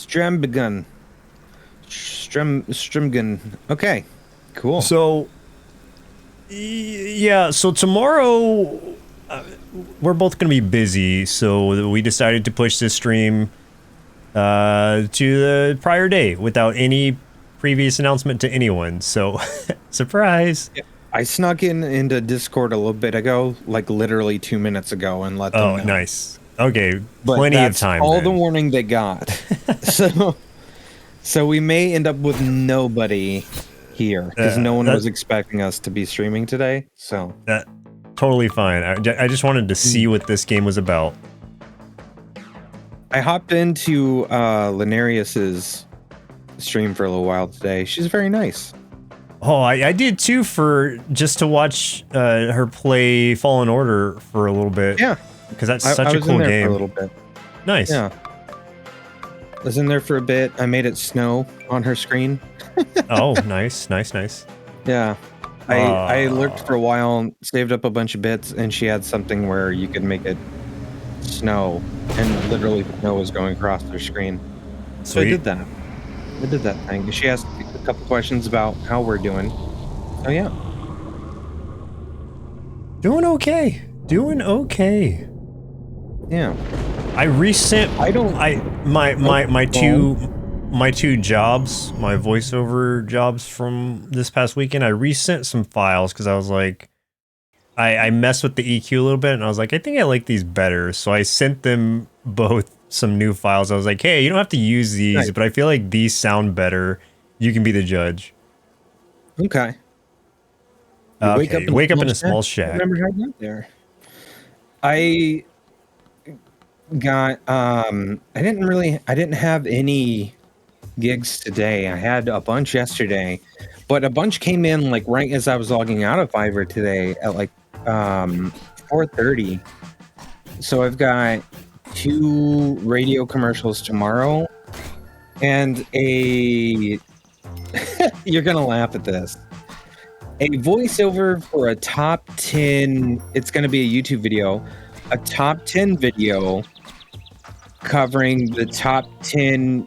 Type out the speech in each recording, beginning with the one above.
Strembegun. Stremgun. Okay, cool. So, yeah, so tomorrow we're both going to be busy, so we decided to push this stream to the prior day without any previous announcement to anyone. So, surprise. Yeah, I snuck into Discord a little bit ago, like literally 2 minutes ago, and let them know. Oh, nice. Okay, But plenty of that's time. all then. the warning they got. So we may end up with nobody here because no one was expecting us to be streaming today. So totally fine. I just wanted to see what this game was about. I hopped into Linarius's stream for a little while today. She's very nice. Oh, I did too, for just to watch her play Fallen Order for a little bit. Yeah, because that's such a cool in there game. for a little bit. Nice. Yeah, I was in there for a bit. I made it snow on her screen. Oh, nice. Yeah, I lurked for a while, saved up a bunch of bits, and she had something where you could make it snow, and literally the snow was going across her screen. So I did that. I did that thing. She asked a couple questions about how we're doing. So yeah. Doing okay. Yeah. I resent my two jobs, my voiceover jobs from this past weekend. I resent some files because I was like, I messed with the EQ a little bit, and I was like, I think I like these better. So I sent them both some new files. I was like, hey, you don't have to use these, nice. But I feel like these sound better. You can be the judge. Okay. Wake up in a small shack. I remember how I got there. I got I didn't have any gigs today. I had a bunch yesterday, but a bunch came in like right as I was logging out of Fiverr today at like 4:30. So I've got 2 radio commercials tomorrow and a you're gonna laugh at this. A voiceover for a top 10, it's going to be a YouTube video, a top 10 video covering the top 10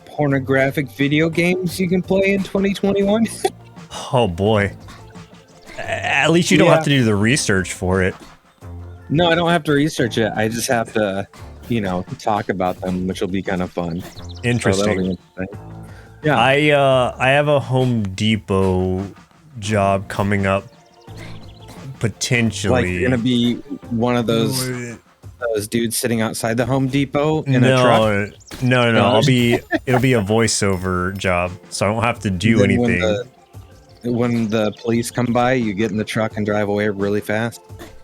pornographic video games you can play in 2021. Oh boy. At least you don't have to do the research for it. No, I don't have to research it. I just have to, talk about them, which will be kind of fun. Interesting. So yeah. I have a Home Depot job coming up, potentially. Like you're gonna be one of those dudes sitting outside the Home Depot in a truck? No. It'll be a voiceover job, so I don't have to do anything. When the police come by, you get in the truck and drive away really fast?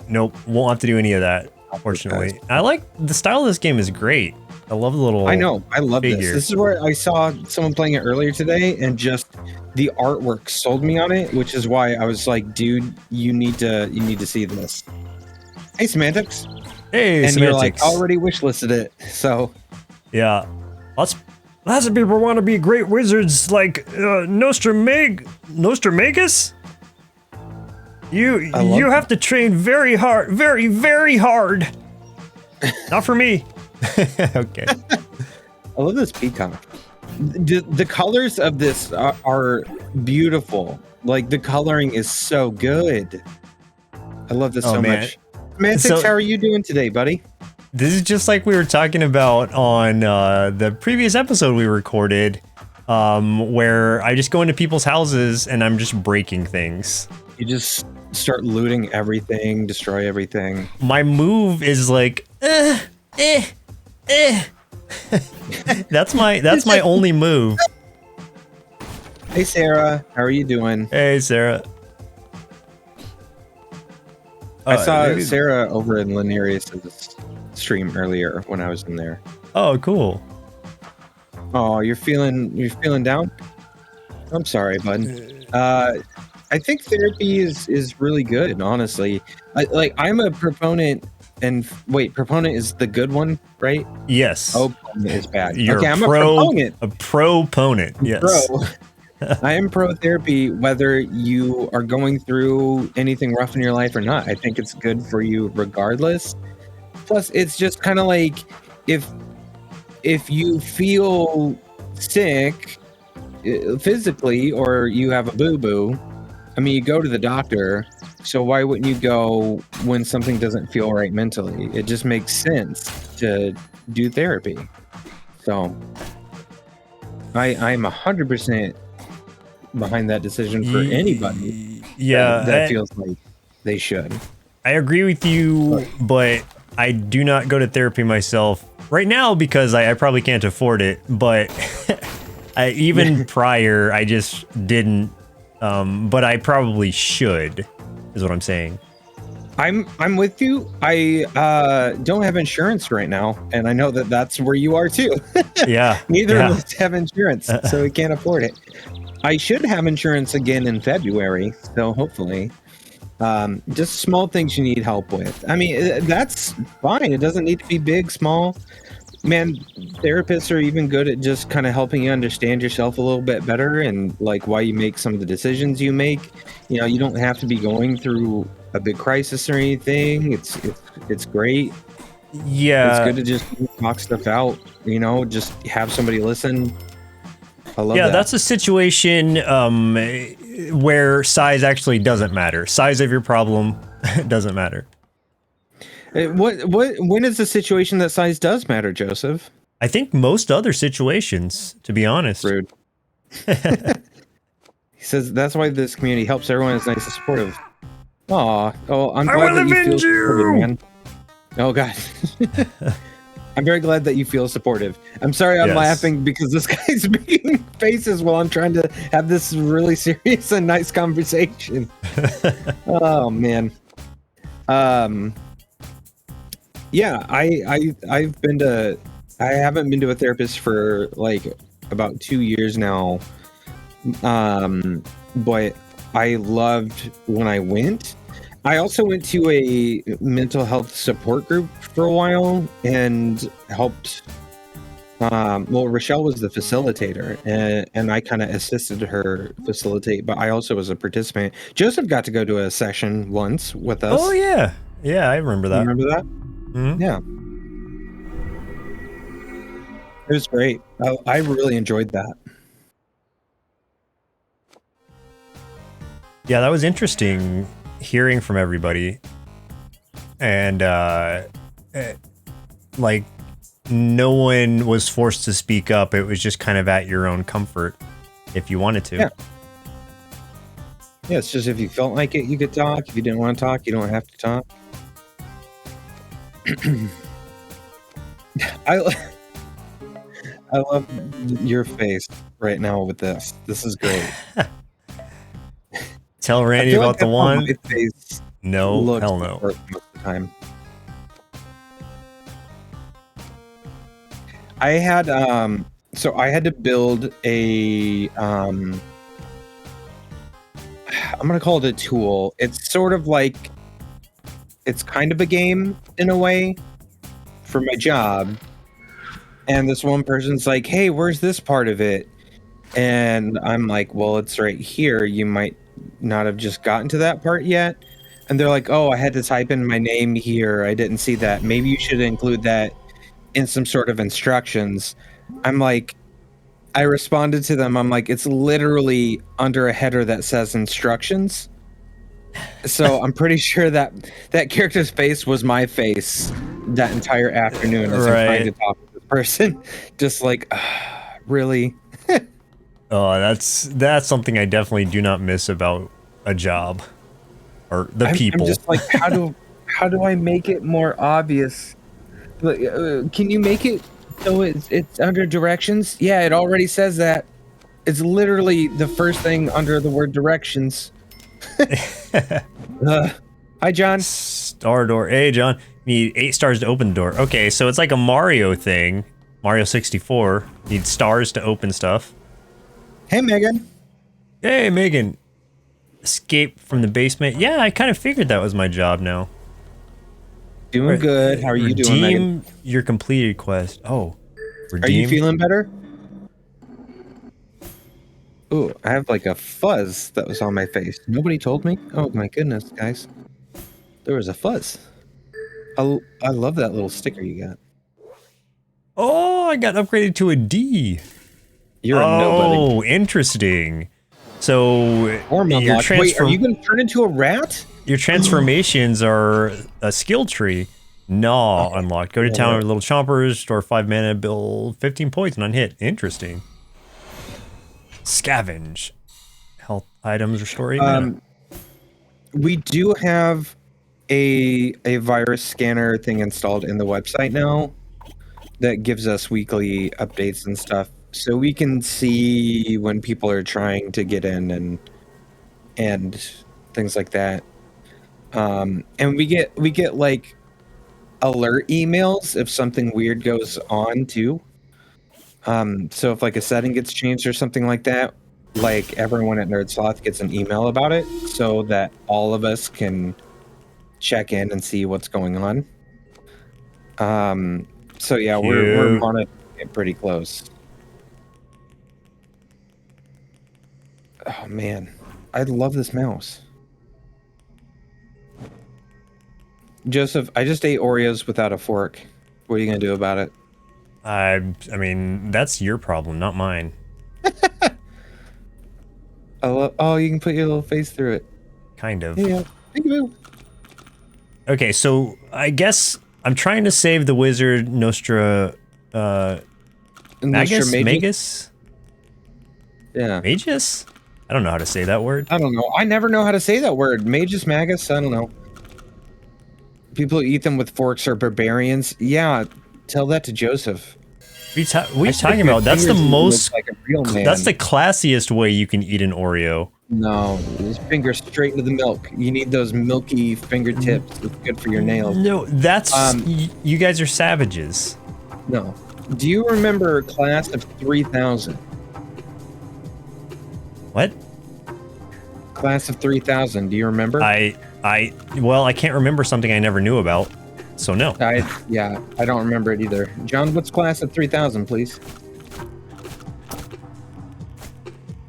Nope, won't have to do any of that, unfortunately. I like the style of this game is great. I love the little. I know. I love figure. this. This is where I saw someone playing it earlier today, and just the artwork sold me on it, which is why I was like, "Dude, you need to see this." Hey, Semantics. Hey, and Semantics. You're like already wishlisted it, so yeah. Lots of people want to be great wizards like Nostramagus. You have to train very hard, very very hard. Not for me. Okay. I love this peacock. The colors of this are beautiful. Like the coloring is so good. I love this so much. Semantics, how are you doing today, buddy? This is just like we were talking about on the previous episode we recorded, where I just go into people's houses and I'm just breaking things. You just start looting everything, destroy everything. My move is like, That's my only move. Hey Sarah, how are you doing? Hey Sarah. I saw Sarah over in Linarius's stream earlier when I was in there. Oh, cool. Oh, you're feeling down? I'm sorry, bud. I think therapy is really good, honestly. I'm a proponent. And wait, proponent is the good one, right? Yes. Opponent is bad. You're okay, I'm a proponent. A proponent, yes. Pro. I am pro therapy, whether you are going through anything rough in your life or not. I think it's good for you regardless. Plus, it's just kind of like if if you feel sick physically or you have a boo-boo, I mean, you go to the doctor. So why wouldn't you go when something doesn't feel right mentally? It just makes sense to do therapy. So I'm 100% behind that decision for anybody that feels like they should. I agree with you, but I do not go to therapy myself right now because I probably can't afford it. But even prior, I just didn't. But I probably should, is what I'm saying. I'm with you. I don't have insurance right now, and I know that that's where you are too. Yeah. Neither of us have insurance, so we can't afford it. I should have insurance again in February, so hopefully. Just small things you need help with. I mean, that's fine. It doesn't need to be big, small. Man, therapists are even good at just kind of helping you understand yourself a little bit better and like why you make some of the decisions you make. You know, you don't have to be going through a big crisis or anything. It's great. Yeah. It's good to just talk stuff out, you know, just have somebody listen. I love that. That's a situation where size actually doesn't matter. Size of your problem doesn't matter. When is the situation that size does matter, Joseph? I think most other situations, to be honest. Rude. He says that's why this community helps everyone is nice and supportive. Aw, I'm glad that you feel supported, man. Oh god. I'm very glad that you feel supportive. I'm sorry I'm laughing because this guy's making faces while I'm trying to have this really serious and nice conversation. Oh man. Yeah, I haven't been to a therapist for like about 2 years now. But I loved when I went. I also went to a mental health support group for a while and helped. Rochelle was the facilitator, and I kind of assisted her facilitate, but I also was a participant. Joseph got to go to a session once with us. Oh, yeah. Yeah, I remember that. You remember that? Mm-hmm. Yeah. It was great. I really enjoyed that. Yeah, that was interesting hearing from everybody. And, like, no one was forced to speak up. It was just kind of at your own comfort if you wanted to. Yeah. Yeah, it's just if you felt like it, you could talk. If you didn't want to talk, you don't have to talk. I love your face right now with this. This is great. Tell Randy about the one. My face no, hell no. Most of the time. I had so I had to build a I'm gonna call it a tool. It's sort of like it's kind of a game in a way for my job. And this one person's like, hey, where's this part of it? And I'm like, well, it's right here. You might not have just gotten to that part yet. And they're like, oh, I had to type in my name here. I didn't see that. Maybe you should include that in some sort of instructions. I'm like, I responded to them. I'm like, it's literally under a header that says instructions. So I'm pretty sure that that character's face was my face that entire afternoon as I'm trying to talk to this person. Just like, really? Oh, that's something I definitely do not miss about a job or the people. I'm just like, how do I make it more obvious? Can you make it so it's under directions? Yeah, it already says that. It's literally the first thing under the word directions. Hi, John. Star door. Hey, John. Need 8 stars to open the door. Okay, so it's like a Mario thing. Mario 64. Need stars to open stuff. Hey, Megan. Hey, Megan. Escape from the basement. Yeah, I kind of figured that was my job now. Doing good. How are you doing, Megan? Redeem your completed quest. Oh. Redeem. Are you feeling better? Ooh, I have like a fuzz that was on my face. Nobody told me. Oh my goodness, guys. There was a fuzz. I love that little sticker you got. Oh, I got upgraded to a D. You're a nobody. Oh, interesting. So Form your unlocked. Wait, are you going to turn into a rat? Your transformations are a skill tree. Gnaw unlocked. Go to town with little chompers, store 5 mana, build 15 points and unhit. Interesting. Scavenge. Health items restore 8 mana. We do have a virus scanner thing installed in the website now that gives us weekly updates and stuff, so we can see when people are trying to get in and things like that. And we get like alert emails if something weird goes on too. So if like a setting gets changed or something like that, like everyone at NerdSloth gets an email about it, so that all of us can check in and see what's going on. So yeah, we're monitoring it pretty close. Oh man, I love this mouse. Joseph, I just ate Oreos without a fork. What are you gonna do about it? I mean, that's your problem, not mine. Oh, you can put your little face through it. Kind of. Yeah. Thank you. Okay, so I guess I'm trying to save the wizard Magus? Magus? Yeah. Magus? I don't know how to say that word. I don't know. I never know how to say that word. Magus, Magus? I don't know. People who eat them with forks are barbarians. Yeah, tell that to Joseph. What are you talking about? That's the most... Like a real man. That's the classiest way you can eat an Oreo. No, his finger straight into the milk. You need those milky fingertips. It's good for your nails. No, that's... you guys are savages. No. Do you remember Class of 3000? What? Class of 3000, do you remember? Well, I can't remember something I never knew about, so no. Yeah, I don't remember it either. John, what's Class of 3000, please?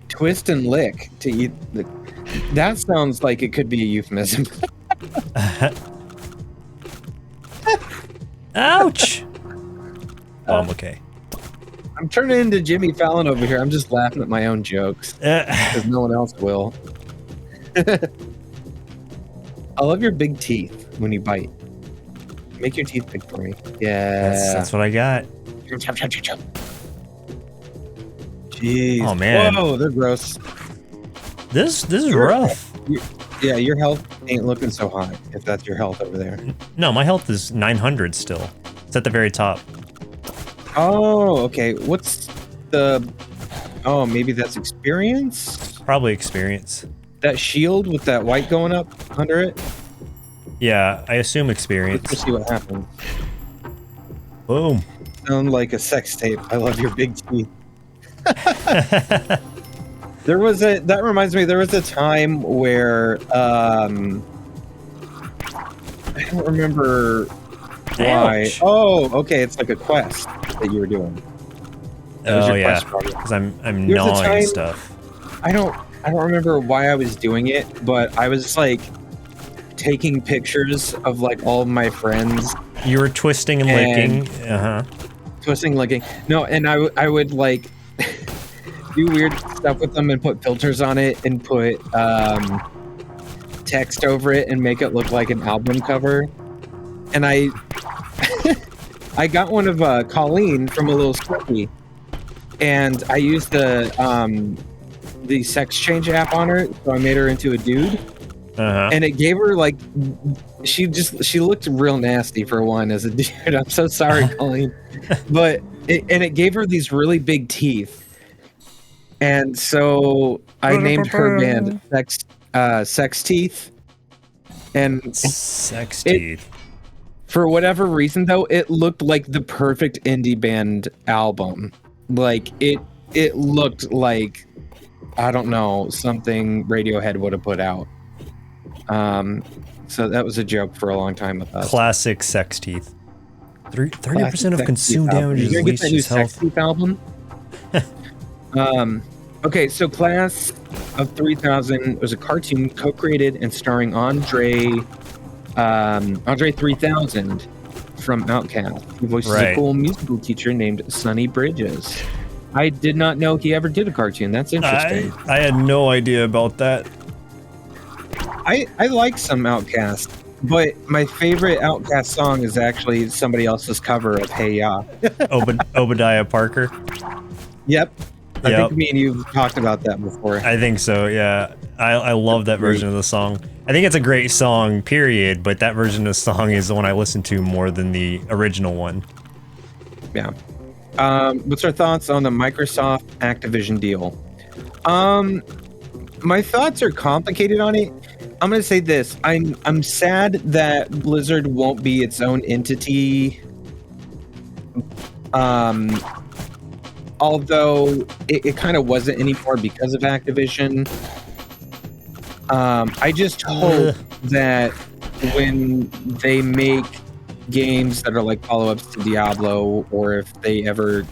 Twist and lick to eat the... That sounds like it could be a euphemism. Ouch! Oh, I'm okay. I'm turning into Jimmy Fallon over here. I'm just laughing at my own jokes. Because no one else will. I love your big teeth when you bite. Make your teeth big for me. Yeah. That's what I got. Jeez. Oh, man. Whoa, they're gross. This is rough. Yeah, your health ain't looking so hot, if that's your health over there. No, my health is 900 still. It's at the very top. Oh, okay. What's the... Oh, maybe that's experience? Probably experience. That shield with that white going up under it? Yeah, I assume experience. Let's see what happens. Boom. Sound like a sex tape. I love your big teeth. That reminds me, there was a time where, I don't remember why. Ouch. Oh, okay, it's like a quest that you were doing. Oh yeah, because I'm gnawing stuff. I don't remember why I was doing it, but I was like taking pictures of like all of my friends. You were twisting and licking. Twisting, licking. No, and I would like do weird stuff with them and put filters on it and put text over it and make it look like an album cover. And I got one of Colleen from A Little Squirky, and I used the sex change app on her, so I made her into a dude. And it gave her like she looked real nasty for one as a dude. I'm so sorry, Colleen, but it gave her these really big teeth, and so I named her band Sex Teeth. And Sex Teeth. For whatever reason, though, it looked like the perfect indie band album. Like it looked like, I don't know, something Radiohead would have put out. So that was a joke for a long time with us. Classic Sex Teeth. 30% of consumed damage is least new health. Sex Teeth album. Okay, so Class of 3000 was a cartoon co-created and starring Andre 3000. from Outkast. He voices a Right. cool musical teacher named Sonny Bridges. I did not know he ever did a cartoon. That's interesting. I had no idea about that. I like some Outkast, but my favorite Outkast song is actually somebody else's cover of Hey Ya. Obadiah Parker. Yep. I Yep. think me and you talked about that before. I think so, yeah. I love that version of the song. I think it's a great song, period, but that version of the song is the one I listen to more than the original one. Yeah. What's our thoughts on the Microsoft Activision deal? My thoughts are complicated on it. I'm gonna say this. I'm sad that Blizzard won't be its own entity. Although it kind of wasn't anymore because of Activision. I just hope that when they make games that are like follow-ups to Diablo, or if they ever,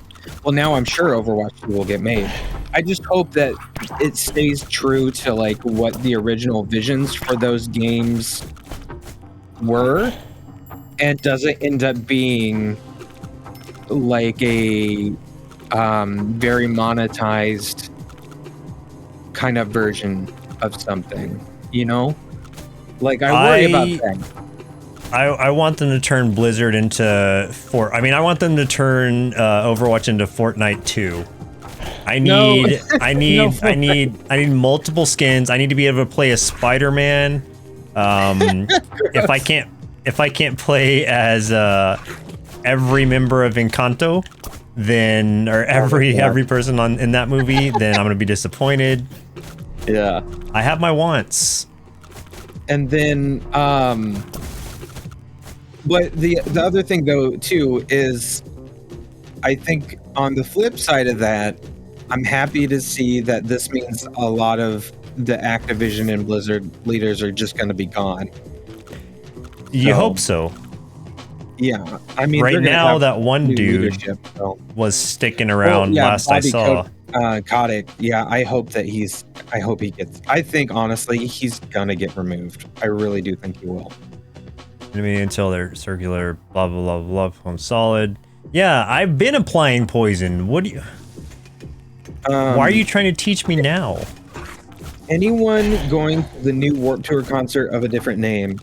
well, now I'm sure Overwatch 2 will get made. I just hope that it stays true to like what the original visions for those games were, and doesn't end up being like a very monetized kind of version of something, you know? Like, I worry about that. I want them to turn Blizzard into I want them to turn Overwatch into Fortnite 2. I need multiple skins. I need to be able to play as Spider-Man. If I can't play as every member of Encanto, then or every person in that movie, then I'm gonna be disappointed. Yeah. I have my wants. And then but the other thing though too is, I think on the flip side of that, I'm happy to see that this means a lot of the Activision and Blizzard leaders are just going to be gone. You hope so. Yeah, I mean, right now that one dude was sticking around last Bobby I saw. Kotick. Yeah, I hope he gets. I think honestly, he's gonna get removed. I really do think he will. I mean, until they're circular, blah blah blah blah. I'm solid. Yeah, I've been applying poison. What do you? Why are you trying to teach me now? Anyone going to the new Warped Tour concert of a different name,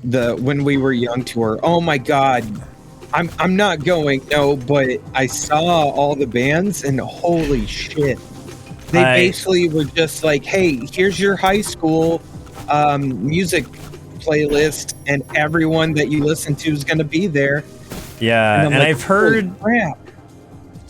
the When We Were Young tour? Oh my God, I'm not going. No, but I saw all the bands and holy shit, they basically were just like, hey, here's your high school music playlist, and everyone that you listen to is going to be there. Yeah, and like, I've heard. Crap.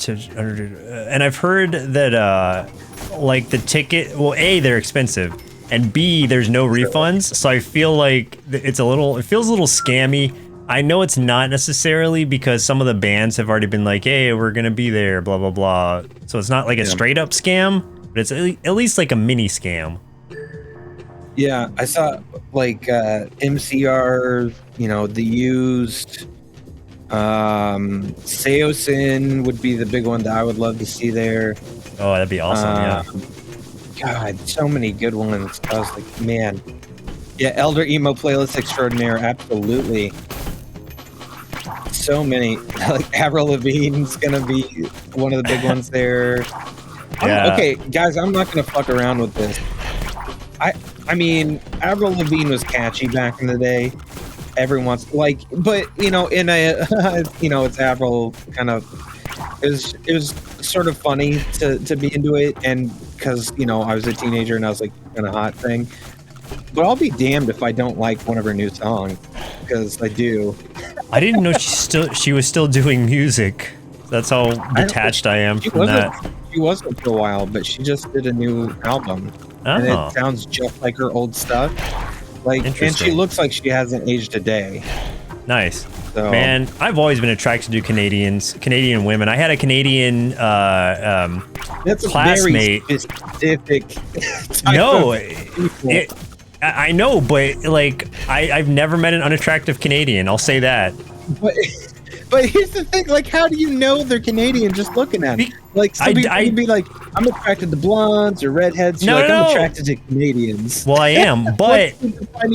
And I've heard that like the ticket, well, A, they're expensive, and B, there's no refunds. So I feel like it feels a little scammy. I know it's not necessarily, because some of the bands have already been like, hey, we're gonna be there, blah blah blah. So it's not like a straight up scam, but it's at least like a mini scam. Yeah, I saw like MCR, The Used. Seosin would be the big one that I would love to see there. Oh, that'd be awesome. Yeah. God, so many good ones. I was like, man. Yeah, Elder Emo Playlist Extraordinaire, absolutely. So many. Like Avril Lavigne's gonna be one of the big ones there. Yeah. Okay, guys, I'm not gonna fuck around with this. I mean, Avril Lavigne was catchy back in the day. Everyone's like, but in a it's Avril kind of. It was sort of funny to be into it, and because I was a teenager and I was like kind of hot thing. But I'll be damned if I don't like one of her new songs, because I do. I didn't know she was still doing music. That's how detached I am from that. She wasn't for a while, but she just did a new album, and it sounds just like her old stuff. Like, and she looks like she hasn't aged a day. Nice. So, man, I've always been attracted to Canadian women. I had a Canadian that's classmate. A very specific type I know, but like I've never met an unattractive Canadian. I'll say that. But here's the thing: like, how do you know they're Canadian just looking at them? Like, so you'd be like, I'm attracted to blondes or redheads. I'm attracted to Canadians. Well, I am, but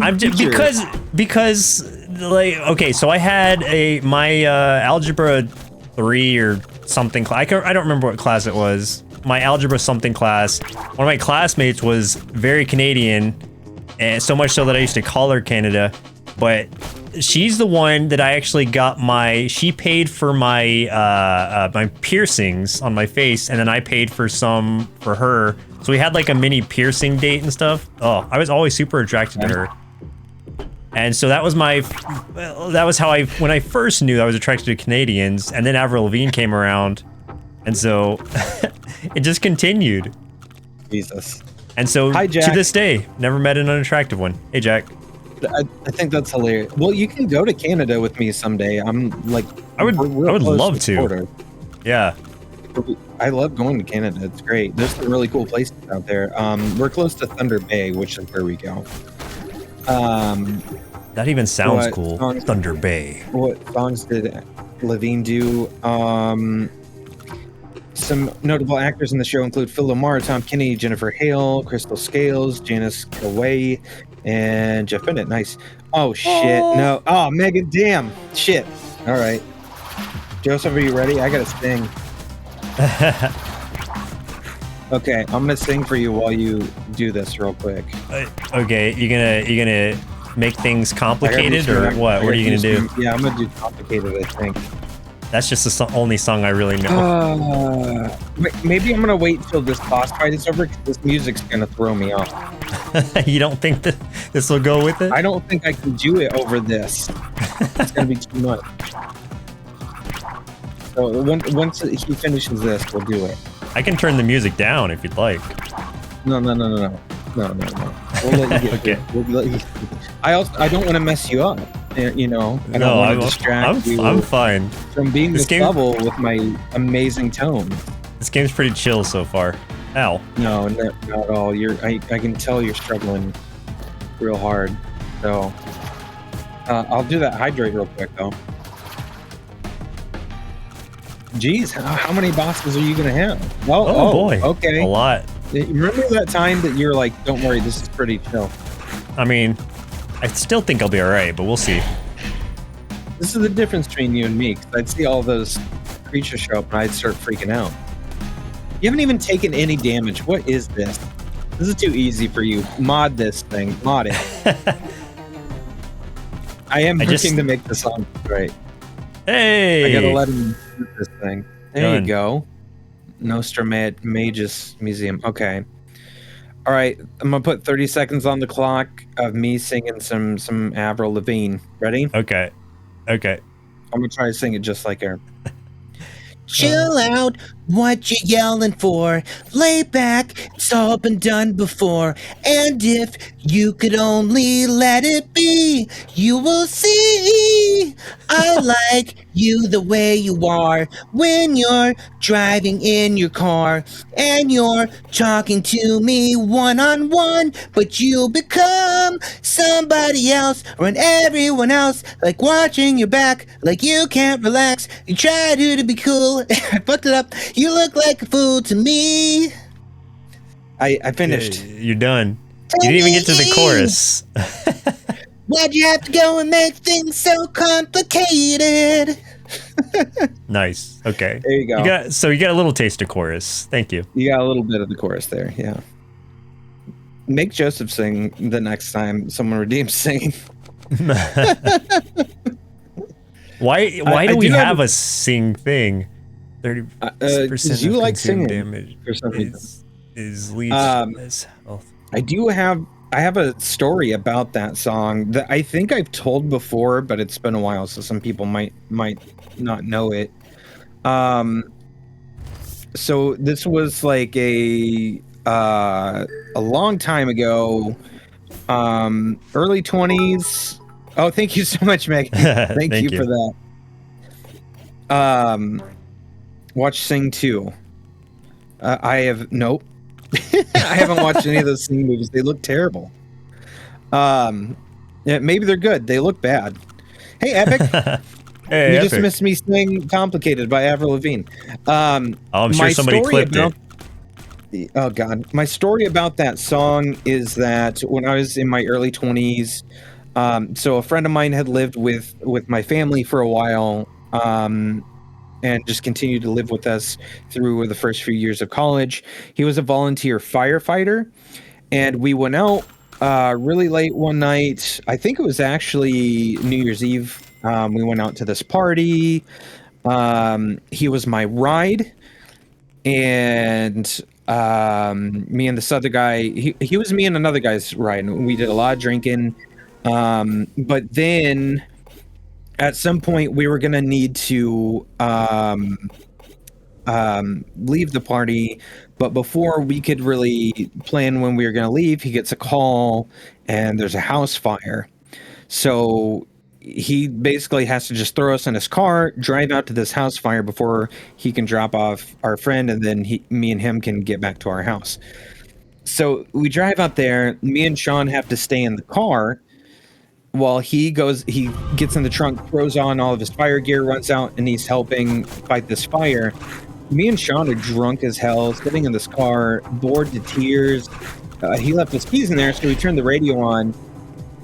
I'm just because like, okay, so I had my algebra 3 or something. I don't remember what class it was. My algebra something class. One of my classmates was very Canadian, and so much so that I used to call her Canada. But she's the one that I actually got she paid for my my piercings on my face, and then I paid for some for her. So we had like a mini piercing date and stuff. Oh, I was always super attracted to her. And so that was how when I first knew I was attracted to Canadians, and then Avril Lavigne came around, and so it just continued. Jesus. And so Hi, Jack. to this day, never met an unattractive one. Hey, Jack. I think that's hilarious. Well, you can go to Canada with me someday. I'm like, I would love to. Yeah. I love going to Canada. It's great. There's some really cool places out there. We're close to Thunder Bay, which is where we go. That even sounds cool. Thunder Bay. What songs did Levine do? Some notable actors in the show include Phil Lamar, Tom Kinney, Jennifer Hale, Crystal Scales, Janice Kawai, and Jeff Bennett. Nice. Oh, shit. No. Oh, Megan. Damn. Shit. All right. Joseph, are you ready? I got to sing. Okay, I'm gonna sing for you while you do this real quick. Okay, you gonna make things complicated or what? What are you gonna do? Yeah, I'm gonna do complicated. I think that's just the only song I really know. Maybe I'm gonna wait till this boss fight is over because this music's gonna throw me off. You don't think that this will go with it? I don't think I can do it over this. It's gonna be too much. So once he finishes this, we'll do it. I can turn the music down if you'd like. No. We'll let you get Okay. I don't want to mess you up. You know, I don't want to distract you. I'm fine. From being this level with my amazing tone. This game's pretty chill so far. Ow. No, not at all. I can tell you're struggling real hard. So I'll do that hydrate real quick though. Jeez, how many bosses are you gonna have? Oh boy. Okay. A lot. Remember that time that you're like, don't worry, this is pretty chill. I mean, I still think I'll be alright, but we'll see. This is the difference between you and me, because I'd see all those creatures show up and I'd start freaking out. You haven't even taken any damage. What is this? This is too easy for you. Mod this thing. Mod it. I am working to make the song right. Hey! I gotta let him do this thing. There Done. you go. Nostra Magus Museum. Okay. All right. I'm gonna put 30 seconds on the clock of me singing some Avril Lavigne. Ready? Okay. I'm gonna try to sing it just like her. Chill out, what you yelling for? Lay back, it's all been done before. And if you could only let it be, you will see. I like you the way you are when you're driving in your car and you're talking to me one-on-one, but you become somebody else or everyone else, like watching your back, like you can't relax. You try to be cool. I fucked it up. You look like a fool to me. I finished. You're done. You didn't even get to the chorus. Why'd you have to go and make things so complicated? Nice. Okay. There you go. You got a little taste of chorus. Thank you. You got a little bit of the chorus there, yeah. Make Joseph sing the next time someone redeems singing. Why do we have a sing thing? 30% you of like singing damage for some reason. Is leech as health. I have a story about that song that I think I've told before, but it's been a while, so some people might not know it. So this was like a long time ago, early 20s. Oh, thank you so much, Meg. Thank you for that. Watch Sing 2. Nope. I haven't watched any of those Sing movies. They look terrible. Yeah, maybe they're good. They look bad. Hey, Epic. Hey, you Epic. just missed me singing Complicated by Avril Lavigne. I'm sure somebody clipped it. Oh, God. My story about that song is that when I was in my early 20s, So a friend of mine had lived with my family for a while, and just continued to live with us through the first few years of college. He was a volunteer firefighter, and we went out really late one night. I think it was actually New Year's Eve. We went out to this party. He was my ride, and me and this other guy, he was me and another guy's ride, and we did a lot of drinking. But then at some point we were gonna need to leave the party, but before we could really plan when we were gonna leave, he gets a call and there's a house fire. So he basically has to just throw us in his car, drive out to this house fire before he can drop off our friend, and then me and him can get back to our house. So we drive out there. Me and Sean have to stay in the car while he gets in the trunk, throws on all of his fire gear, runs out, and he's helping fight this fire. Me and Sean are drunk as hell, sitting in this car, bored to tears. He left his keys in there, so we turned the radio on,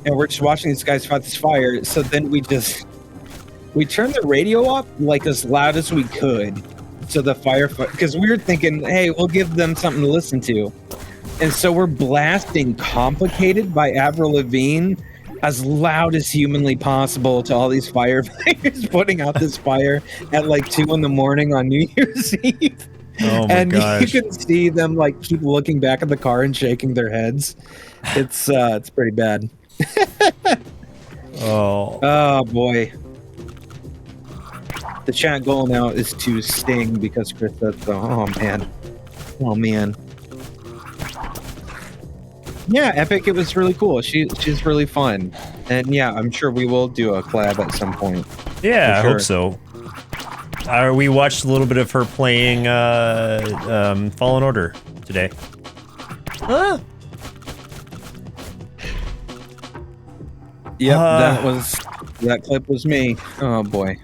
and we're just watching these guys fight this fire. So then we turned the radio up like as loud as we could, so the firefighter, because we were thinking, hey, we'll give them something to listen to. And so we're blasting "Complicated" by Avril Lavigne as loud as humanly possible to all these firefighters putting out this fire at like 2 a.m. on New Year's Eve. Oh my and gosh. You can see them like keep looking back at the car and shaking their heads. It's pretty bad. Oh boy. The chat goal now is to sting because Chris said so. Oh man. Yeah, Epic, it was really cool. She's really fun. And yeah, I'm sure we will do a collab at some point. Yeah, I sure. hope so. We watched a little bit of her playing Fallen Order today. Ah. Yep, that clip was me. Oh boy.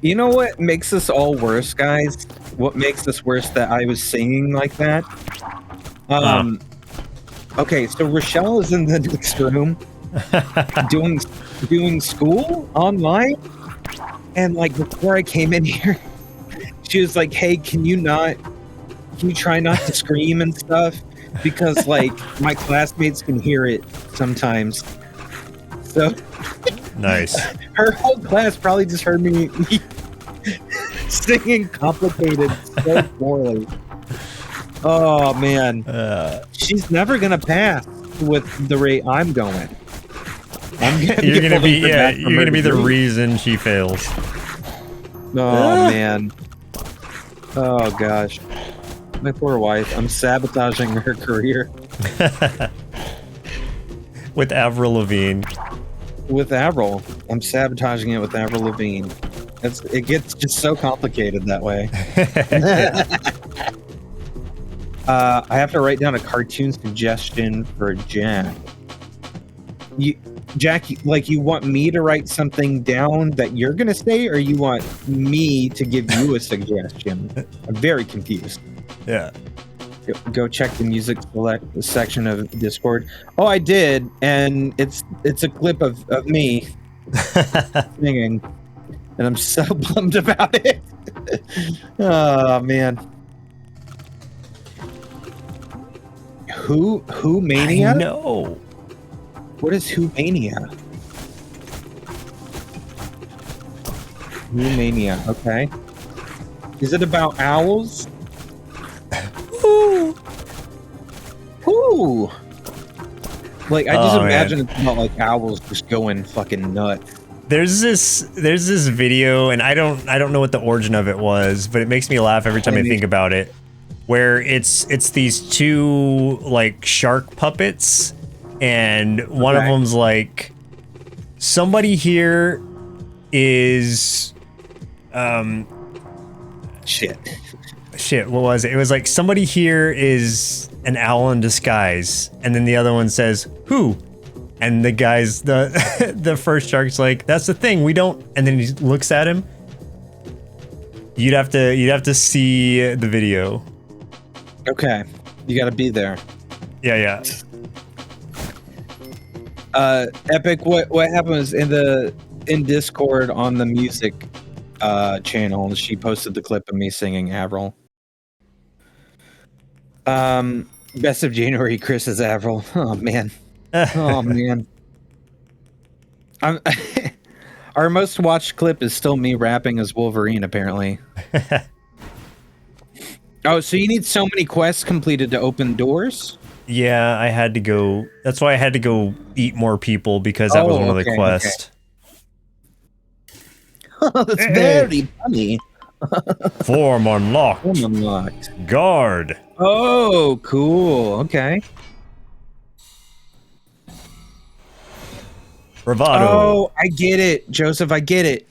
You know what makes this all worse, guys? What makes this worse that I was singing like that? Okay, so Rochelle is in the next room doing school online, and like before I came in here, she was like, "Hey, can you try not to scream and stuff? Because like my classmates can hear it sometimes." So Nice. Her whole class probably just heard me singing "Complicated" so poorly. Oh man, she's never gonna pass with the rate I'm going. You're gonna be the reason she fails. Oh man. Oh gosh. My poor wife. I'm sabotaging her career. With Avril Lavigne. With Avril. I'm sabotaging it with Avril Lavigne. It gets just so complicated that way. I have to write down a cartoon suggestion for Jack. Jack, like, you want me to write something down that you're gonna say, or you want me to give you a suggestion? I'm very confused. Yeah. Go check the music select section of Discord. Oh, I did, and it's a clip of me singing, and I'm so bummed about it. Oh man. Who Mania? No. What is Who Mania? Who Mania, okay. Is it about owls? Ooh. Like, I just imagine it's about like owls just going fucking nuts. There's this video, and I don't know what the origin of it was, but it makes me laugh every time I think about it. Where it's these two like shark puppets, and one of them's like, somebody here is shit, what was it? It was like, somebody here is an owl in disguise, and then the other one says, who? And the guy's the first shark's like, that's the thing, we don't, and then he looks at him. You'd have to see the video. Okay, you gotta be there. Yeah. Epic, what happens in Discord on the music channel? She posted the clip of me singing Avril. Best of January, Chris is Avril. Oh man. Oh man. Our most watched clip is still me rapping as Wolverine, apparently. Oh, so you need so many quests completed to open doors? Yeah, I had to go. That's why I had to go eat more people, because that was one of the quests. Okay. That's very funny. Form unlocked. Form unlocked. Guard. Oh, cool. Okay. Bravado. Oh, I get it, Joseph. I get it.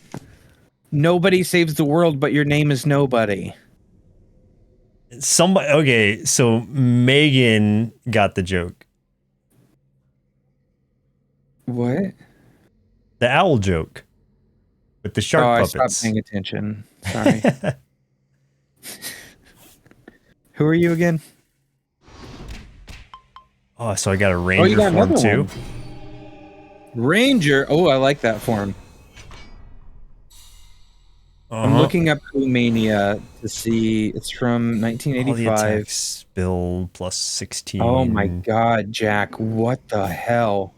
Nobody saves the world, but your name is nobody. Somebody. Okay, so Megan got the joke. What? The owl joke with the shark puppets. I stopped paying attention. Sorry. Who are you again? Oh, so I got a ranger form too. One. Ranger. Oh, I like that form. I'm looking up Mania to see. It's from 1985. All the attacks build plus 16. Oh my god, Jack! What the hell?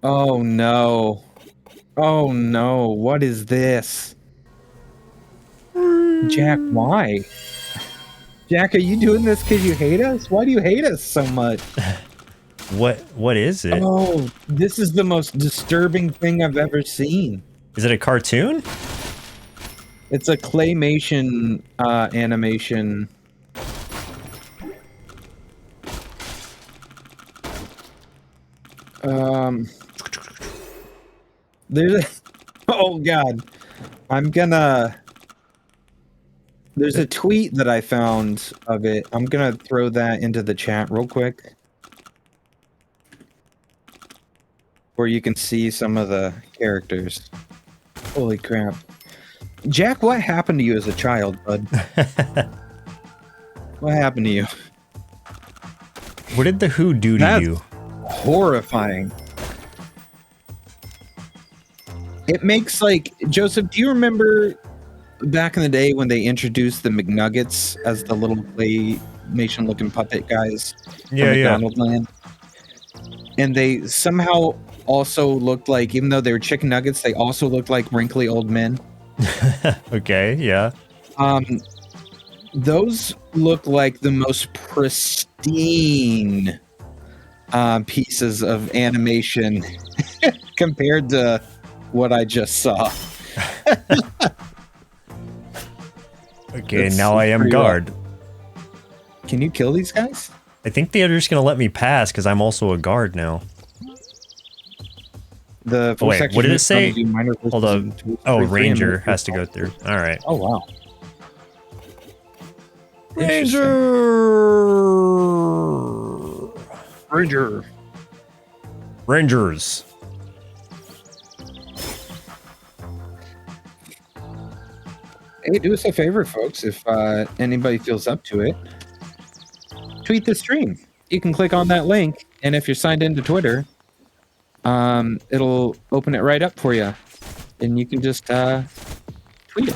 Oh no! Oh no! What is this? Jack, why? Jack, are you doing this because you hate us? Why do you hate us so much? What is it? Oh, this is the most disturbing thing I've ever seen. Is it a cartoon? It's a claymation animation. There's a, oh god. There's a tweet that I found of it. I'm gonna throw that into the chat real quick, where you can see some of the characters. Holy crap. Jack, what happened to you as a child, bud? What happened to you? What did the Who do to you? Horrifying. It makes like, Joseph, do you remember back in the day when they introduced the McNuggets as the little claymation looking puppet guys from McDonald's land? And they somehow also looked like, even though they were chicken nuggets, they also looked like wrinkly old men. Okay, yeah. Those look like the most pristine pieces of animation compared to what I just saw. Okay, now I am guard. Can you kill these guys? I think they're just gonna let me pass because I'm also a guard now. The wait, what did it say? Hold on. Oh, Ranger has to go through. All right. Oh wow. Rangers. Hey, do us a favor, folks. If anybody feels up to it, tweet the stream. You can click on that link, and if you're signed into Twitter, it'll open it right up for you, and you can just tweet it.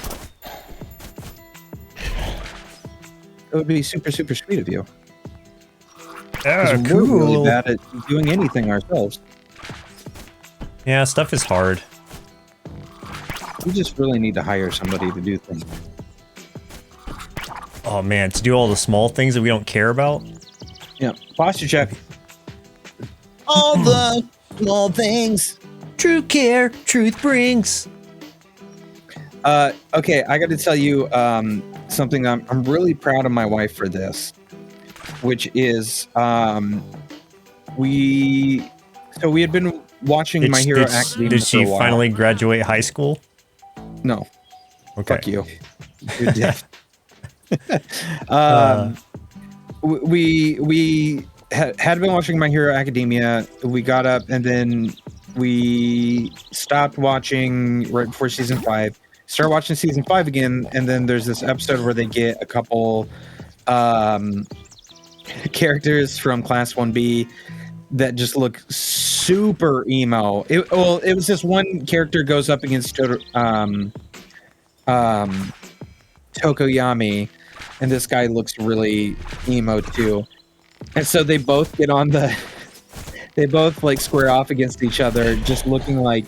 It would be super, super sweet of you. Ah, cool. We're really bad at doing anything ourselves. Yeah, stuff is hard. We just really need to hire somebody to do things. Oh man, to do all the small things that we don't care about? Yeah, posture check. All the small things. True care, truth brings. Okay, I got to tell you something. I'm really proud of my wife for this, which is we had been watching My Hero Academia. Did she finally graduate high school? No. Okay. Fuck you. You're deaf. We had been watching My Hero Academia. We got up and then we stopped watching right before season 5. Start watching season 5 again, and then there's this episode where they get a couple characters from Class 1B, that just look super emo. It was this one character goes up against Tokoyami, and this guy looks really emo too. And so they both get on they both like square off against each other, just looking like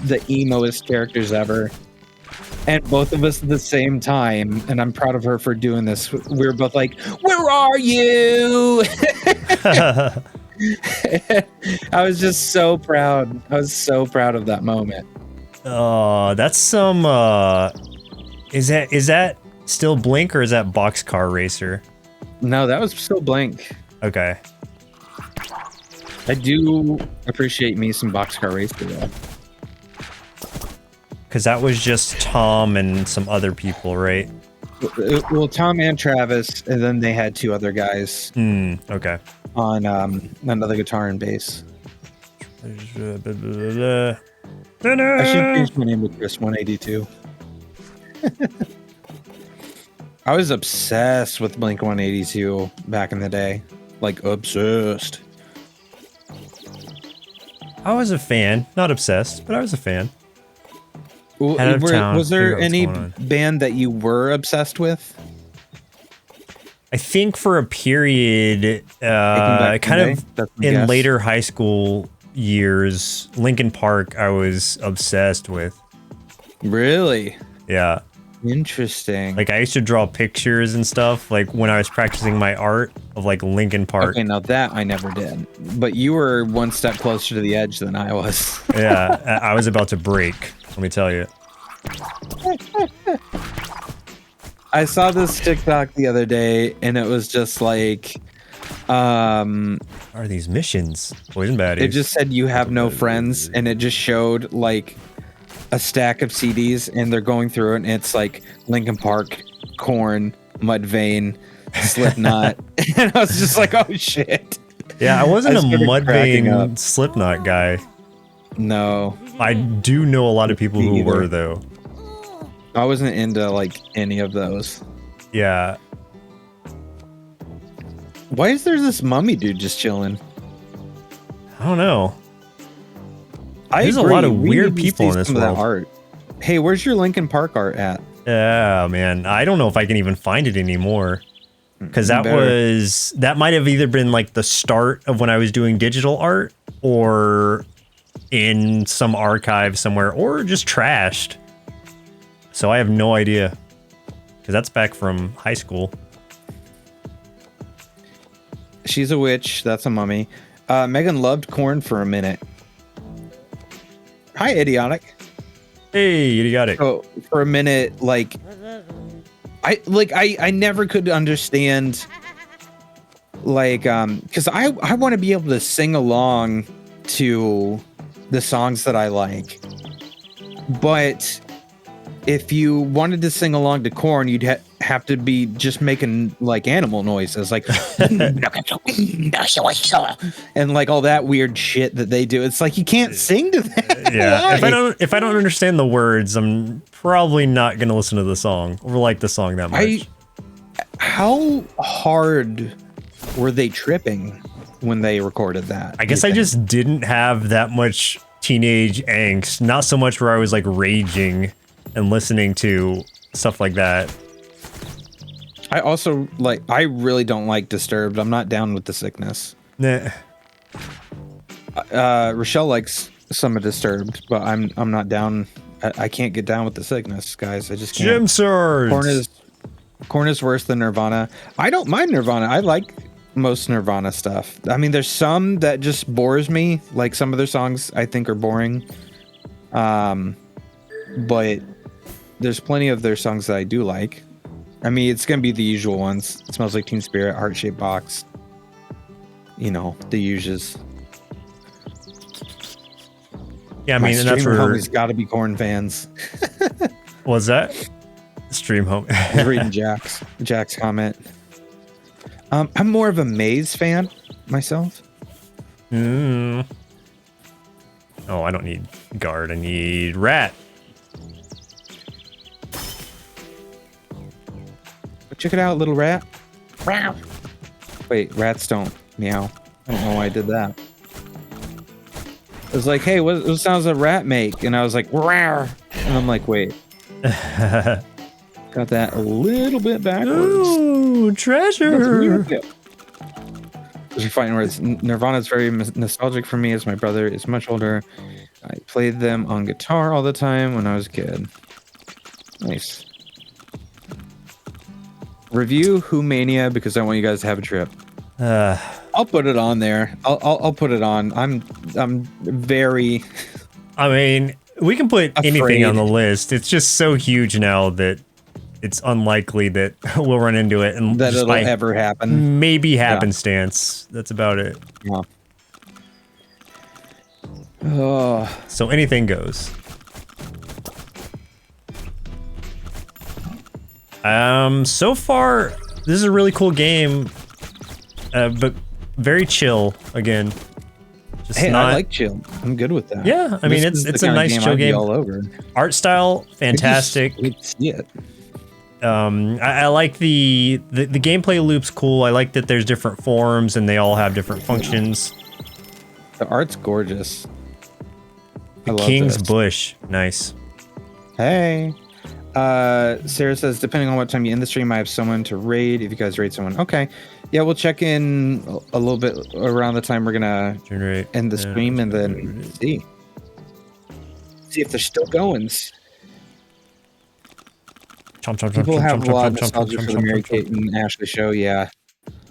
the emoest characters ever. And both of us at the same time, and I'm proud of her for doing this. We were both like, "Where are you?" I was just so proud. I was so proud of that moment. Oh, that's some. Is that still Blink or is that Boxcar Racer? No, that was still Blink. Okay. I do appreciate me some Boxcar Racer though. Because that was just Tom and some other people, right? Well, Tom and Travis, and then they had two other guys. Okay. On another guitar and bass. I should change my name to Chris 182. I was obsessed with Blink 182 back in the day. Like, obsessed. I was a fan. Not obsessed, but I was a fan. Was there any band that you were obsessed with? I think for a period, kind of in later high school years, Linkin Park I was obsessed with. Really? Yeah. Interesting. Like I used to draw pictures and stuff like when I was practicing my art of like Linkin Park. Okay, now that I never did. But you were one step closer to the edge than I was. Yeah, I was about to break, let me tell you. I saw this TikTok the other day and it was just like what are these missions? Poison baddies. It just said you have no friends and it just showed like a stack of CDs and they're going through it and it's like Linkin Park, Korn, Mudvayne, Slipknot. And I was just like, oh shit. Yeah, I wasn't a Mudvayne Slipknot guy. No. I do know a lot of people who were though. I wasn't into like any of those. Yeah. Why is there this mummy dude just chilling? I don't know. There's a lot of weird people in this world. Art. Hey, where's your Linkin Park art at? Yeah, man. I don't know if I can even find it anymore. Because that might have either been like the start of when I was doing digital art or in some archive somewhere or just trashed. So I have no idea. Because that's back from high school. She's a witch. That's a mummy. Megan loved Korn for a minute. Hi, Idiotic. Hey, Idiotic. So for a minute, like I never could understand, like, because I want to be able to sing along to the songs that I like, but if you wanted to sing along to Korn, you'd have to be just making like animal noises, like and like all that weird shit that they do. It's like you can't sing to that. Yeah, if I don't understand the words, I'm probably not gonna listen to the song or like the song that much. How hard were they tripping when they recorded that? I guess I just didn't have that much teenage angst. Not so much where I was like raging and listening to stuff like that. I also I really don't like Disturbed. I'm not down with The Sickness. Nah. Rochelle likes some of Disturbed, but I'm not down. I can't get down with The Sickness, guys. I just can't. Gym swords. Korn is worse than Nirvana. I don't mind Nirvana. I like most Nirvana stuff. I mean, there's some that just bores me. Like some of their songs I think are boring. But there's plenty of their songs that I do like. I mean, it's going to be the usual ones. It Smells Like Teen Spirit, Heart Shaped Box. You know, the usuals. Yeah, I mean, and that's where homies got to be Korn fans. What's that? Stream home. I was reading Jack's comment. I'm more of a Maze fan myself. Oh, I don't need guard. I need rat. Check it out, little rat. Wait, rats don't meow. I don't know why I did that. was like, "Hey, what sounds a rat make?" And I was like, "Rawr," and I'm like, "Wait." Got that a little bit backwards. Ooh, treasure. There's a fighting words. Nirvana is very nostalgic for me as my brother is much older. I played them on guitar all the time when I was a kid. Nice. Review Who Mania because I want you guys to have a trip. I'll put it on there. I'll put it on. I'm very. I mean, we can put anything on the list. It's just so huge now that it's unlikely that we'll run into it and that it'll ever happen. Maybe happenstance. Yeah. That's about it. Yeah. Oh. So anything goes. So far, this is a really cool game, but very chill again. Just hey, I like chill. I'm good with that. Yeah, I mean it's a nice chill game. All over. Art style, fantastic. I like the gameplay loop's cool. I like that there's different forms and they all have different functions. The art's gorgeous. The King's Bush, nice. Hey. Sarah says, depending on what time you end the stream, I have someone to raid. If you guys raid someone, okay. Yeah, we'll check in a little bit around the time we're gonna end the stream and then see if they're still going. People have a lot of nostalgia for the Mary-Kate and Ashley show, yeah.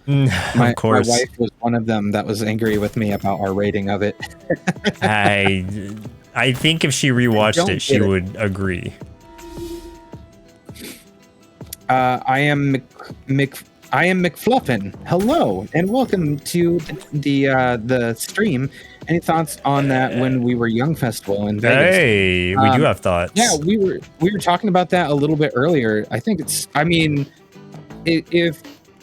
Of course. My wife was one of them that was angry with me about our rating of it. I think if she rewatched it, she would agree. I am McFluffin. Hello and welcome to the stream. Any thoughts on that when we were young festival in Vegas? Hey, we do have thoughts. Yeah, we were talking about that a little bit earlier. I think if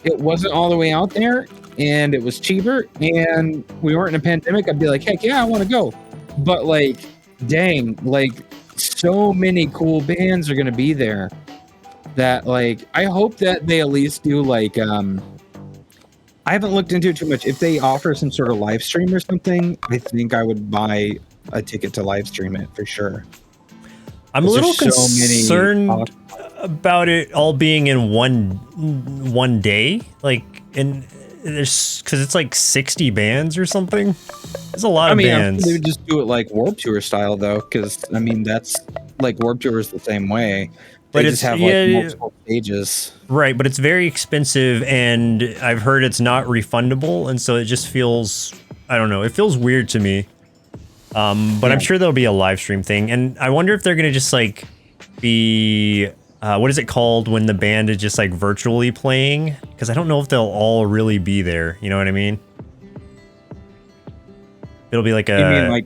it wasn't all the way out there and it was cheaper and we weren't in a pandemic, I'd be like, heck yeah, I want to go. But like, dang, like so many cool bands are gonna be there. That like I hope that they at least do like I haven't looked into it too much. If they offer some sort of live stream or something, I think I would buy a ticket to live stream it for sure. I'm a little concerned about it all being in one day, like there's because it's like 60 bands or something. There's a lot of bands. They would just do it like Warped Tour style though, because I mean that's like Warped Tour is the same way. They just have like multiple stages. Right, but it's very expensive and I've heard it's not refundable and so it just feels, I don't know, it feels weird to me. But I'm sure there'll be a live stream thing and I wonder if they're going to just like be, what is it called when the band is just like virtually playing? Because I don't know if they'll all really be there, you know what I mean? It'll be like a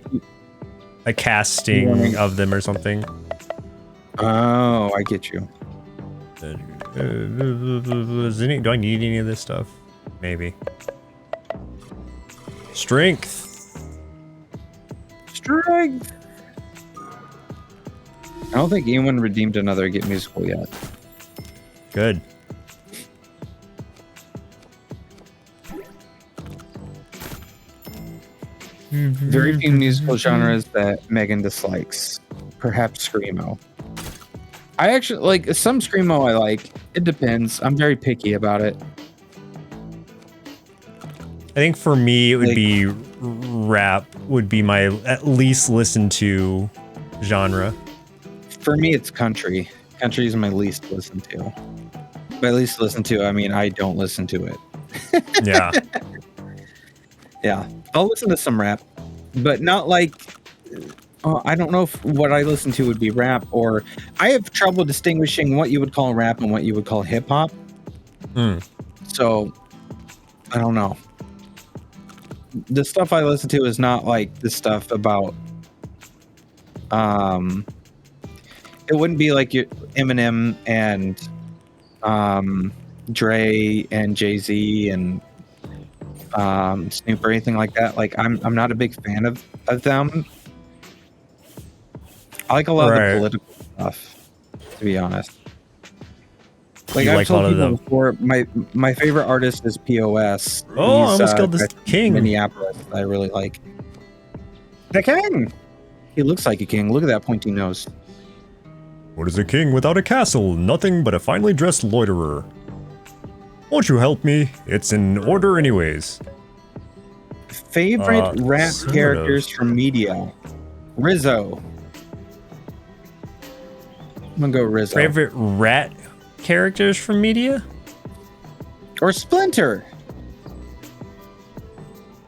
casting of them or something. Oh, I get you. Do I need any of this stuff? Maybe. Strength. I don't think anyone redeemed another Get Musical yet. Good. Very few musical genres that Megan dislikes. Perhaps Screamo. I actually like some Screamo I like. It depends. I'm very picky about it. I think for me it would be rap would be my at least listened to genre. For me it's country. Country is my least listened to. By least listened to, I mean I don't listen to it. Yeah. Yeah. I'll listen to some rap, but not like I don't know if what I listen to would be rap, or I have trouble distinguishing what you would call rap and what you would call hip hop. So I don't know. The stuff I listen to is not like the stuff about it wouldn't be like your Eminem and Dre and Jay-Z and Snoop or anything like that. Like I'm not a big fan of them. I like a lot of the political stuff, to be honest. Like I've told people before, my favorite artist is POS. Oh, I almost killed this king. Minneapolis, I really like. The king! He looks like a king. Look at that pointy nose. What is a king without a castle? Nothing but a finely dressed loiterer. Won't you help me? It's in order anyways. Favorite rat sort characters from media? Rizzo. I'm gonna go Rizzo. Favorite rat characters from media? Or Splinter.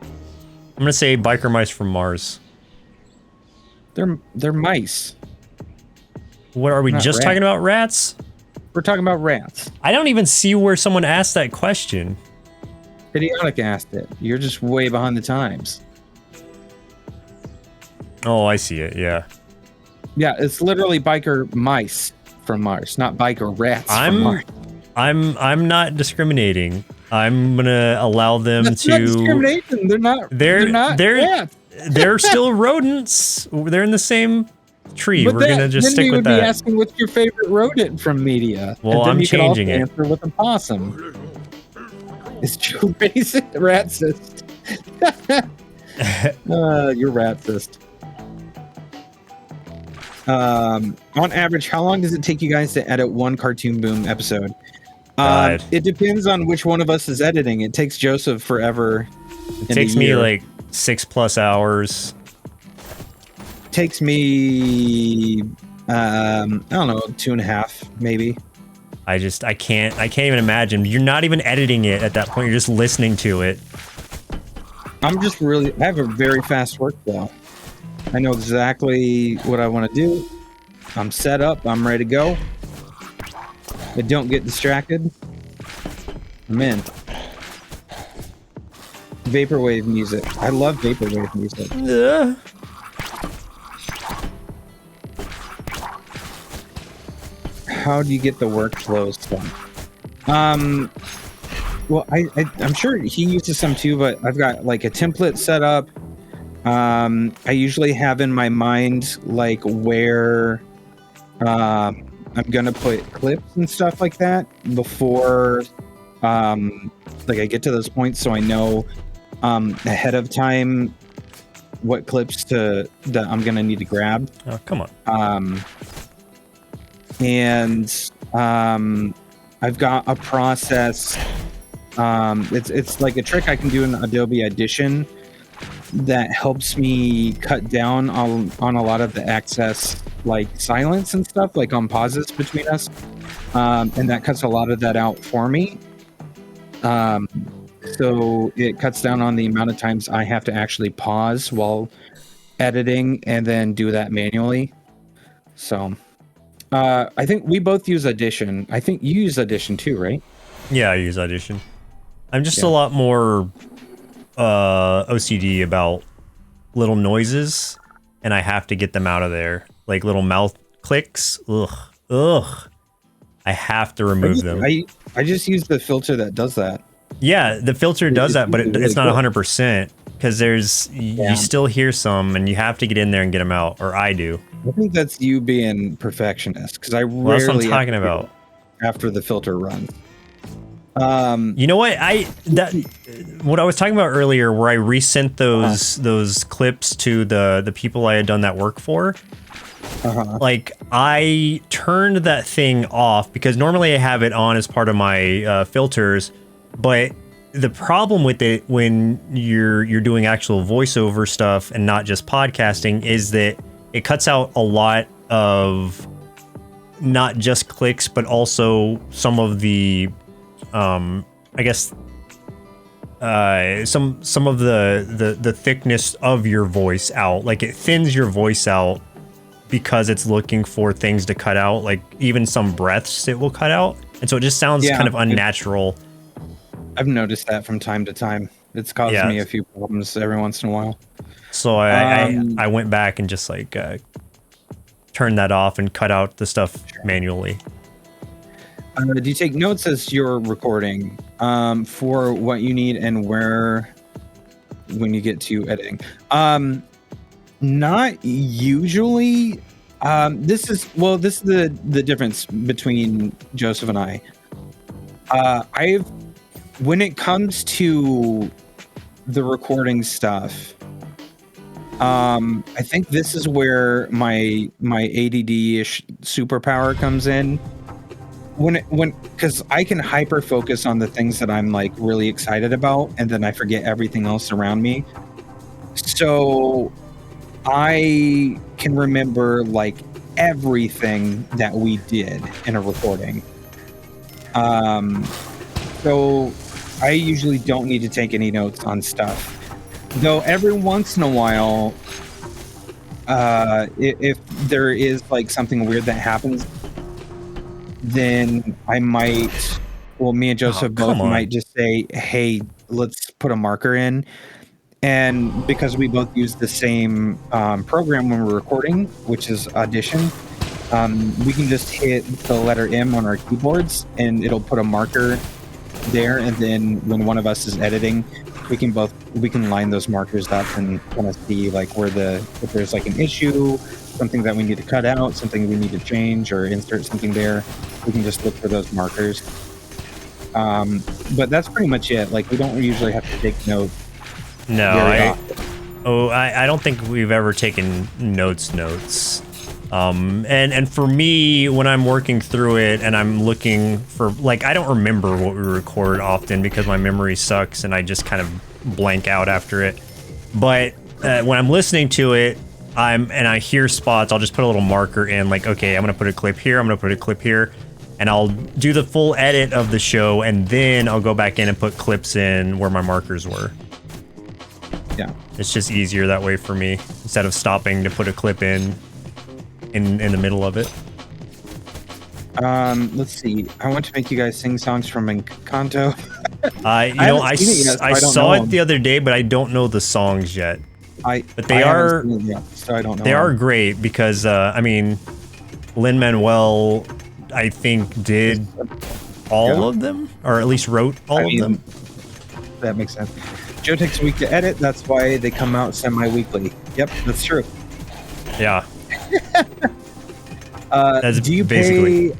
I'm gonna say biker mice from Mars. They're mice. What are we Not just rats. talking about rats? We're talking about rats. I don't even see where someone asked that question. Idiotic asked it. You're just way behind the times. Oh, I see it. Yeah. Yeah, it's literally biker mice from Mars, not biker rats from Mars. I'm not discriminating. I'm gonna allow them That's to. not discrimination. They're not rats. They're still rodents. They're in the same tree. But We're gonna just stick with Then we would that. be asking what's your favorite rodent from media. Well, And then I'm you could also changing it. Answer with a possum. Is Joe racist? Ratsist. You're ratsist. On average, how long does it take you guys to edit one Cartoon Boom episode? God. It depends on which one of us is editing. It takes Joseph forever. It takes me like 6+ hours. Takes me I don't know, 2.5 maybe. I can't even imagine. You're not even editing it at that point. You're just listening to it. I have a very fast workflow. I know exactly what I want to do. I'm set up. I'm ready to go. I don't get distracted. I'm in. Vaporwave music. I love vaporwave music. Yeah. How do you get the workflows done? Well, I'm sure he uses some too, but I've got like a template set up. I usually have in my mind like where I'm gonna put clips and stuff like that before like I get to those points, so I know ahead of time what clips that I'm gonna need to grab. Oh, come on. And I've got a process. It's like a trick I can do in Adobe Audition that helps me cut down on a lot of the excess like silence and stuff, like on pauses between us, and that cuts a lot of that out for me. So it cuts down on the amount of times I have to actually pause while editing and then do that manually. So I think we both use Audition. I think you use Audition too, right? Yeah, I use Audition. I'm just a lot more OCD about little noises, and I have to get them out of there. Like little mouth clicks. Ugh. I have to remove them. I just use the filter that does that. Yeah, the filter does that, but really it's not cool. 100% because you still hear some, and you have to get in there and get them out, or I do. I think that's you being perfectionist, because I Well, that's what I'm rarely talking about. after the filter runs. You know what? What I was talking about earlier, where I resent those clips to the people I had done that work for. Like I turned that thing off because normally I have it on as part of my filters, but the problem with it when you're doing actual voiceover stuff and not just podcasting is that it cuts out a lot of not just clicks, but also some of the I guess some of the thickness of your voice out. Like it thins your voice out because it's looking for things to cut out, like even some breaths it will cut out, and so it just sounds kind of unnatural. I've noticed that from time to time. It's caused me a few problems every once in a while. So I went back and just like turned that off and cut out the stuff manually. Do you take notes as you're recording for what you need and where when you get to editing? Not usually. This is the difference between Joseph and I. When it comes to the recording stuff, I think this is where my ADD-ish superpower comes in. Because I can hyper focus on the things that I'm like really excited about, and then I forget everything else around me. So I can remember like everything that we did in a recording. So I usually don't need to take any notes on stuff. Though every once in a while, if there is like something weird that happens, then I might, well, me and Joseph both might just say, hey, let's put a marker in. And because we both use the same program when we're recording, which is Audition, we can just hit the letter M on our keyboards and it'll put a marker there. And then when one of us is editing, we can line those markers up and kind of see like if there's like an issue, something that we need to cut out, something we need to change or insert something there. We can just look for those markers. But that's pretty much it. Like we don't usually have to take notes. No, I don't think we've ever taken notes. And for me, when I'm working through it and I'm looking for, like, I don't remember what we record often because my memory sucks and I just kind of blank out after it. But when I'm listening to it, and I hear spots, I'll just put a little marker in, like, okay, I'm gonna put a clip here, I'm gonna put a clip here, and I'll do the full edit of the show, and then I'll go back in and put clips in where my markers were. Yeah. It's just easier that way for me, instead of stopping to put a clip in the middle of it. Let's see. I want to make you guys sing songs from Encanto. I saw it the other day, but I don't know the songs yet. But they are, so I don't know. They are great because I mean, Lin-Manuel, I think, did all of them, or at least wrote all of them. That makes sense. Joe takes a week to edit. That's why they come out semi-weekly. Yep, that's true. Yeah. That's do you pay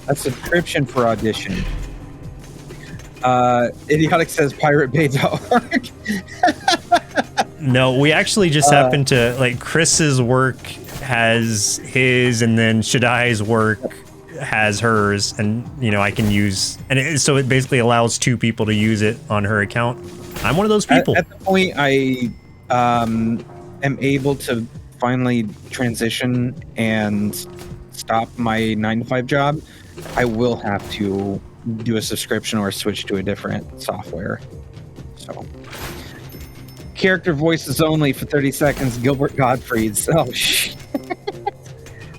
a subscription for Audition? Idiotic says piratebay.org. No, we actually just happen to, like, Chris's work has his, and then Shaddai's work has hers, and, you know, I can use, and so it basically allows two people to use it on her account. I'm one of those people. At the point I am able to finally transition and stop my 9-to-5 job, I will have to do a subscription or switch to a different software. So, character voices only for 30 seconds. Gilbert Gottfried's. Oh shit.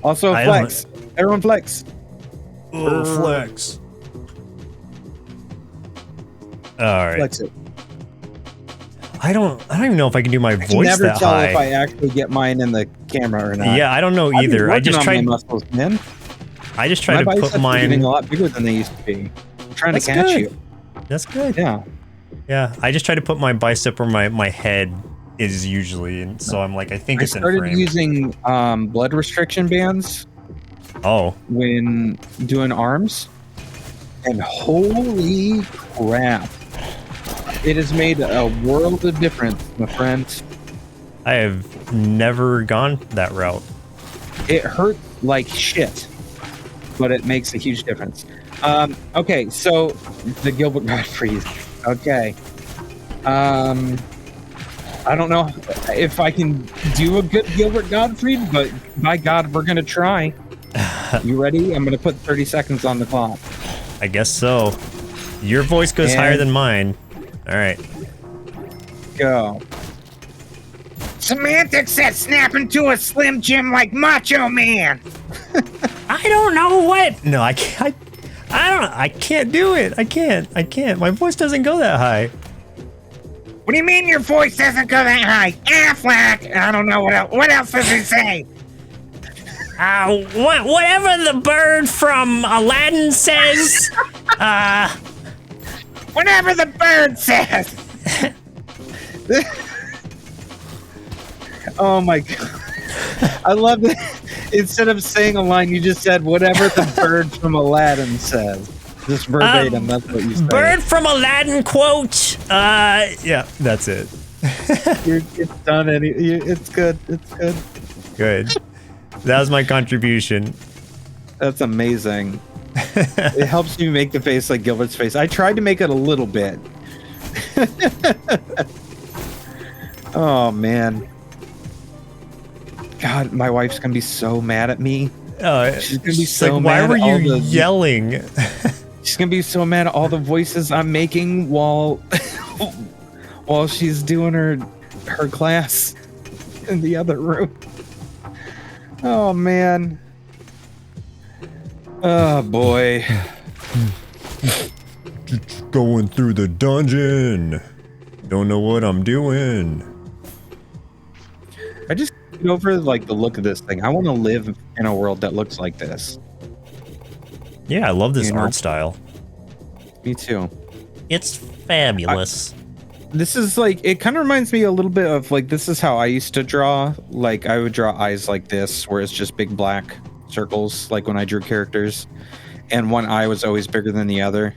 Also a flex. Everyone flex. Oh, flex. All right. Flex it. I don't even know if I can do my voice that high. I can never tell if I actually get mine in the camera or not. Yeah, I don't know either. I just tried. My muscles, man. I just tried to put mine. Getting a lot bigger than they used to be. I'm trying to catch you. That's good. Yeah. Yeah, I just try to put my bicep where my head is usually, and so I'm like, I think it's in frame. I started using blood restriction bands. Oh. When doing arms, and holy crap, it has made a world of difference, my friend. I have never gone that route. It hurt like shit, but it makes a huge difference. Okay, so the Gilbert Gottfried. Okay. I don't know if I can do a good Gilbert Gottfried, but by God, we're going to try. You ready? I'm going to put 30 seconds on the clock. I guess so. Your voice goes higher than mine. All right. Go. Semantics said snap into a Slim Jim like Macho Man. I don't know what. No, I can't. I don't. I can't do it. I can't. My voice doesn't go that high. What do you mean your voice doesn't go that high? Affleck. I don't know what else. What else does it say? Whatever the bird from Aladdin says. Whatever the bird says. Oh my God. I love it. Instead of saying a line, you just said whatever the bird from Aladdin says. Just verbatim, that's what you said. Bird from Aladdin quote. Yeah, that's it. It's done. It's good. It's good. Good. That was my contribution. That's amazing. It helps you make the face like Gilbert's face. I tried to make it a little bit. Oh man. God, my wife's gonna be so mad at me. She's gonna be so like, why mad. were you yelling? She's gonna be so mad at all the voices I'm making while while she's doing her class in the other room. Oh man. Oh boy. Just going through the dungeon. Don't know what I'm doing. I just get over like the look of this thing. I want to live in a world that looks like this. Yeah, I love this You know? art style. Me too. It's fabulous. This is like, it kind of reminds me a little bit of like, this is how I used to draw. Like I would draw eyes like this, where it's just big black circles, like when I drew characters, and one eye was always bigger than the other.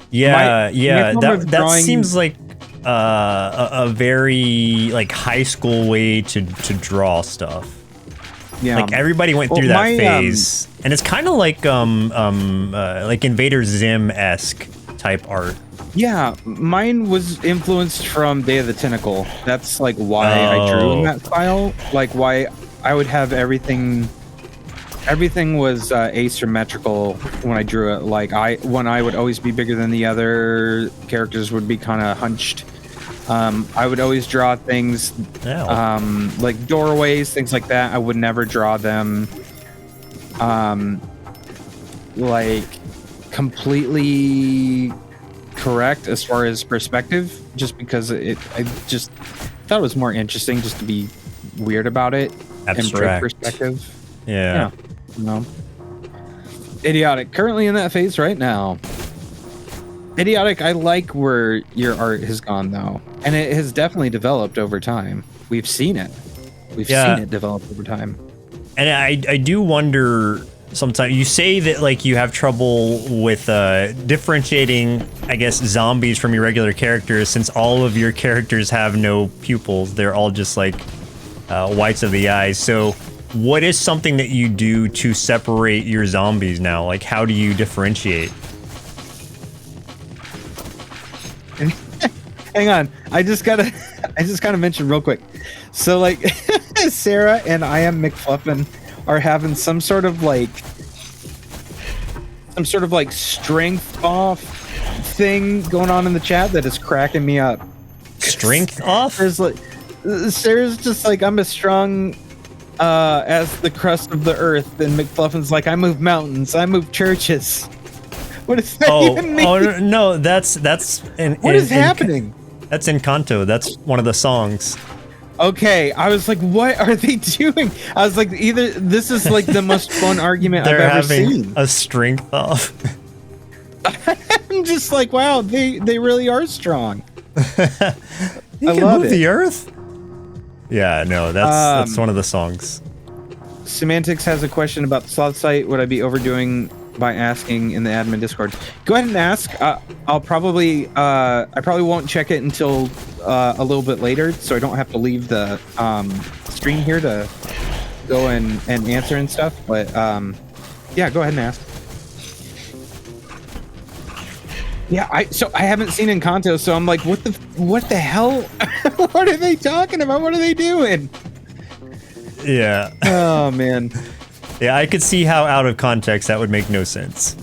Yeah, my form of that drawing- seems like a very like high school way to draw stuff. Yeah. Like everybody went through that phase, and it's kind of like Invader Zim-esque type art. Yeah, mine was influenced from Day of the Tentacle. That's like why I drew in that style. Like why I would have everything was asymmetrical when I drew it. Like one eye would always be bigger than the other. Characters would be kind of hunched. I would always draw things like doorways, things like that. I would never draw them like completely correct as far as perspective, just because I just thought it was more interesting just to be weird about it. Abstract. And break perspective. Yeah. No. Idiotic. Currently in that phase right now. Idiotic, I like where your art has gone though. And it has definitely developed over time. We've seen it. We've seen it develop over time. And I do wonder sometimes, you say that like you have trouble with differentiating, I guess, zombies from your regular characters, since all of your characters have no pupils. They're all just like whites of the eyes. So what is something that you do to separate your zombies now? Like, how do you differentiate? Hang on. I just gotta mention real quick. So like Sarah and I Am McFluffin are having some sort of like strength off thing going on in the chat that is cracking me up. Strength off? There's like Sarah's just like, I'm as strong as the crust of the earth, and McFluffin's like, I move mountains, I move churches. What does that even mean? Oh no, that's what is happening? That's Encanto. That's one of the songs. Okay, I was like, what are they doing? I was like, either this is like the most fun argument They're I've ever having seen. a strength off. I'm just like, wow, they really are strong. You I can love move it. the earth? Yeah, no, that's one of the songs. Semantics has a question about the sloth site. Would I be overdoing by asking in the admin Discord? Go ahead and ask. I'll probably I probably won't check it until a little bit later, so I don't have to leave the stream here to go and answer and stuff. But yeah, go ahead and ask. Yeah, I haven't seen Encanto, so I'm like, what the hell? What are they talking about? What are they doing? Yeah. Oh man. Yeah, I could see how out of context that would make no sense.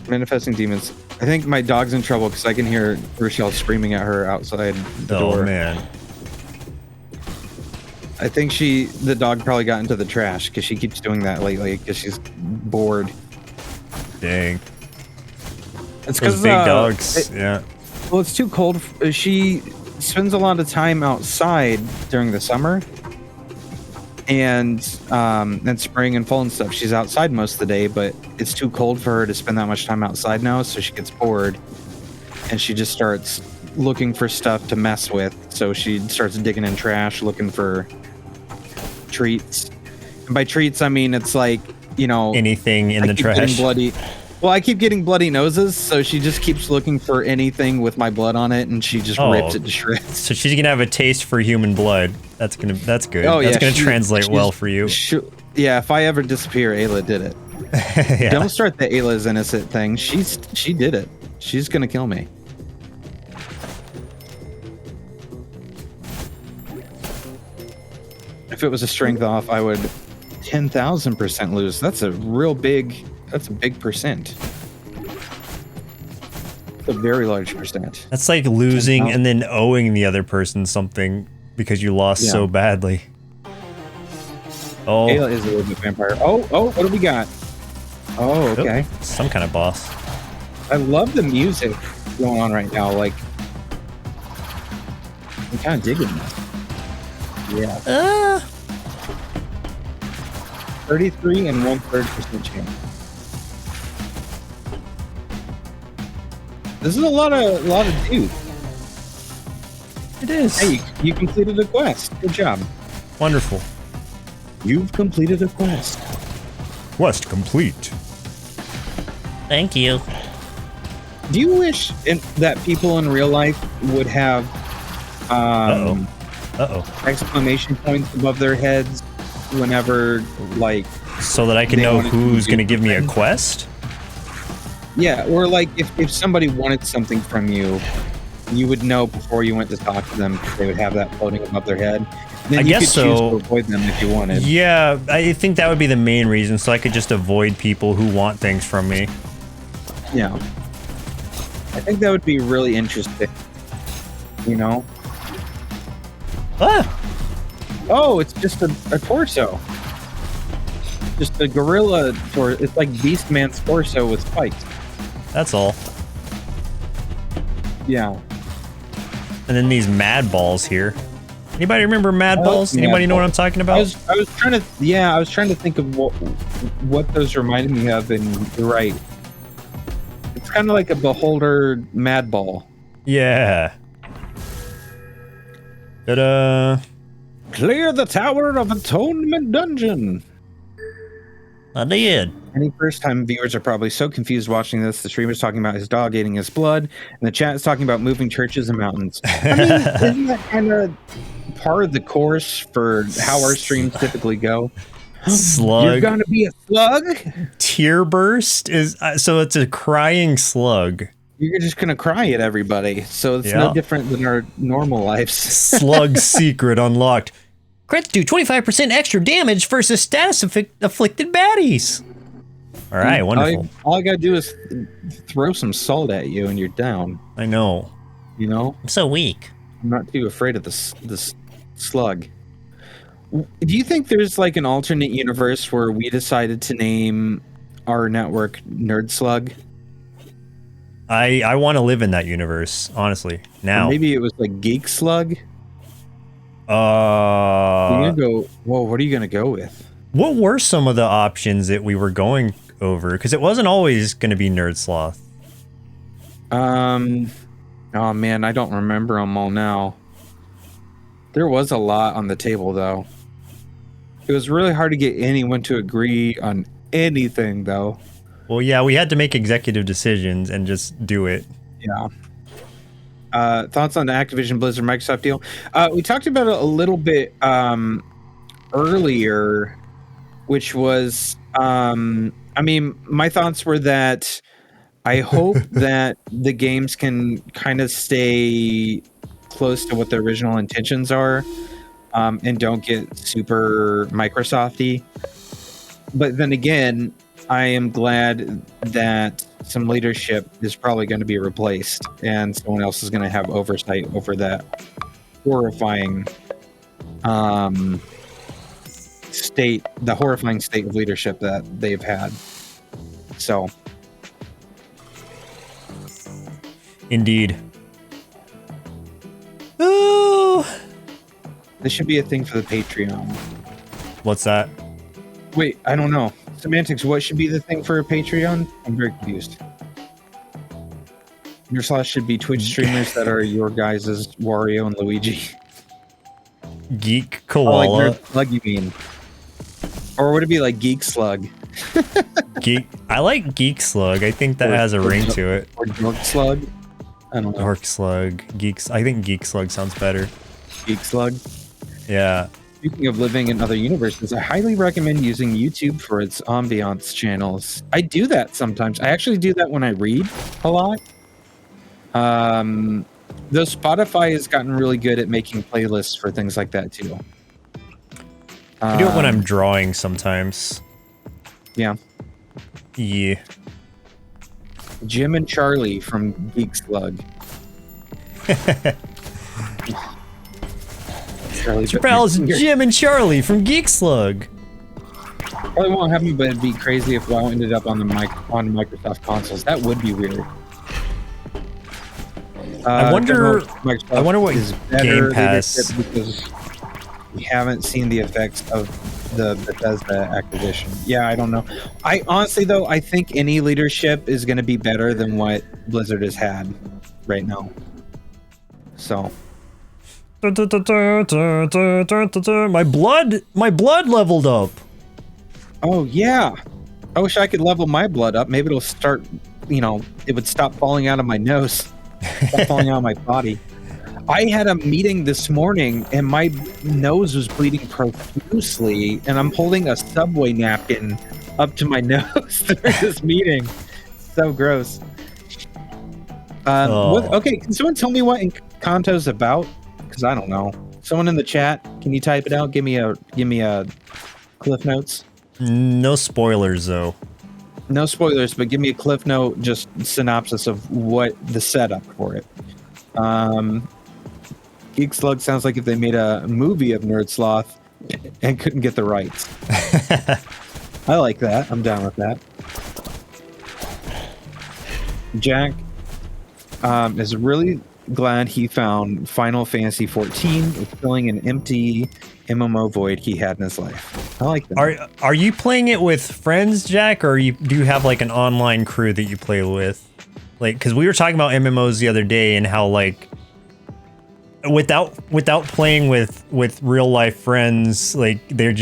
Manifesting demons. I think my dog's in trouble because I can hear Rochelle screaming at her outside the door. Oh man. I think the dog probably got into the trash because she keeps doing that lately because she's bored. Dang. It's Those because big dogs. Yeah. Well, it's too cold. She spends a lot of time outside during the summer, and spring and fall and stuff. She's outside most of the day, but it's too cold for her to spend that much time outside now, so she gets bored, and she just starts looking for stuff to mess with. So she starts digging in trash, looking for treats. And by treats, I mean it's like, you know, Anything in the keep getting trash. bloody. Well, I keep getting bloody noses, so she just keeps looking for anything with my blood on it, and she just rips it to shreds. So she's gonna have a taste for human blood. That's good. Oh, That's gonna translate well for you. Yeah, if I ever disappear, Ayla did it. Yeah. Don't start the Ayla's innocent thing. She did it. She's gonna kill me. If it was a strength off, I would 10,000% lose. That's a big percent. It's a very large percent. That's like losing and then owing the other person something because you lost so badly. Oh, Ayla is a little bit vampire. Oh, what do we got? Oh, okay. Some kind of boss. I love the music going on right now. Like, I'm kind of digging that. Yeah. 33 and 1/3% chance. This is a lot of dudes. It is. Hey, you completed a quest. Good job. Wonderful. You've completed a quest. Quest complete. Thank you. Do you wish that people in real life would have exclamation points above their heads whenever, like, so that I can know who's going to give me a quest? Yeah, or like if somebody wanted something from you, you would know before you went to talk to them because they would have that floating above their head. Then I guess could choose to avoid them if you wanted. Yeah, I think that would be the main reason, so I could just avoid people who want things from me. Yeah. I think that would be really interesting. You know? Ah! Oh, it's just a torso. Just a gorilla torso. It's like Beastman's torso with spikes. That's all. Yeah. And then these mad balls here. Anybody remember mad balls? Anybody know what I'm talking about? I was trying to think of what those reminded me of, and you're right. It's kind of like a beholder mad ball. Yeah. Ta-da. Clear the Tower of Atonement dungeon. I did. Any first-time viewers are probably so confused watching this. The streamer's talking about his dog eating his blood, and the chat is talking about moving churches and mountains. I mean, isn't that kind of part of the course for how our streams typically go? Slug. You're gonna be a slug? Tear burst is so it's a crying slug. You're just gonna cry at everybody, so it's no different than our normal lives. Slug secret unlocked. Crits do 25% extra damage versus status afflicted baddies. All right, wonderful. All I gotta do is throw some salt at you, and you're down. I know. You know, I'm so weak. I'm not too afraid of this slug. Do you think there's like an alternate universe where we decided to name our network NerdSloth? I want to live in that universe, honestly. Now. Or maybe it was like Geek Slug. What are you gonna go with? What were some of the options that we were going over? Because it wasn't always going to be NerdSloth. Oh man, I don't remember them all now. There was a lot on the table, though. It was really hard to get anyone to agree on anything, though. Well, yeah, we had to make executive decisions and just do it. Yeah. Thoughts on the Activision Blizzard Microsoft deal? We talked about it a little bit earlier, which was, I mean, my thoughts were that I hope that the games can kind of stay close to what the original intentions are, and don't get super Microsoft-y. But then again, I am glad that some leadership is probably going to be replaced, and someone else is going to have oversight over that horrifying state of leadership that they've had. So, indeed. Ooh. This should be a thing for the Patreon. What's that? Wait, I don't know. Semantics, what should be the thing for a Patreon? I'm very confused. NerdSloth should be Twitch streamers that are your guys' Wario and Luigi. Geek Koala. Oh, like NerdSlug, you mean? Or would it be like Geek Slug? I like Geek Slug. I think that has a ring to it. Or Dork Slug. I don't know. Dork Slug. I think Geek Slug sounds better. Geek Slug. Yeah. Speaking of living in other universes, I highly recommend using YouTube for its ambiance channels. I do that sometimes. I actually do that when I read a lot. Though Spotify has gotten really good at making playlists for things like that too. I do it when I'm drawing sometimes. Yeah. Yeah. Jim and Charlie from Geek Slug. It's your pals Jim and Charlie from Geek Slug. Probably won't happen, but it'd be crazy if WoW ended up on the Microsoft consoles. That would be weird. I wonder what is Game Pass, because we haven't seen the effects of the Bethesda acquisition. Yeah, I don't know. I honestly though, I think any leadership is going to be better than what Blizzard has had right now. So. My blood leveled up. Oh yeah, I wish I could level my blood up. Maybe it'll start. It would stop falling out of my nose, stop falling out of my body. I had a meeting this morning, and my nose was bleeding profusely, and I'm holding a Subway napkin up to my nose during this meeting. So gross. Okay, can someone tell me what Encanto's about? Because I don't know. Someone in the chat, can you type it out? Give me a Cliff Notes. No spoilers though. No spoilers, but give me a Cliff Note, just synopsis of what the setup for it. Geek Slug sounds like if they made a movie of NerdSloth and couldn't get the rights. I like that. I'm down with that. Jack is really glad he found Final Fantasy 14 is filling an empty MMO void he had in his life. I like that. Are you playing it with friends, Jack, or do you have like an online crew that you play with? Like, because we were talking about MMOs the other day and how like without playing with real life friends, like they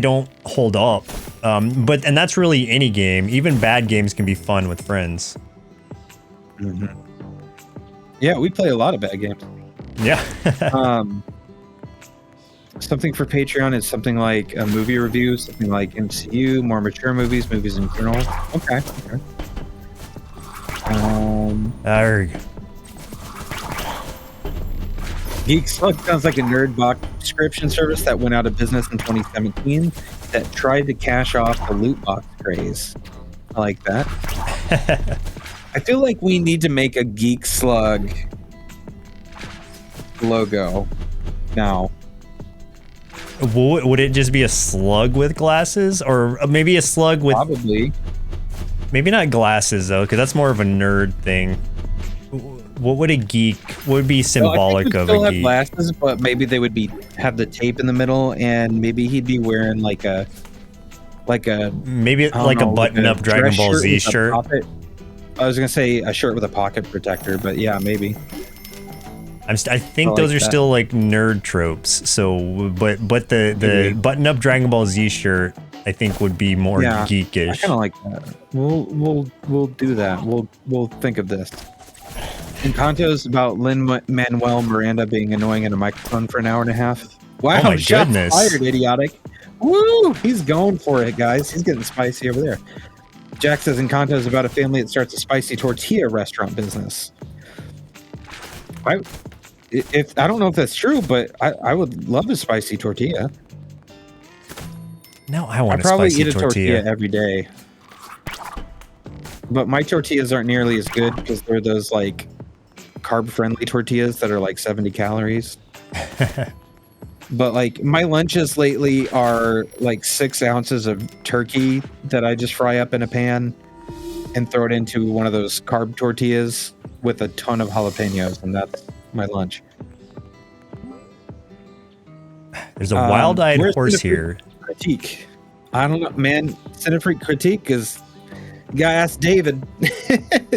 don't hold up. And that's really any game. Even bad games can be fun with friends. Mm-hmm. Yeah, we play a lot of bad games. Yeah. Something for Patreon is something like a movie review, something like MCU, more mature movies in general. Okay. Arg. Geek Slug sounds like a nerd box subscription service that went out of business in 2017 that tried to cash off the loot box craze. I like that. I feel like we need to make a Geek Slug logo now. Would it just be a slug with glasses, or maybe a slug with probably? Maybe not glasses though, because that's more of a nerd thing. What would a geek? What would be symbolic of a geek? Have glasses, but maybe they would have the tape in the middle, and maybe he'd be wearing like a button-up Dragon Ball Z shirt. I was gonna say a shirt with a pocket protector, but yeah, maybe. I think those are still like nerd tropes. So, but the button-up Dragon Ball Z shirt, I think would be more geekish. I kind of like that. We'll do that. We'll think of this. Encanto's about Lin-Manuel Miranda being annoying in a microphone for an hour and a half. Wow, oh my goodness! Fired, idiotic. Woo! He's going for it, guys. He's getting spicy over there. Jack says Encanto is about a family that starts a spicy tortilla restaurant business. I don't know if that's true, but I would love a spicy tortilla. No, I want a spicy tortilla. I probably eat a tortilla every day. But my tortillas aren't nearly as good because they're those like carb-friendly tortillas that are like 70 calories. But like my lunches lately are like 6 ounces of turkey that I just fry up in a pan and throw it into one of those carb tortillas with a ton of jalapenos, and that's my lunch. There's a wild-eyed horse here. Critique. I don't know, man. Cinefreak Critique is... You gotta ask David.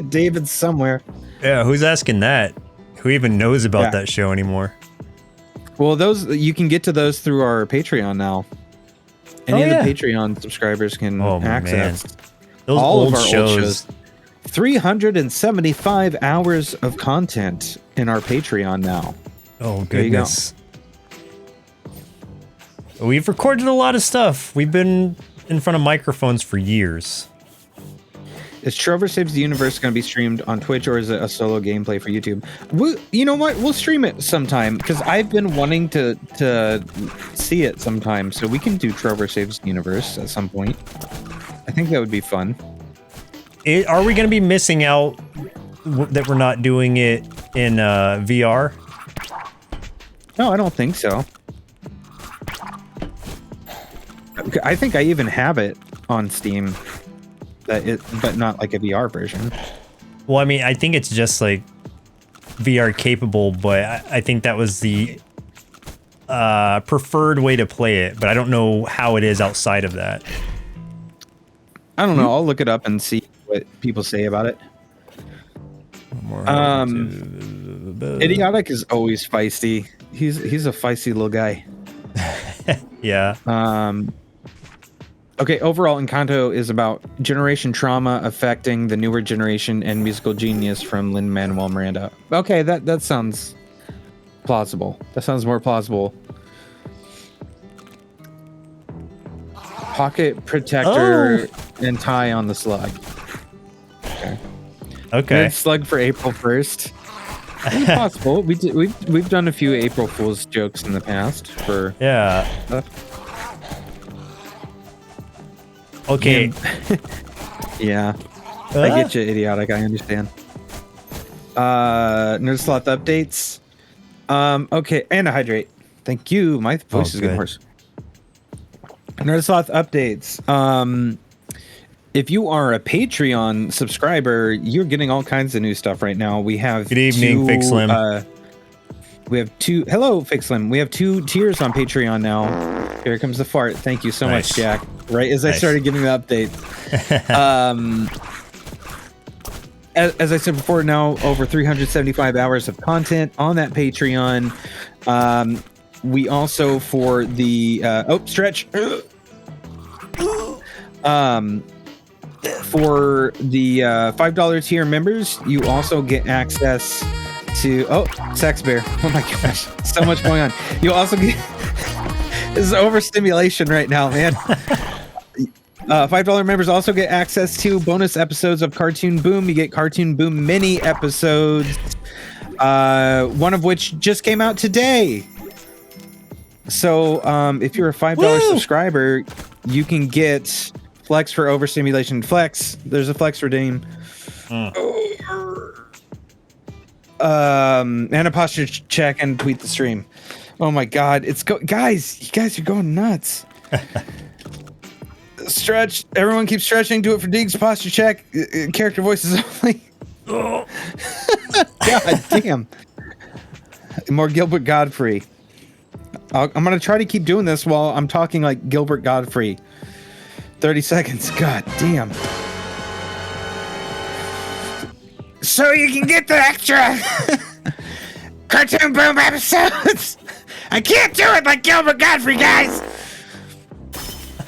David's somewhere. Yeah, who's asking that? Who even knows about that show anymore? Well, those you can get to those through our Patreon now. Any Oh, of yeah. the Patreon subscribers can Oh, access Those all old of our shows. old shows. 375 hours of content in our Patreon now. Oh, There you go. goodness. We've recorded a lot of stuff. We've been in front of microphones for years. Is Trover Saves the Universe going to be streamed on Twitch, or is it a solo gameplay for YouTube? You know what? We'll stream it sometime, because I've been wanting to see it sometime, so we can do Trover Saves the Universe at some point. I think that would be fun. Are we going to be missing out that we're not doing it in VR? No, I don't think so. I think I even have it on Steam, but not like a VR version. Well, I mean, I think it's just like VR capable, but I think that was the preferred way to play it, but I don't know how it is outside of that. I don't know. I'll look it up and see what people say about it. Idiotic is always feisty. He's a feisty little guy. Yeah. Okay, overall, Encanto is about generation trauma affecting the newer generation and musical genius from Lin-Manuel Miranda. Okay, that sounds plausible. That sounds more plausible. Pocket protector and tie on the slug. Okay. Good slug for April 1st. Possible. We've done a few April Fool's jokes in the past for Yeah. stuff. Okay. Yeah. I get you, idiotic. I understand. NerdSloth updates. Okay, and a hydrate. Thank you. My voice is getting good. worse. NerdSloth updates. If you are a Patreon subscriber, you're getting all kinds of new stuff right now. We have Good evening, Fix Slim. We have two. Hello, Fix Slim. We have 2 tiers on Patreon now. Here comes the fart. Thank you so Nice. much, Jack. Right as I Nice. started giving the update. As I said before, now over 375 hours of content on that Patreon. We also, for the stretch. For the $5 tier members, you also get access to sex bear. Oh my gosh, so much going on. You also get this is overstimulation right now, man. $5 members also get access to bonus episodes of Cartoon Boom. You get Cartoon Boom mini episodes, one of which just came out today. So if you're a $5 subscriber, you can get Flex for overstimulation. Flex, there's a Flex redeem. And a posture check and tweet the stream. Oh my god, guys, you guys are going nuts. Stretch, everyone keep stretching. Do it for Deegs. Posture check. Character voices only. God damn. More Gilbert Godfrey. I'm gonna try to keep doing this while I'm talking like Gilbert Godfrey. 30 seconds. God damn. So you can get the extra Cartoon Boom episodes. I can't do it like Gilbert Godfrey, guys.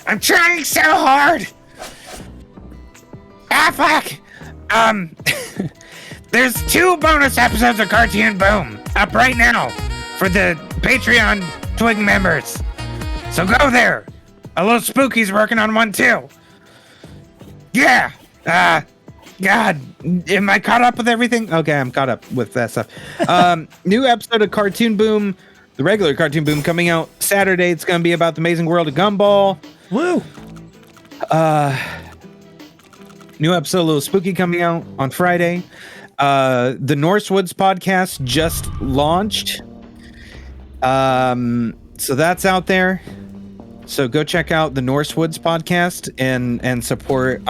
I'm trying so hard. Fuck. There's 2 bonus episodes of Cartoon Boom up right now for the Patreon Twig members. So go there. A little Spooky's working on one too. Yeah. God, am I caught up with everything? Okay, I'm caught up with that stuff. New episode of Cartoon Boom, the regular Cartoon Boom, coming out Saturday. It's going to be about the amazing world of Gumball. Woo! New episode of Little Spooky coming out on Friday. The Norse Woods podcast just launched. So that's out there. So go check out the Norse Woods podcast and support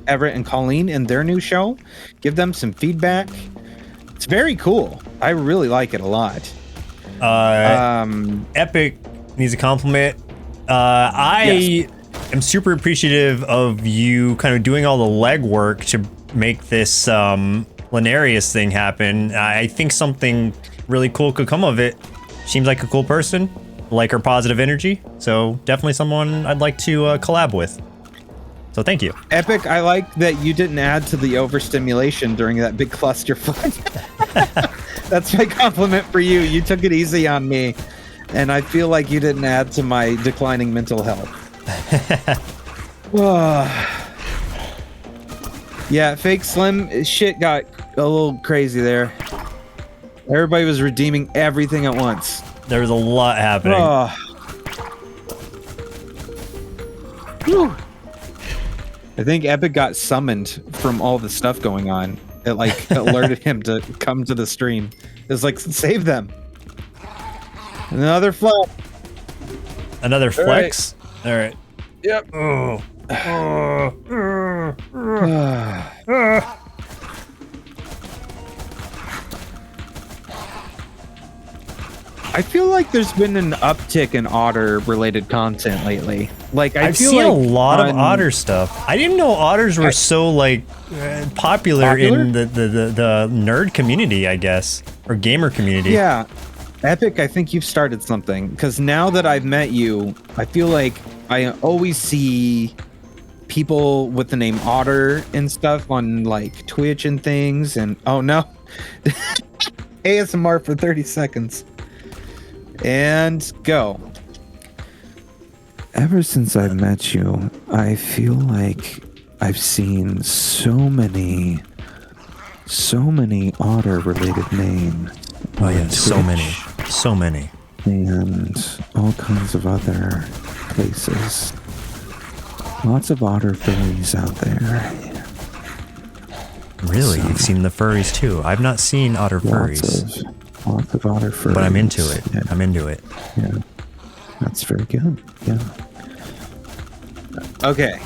Everett and Colleen in their new show. Give them some feedback. It's very cool. I really like it a lot. Epic needs a compliment. I am super appreciative of you kind of doing all the legwork to make this Linarius thing happen. I think something really cool could come of it. Seems like a cool person. like her positive energy. So definitely someone I'd like to collab with. So thank you. Epic, I like that you didn't add to the overstimulation during that big clusterfuck. That's my compliment for you. You took it easy on me, and I feel like you didn't add to my declining mental health. Yeah, fake Slim shit got a little crazy there. Everybody was redeeming everything at once. There was a lot happening. Whew. I think Epic got summoned from all the stuff going on. It like alerted him to come to the stream. It was like, save them. Another flex. Another flex? All right. Yep. I feel like there's been an uptick in otter-related content lately. Like I've feel seen like a lot of otter stuff. I didn't know otters were so like popular in the nerd community, I guess, or gamer community. Yeah, Epic, I think you've started something, because now that I've met you, I feel like I always see people with the name Otter and stuff on like Twitch and things, and oh no, ASMR for 30 seconds. And go. Ever since I've met you, I feel like I've seen so many otter-related names. Oh yeah, Twitch, so many. and all kinds of other places. Lots of otter furries out there. Really, you've seen the furries too. I've not seen otter furries. Lots of otter furries. But I'm into it. Yeah. I'm into it. Yeah, that's very good. Yeah. Okay.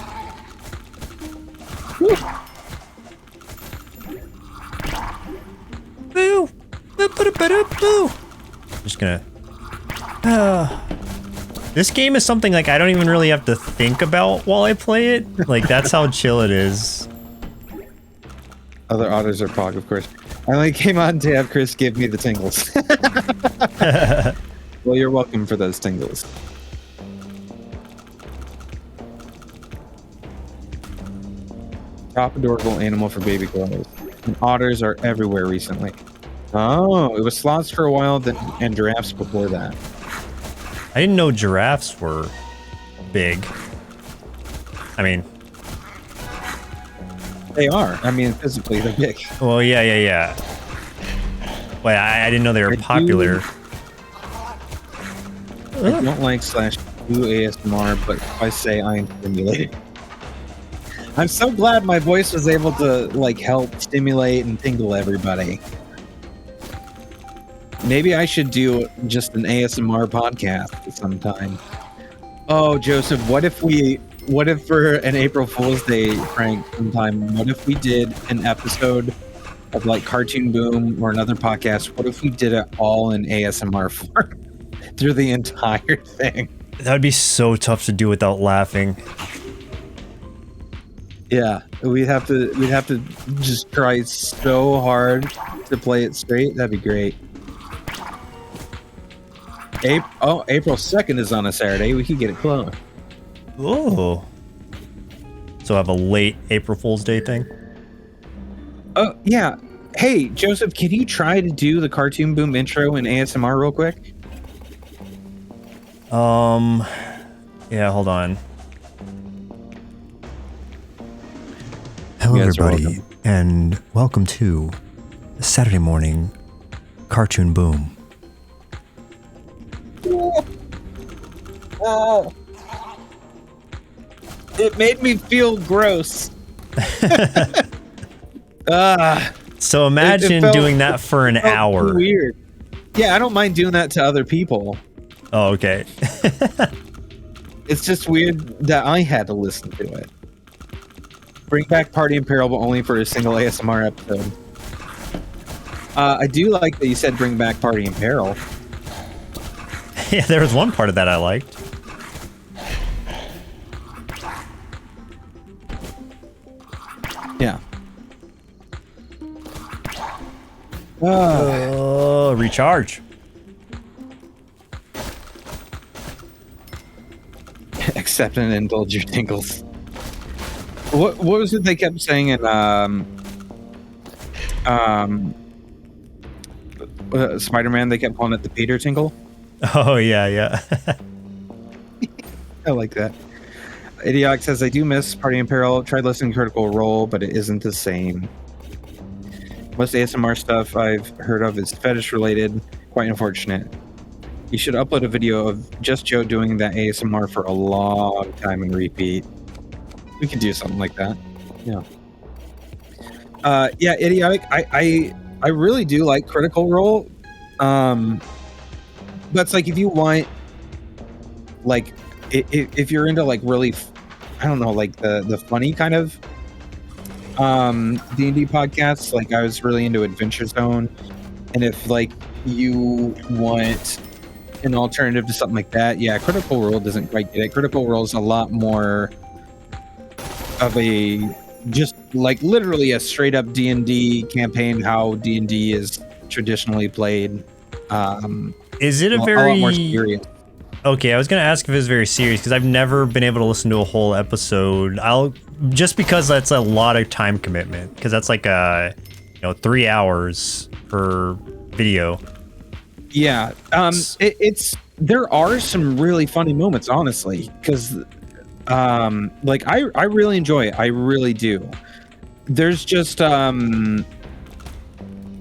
Whew. Boo! Boo! Just gonna. This game is something like I don't even really have to think about while I play it. Like that's how chill it is. Other otters are Pog, of course. I only came on to have Chris give me the tingles. Well, you're welcome for those tingles. Top adorable animal for baby girls. And otters are everywhere recently. Oh, it was sloths for a while, and giraffes before that. I didn't know giraffes were big. I mean, they are. I mean, physically, they're big. Well, yeah. Wait, I didn't know they were popular. I don't like /do ASMR, but I say I am stimulated. I'm so glad my voice was able to like help stimulate and tingle everybody. Maybe I should do just an ASMR podcast sometime. Oh, Joseph, what if for an April Fool's Day prank sometime, what if we did an episode of like Cartoon Boom or another podcast? What if we did it all in ASMR form through the entire thing? That would be so tough to do without laughing. Yeah, we'd have to just try so hard to play it straight. That'd be great. April 2nd is on a Saturday. We could get it close. Oh. So have a late April Fool's Day thing? Oh, yeah. Hey, Joseph, can you try to do the Cartoon Boom intro in ASMR real quick? Yeah, hold on. Hello, everybody, and welcome to Saturday morning Cartoon Boom. Oh. It made me feel gross. So imagine doing that for an hour. Weird. Yeah, I don't mind doing that to other people. Oh, okay. It's just weird that I had to listen to it. Bring back Party in Peril, but only for a single ASMR episode. I do like that you said bring back Party in Peril. Yeah, there was one part of that I liked. Yeah. Recharge. Accept and indulge your tingles. What was it they kept saying in Spider-Man? They kept calling it the Peter tingle. Oh yeah. I like that. Idiotic says, I do miss Party in Peril. Tried listening to Critical Role, but it isn't the same. Most ASMR stuff I've heard of is fetish related. Quite unfortunate. You should upload a video of just Joe doing that ASMR for a long time and repeat. We could do something like that. Yeah. Yeah, Idiotic. I really do like Critical Role. But it's like if you want, like, if you're into like really, I don't know, like the funny kind of D&D podcasts, like I was really into Adventure Zone, and if like you want an alternative to something like that, yeah, Critical Role doesn't quite get it. Critical Role is a lot more of a just like literally a straight up D&D campaign, how D&D is traditionally played. Is it a lot very more serious? Okay, I was gonna ask if it's very serious because I've never been able to listen to a whole episode. Just because that's a lot of time commitment, because that's like 3 hours per video. Yeah, there are some really funny moments, honestly, because like I really enjoy it. I really do. There's just I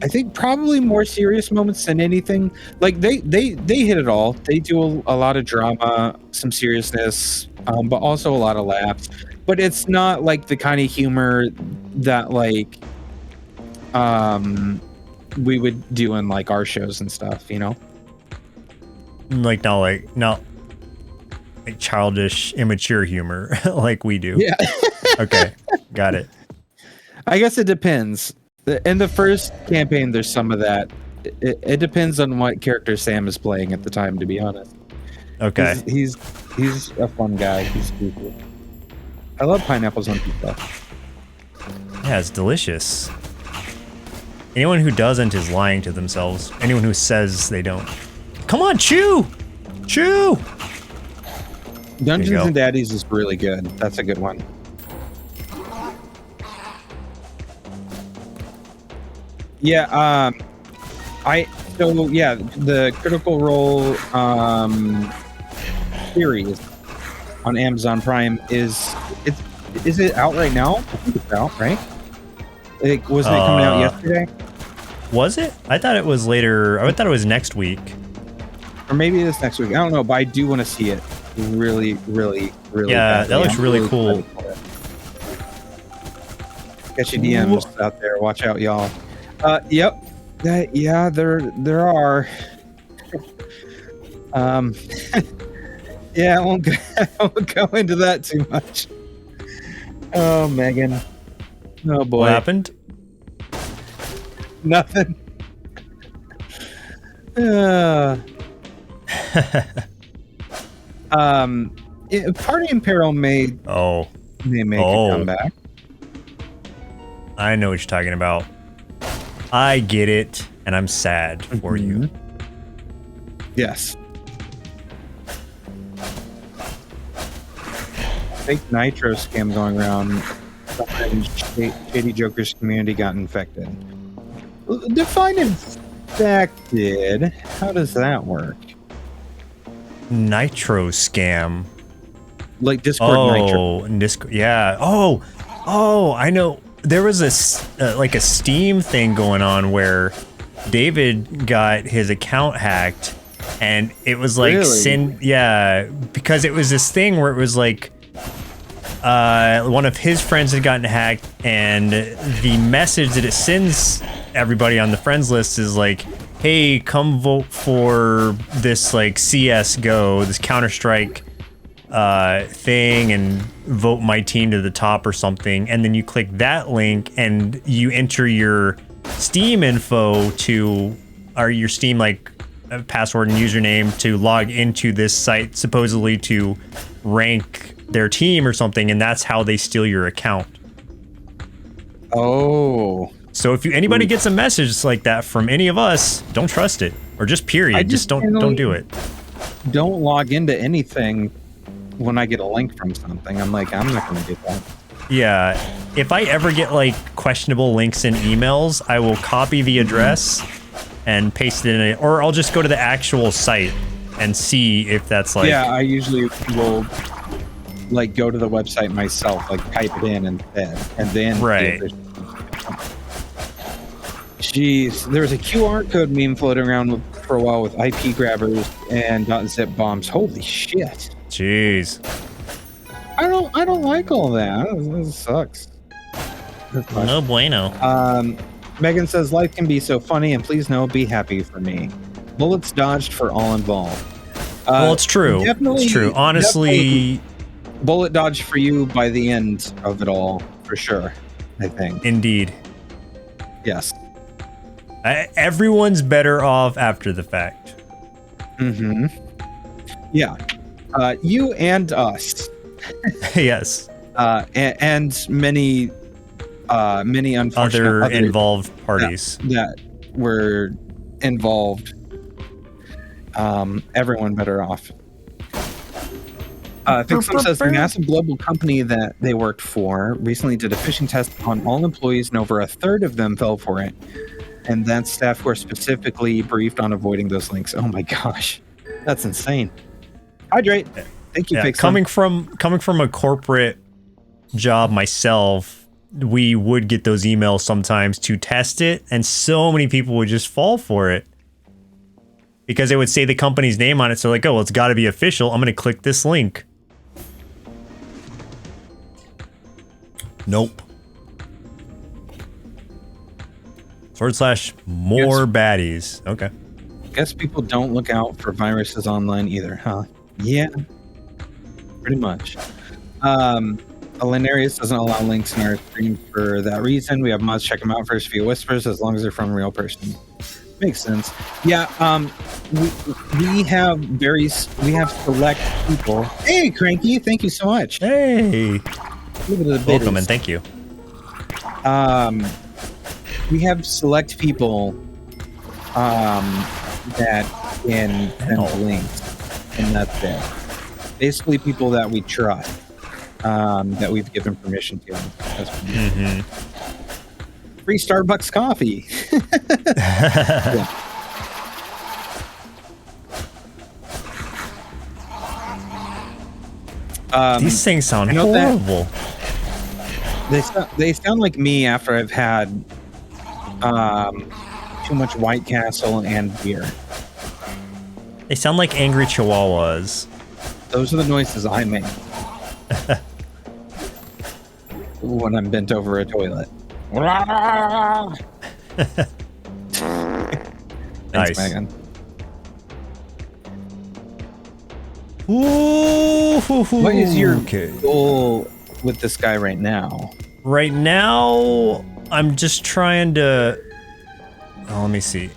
think probably more serious moments than anything. Like they hit it all. They do a lot of drama, some seriousness, but also a lot of laughs. But it's not like the kind of humor that like we would do in like our shows and stuff, you know? Like not childish, immature humor like we do. Yeah. Okay, got it. I guess it depends. In the first campaign, there's some of that. It depends on what character Sam is playing at the time, to be honest. Okay. He's a fun guy. He's goofy. I love pineapples on pizza. Yeah, it's delicious. Anyone who doesn't is lying to themselves. Anyone who says they don't. Come on, chew! Chew! Dungeons and Daddies is really good. That's a good one. Yeah, the Critical Role series on Amazon Prime is it out right now? I think it's out, right? Wasn't it coming out yesterday? Was it? I thought it was later. I thought it was next week. Or maybe it's next week. I don't know, but I do want to see it. Really, really, really. Yeah, badly. that looks really cool. Get your DMs out there. Watch out, y'all. Yep. Yeah, there are. Yeah, I won't go into that too much. Oh, Megan. Oh boy. What happened? Nothing. Party in Peril may make a comeback. I know what you're talking about. I get it, and I'm sad for you. Yes. Fake nitro scam going around. Shady Joker's community got infected. Define infected. How does that work? Nitro scam. Like Discord Nitro. Discord. Yeah. Oh, I know. There was a Steam thing going on where David got his account hacked, and it was like because it was this thing where it was like one of his friends had gotten hacked, and the message that it sends everybody on the friends list is like, hey, come vote for this like CS:GO, this Counter-Strike thing, and vote my team to the top or something. And then you click that link and you enter your Steam info or your Steam like password and username to log into this site, supposedly to rank their team or something, and that's how they steal your account. Oh. So if anybody gets a message like that from any of us, don't trust it, or just period. Just don't do it. Don't log into anything when I get a link from something. I'm like, I'm not going to get that. Yeah, if I ever get like questionable links in emails, I will copy the address and paste it in it, or I'll just go to the actual site and see if that's like. Yeah, I usually will like go to the website myself, like type it in instead, and then. Right. Jeez, there was a QR code meme floating around for a while with IP grabbers and .zip bombs. Holy shit! Jeez. I don't like all that. That sucks. No bueno. Megan says life can be so funny, and please no, be happy for me. Bullets dodged for all involved. Well, it's true. It's true. Honestly, bullet dodged for you by the end of it all, for sure. I think. Indeed. Yes. Everyone's better off after the fact. Mm-hmm. Yeah. You and us. Yes. And many unfortunate other involved parties that were involved. Everyone better off. Fixum says the massive global company that they worked for recently did a phishing test on all employees, and over a third of them fell for it. And that staff were specifically briefed on avoiding those links. Oh my gosh, that's insane. Hydrate. Thank you, Fixum. Coming from a corporate job myself, we would get those emails sometimes to test it, and so many people would just fall for it. Because they would say the company's name on it, so like, oh, well, it's got to be official. I'm going to click this link. Nope. / more baddies. Okay. Guess people don't look out for viruses online either, huh? Yeah. Pretty much. Alinarius doesn't allow links in our stream for that reason. We have mods check them out first via whispers as long as they're from a real person. Makes sense. Yeah, we have select people. Hey, Cranky, thank you so much. Hey. Welcome and thank you. We have select people that can send links, and that's it. Basically, people that we trust, that we've given permission to. Free Starbucks coffee. These things sound horrible. They sound like me after I've had too much White Castle and beer. They sound like angry chihuahuas. Those are the noises I make when I'm bent over a toilet. Thanks, Nice. Megan. What is your goal with this guy right now? Right now, I'm just trying to... Oh, let me see.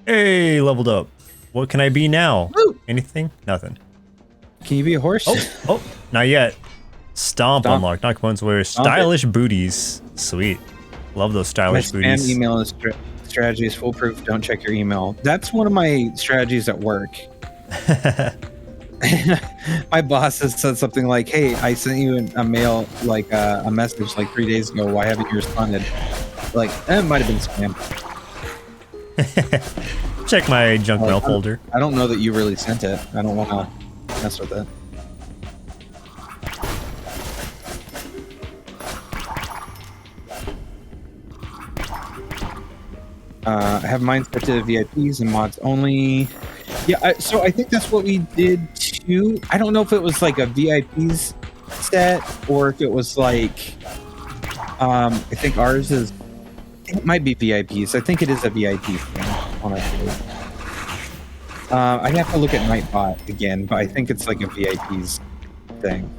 Hey, leveled up. What can I be now? Woo! Anything? Nothing. Can you be a horse? Oh, not yet. Stomp unlocked. Knock opponents away. Stylish booties. Sweet. Love those stylish my booties. spam email strategy is foolproof. Don't check your email. That's one of my strategies at work. My boss has said something like, hey, I sent you a mail, like a message like 3 days ago. Why haven't you responded? Like, it might have been spam. Check my junk mail folder. I don't know that you really sent it. I don't want to mess with it. I have mine set to VIPs and mods only. Yeah, so I think that's what we did too. I don't know if it was like a VIPs set or if it was like, I think ours is, it might be VIPs. I think it is a VIP thing, honestly. I'd have to look at Nightbot again, but I think it's like a VIPs thing.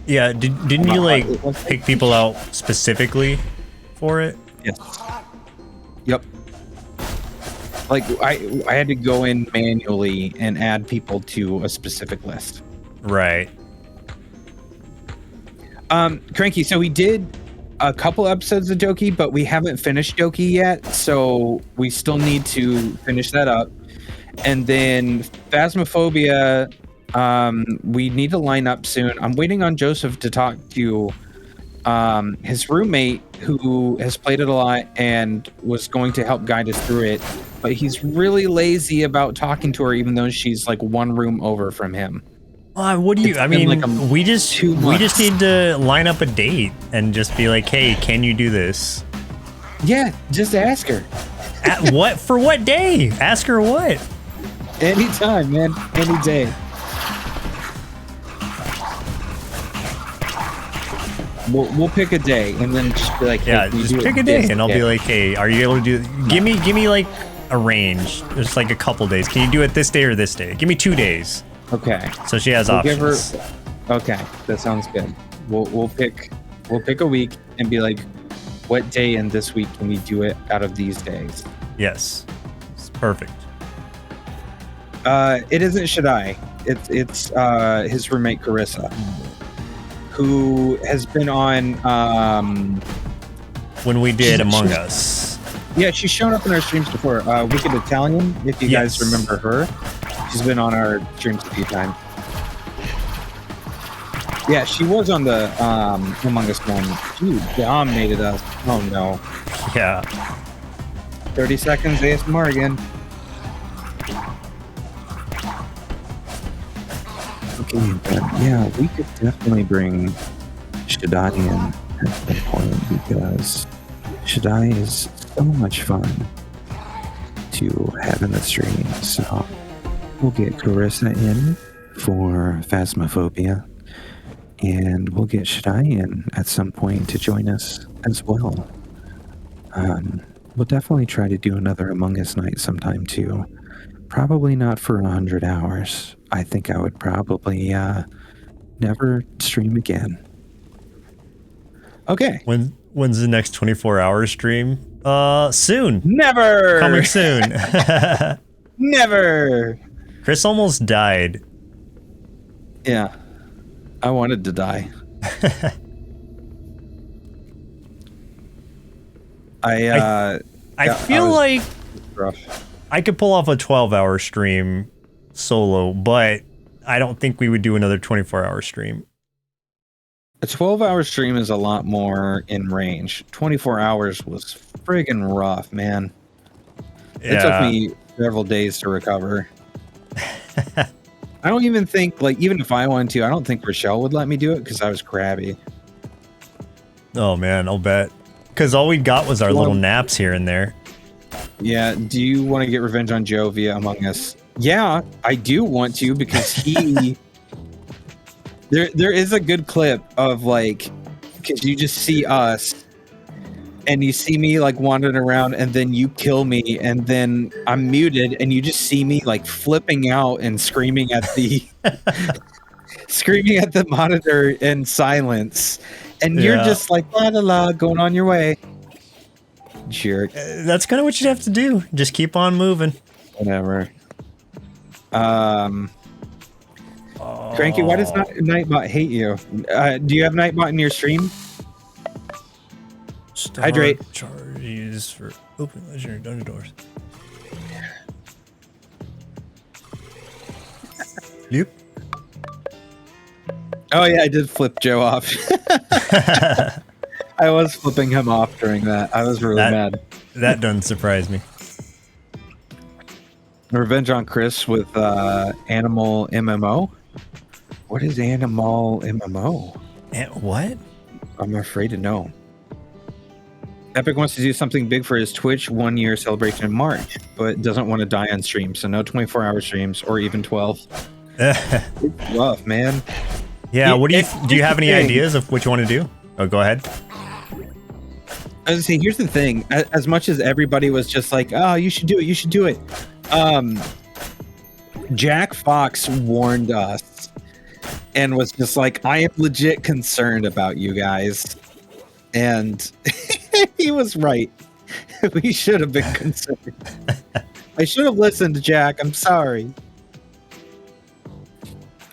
Yeah, didn't you like pick people out specifically for it? Yes. Yep. Like I had to go in manually and add people to a specific list. Right. Cranky, so we did a couple episodes of Jokey, but we haven't finished Jokey yet, so we still need to finish that up. And then Phasmophobia, we need to line up soon. I'm waiting on Joseph to talk to his roommate who has played it a lot and was going to help guide us through it. But he's really lazy about talking to her, even though she's like one room over from him. What do you? I mean, like we just need to line up a date and just be like, hey, can you do this? Yeah, just ask her. At what for? What day? Ask her what? Anytime, man. Any day. We'll pick a day and then just be like, hey, yeah, just pick a day and I'll be like, hey, are you able to do? Give me like a range. There's like a couple days. Can you do it this day or this day? Give me 2 days. Okay. So she has options. Okay, that sounds good. We'll pick a week and be like, what day in this week can we do it out of these days? Yes, it's perfect. It isn't Shaddai. It's his roommate Carissa, who has been on when we did Among Us. Yeah, she's shown up in our streams before. Wicked Italian, if you guys remember her. She's been on our streams a few times. Yeah, she was on the Among Us one. She dominated us. Oh no. Yeah. 30 seconds ASMR again. Okay, but yeah, we could definitely bring Shaddai in at some point because Shaddai is so much fun to have in the stream. So we'll get Carissa in for Phasmophobia, and we'll get Shaddai in at some point to join us as well. We'll definitely try to do another Among Us night sometime too. Probably not for 100 hours. I think I would probably never stream again. Okay. When's the next 24-hour stream? Soon. Never. Coming soon. Never. Chris almost died. Yeah. I wanted to die. I feel like I could pull off a 12-hour stream solo, but I don't think we would do another 24-hour stream. A 12-hour stream is a lot more in range. 24 hours was friggin' rough, man. Yeah. It took me several days to recover. I don't even think, like, even if I wanted to, I don't think Rochelle would let me do it because I was crabby. Oh, man, I'll bet. Because all we got was our little naps here and there. Yeah, do you want to get revenge on Joe via Among Us? Yeah, I do want to because he... there is a good clip of, like, because you just see us and you see me, like, wandering around and then you kill me and then I'm muted and you just see me, like, flipping out and screaming at the... screaming at the monitor in silence. And you're just like, la la la, going on your way. Jerk. That's kind of what you have to do. Just keep on moving. Whatever. Cranky, why does Nightbot hate you? Do you have Nightbot in your stream? Hydrate. Charges for open legendary dungeon doors. Yep. Oh yeah, I did flip Joe off. I was flipping him off during that. I was really mad. That doesn't surprise me. Revenge on Chris with Animal MMO. What is Animal MMO? What? I'm afraid to know. Epic wants to do something big for his Twitch 1 year celebration in March, but doesn't want to die on stream, so no 24-hour streams or even 12. It's rough, man. Yeah, what do you have any ideas of what you want to do? Oh, go ahead. I was saying, here's the thing. As much as everybody was just like, oh, you should do it, you should do it. Jack Fox warned us and was just like, I am legit concerned about you guys. And he was right. We should have been concerned. I should have listened to Jack. I'm sorry.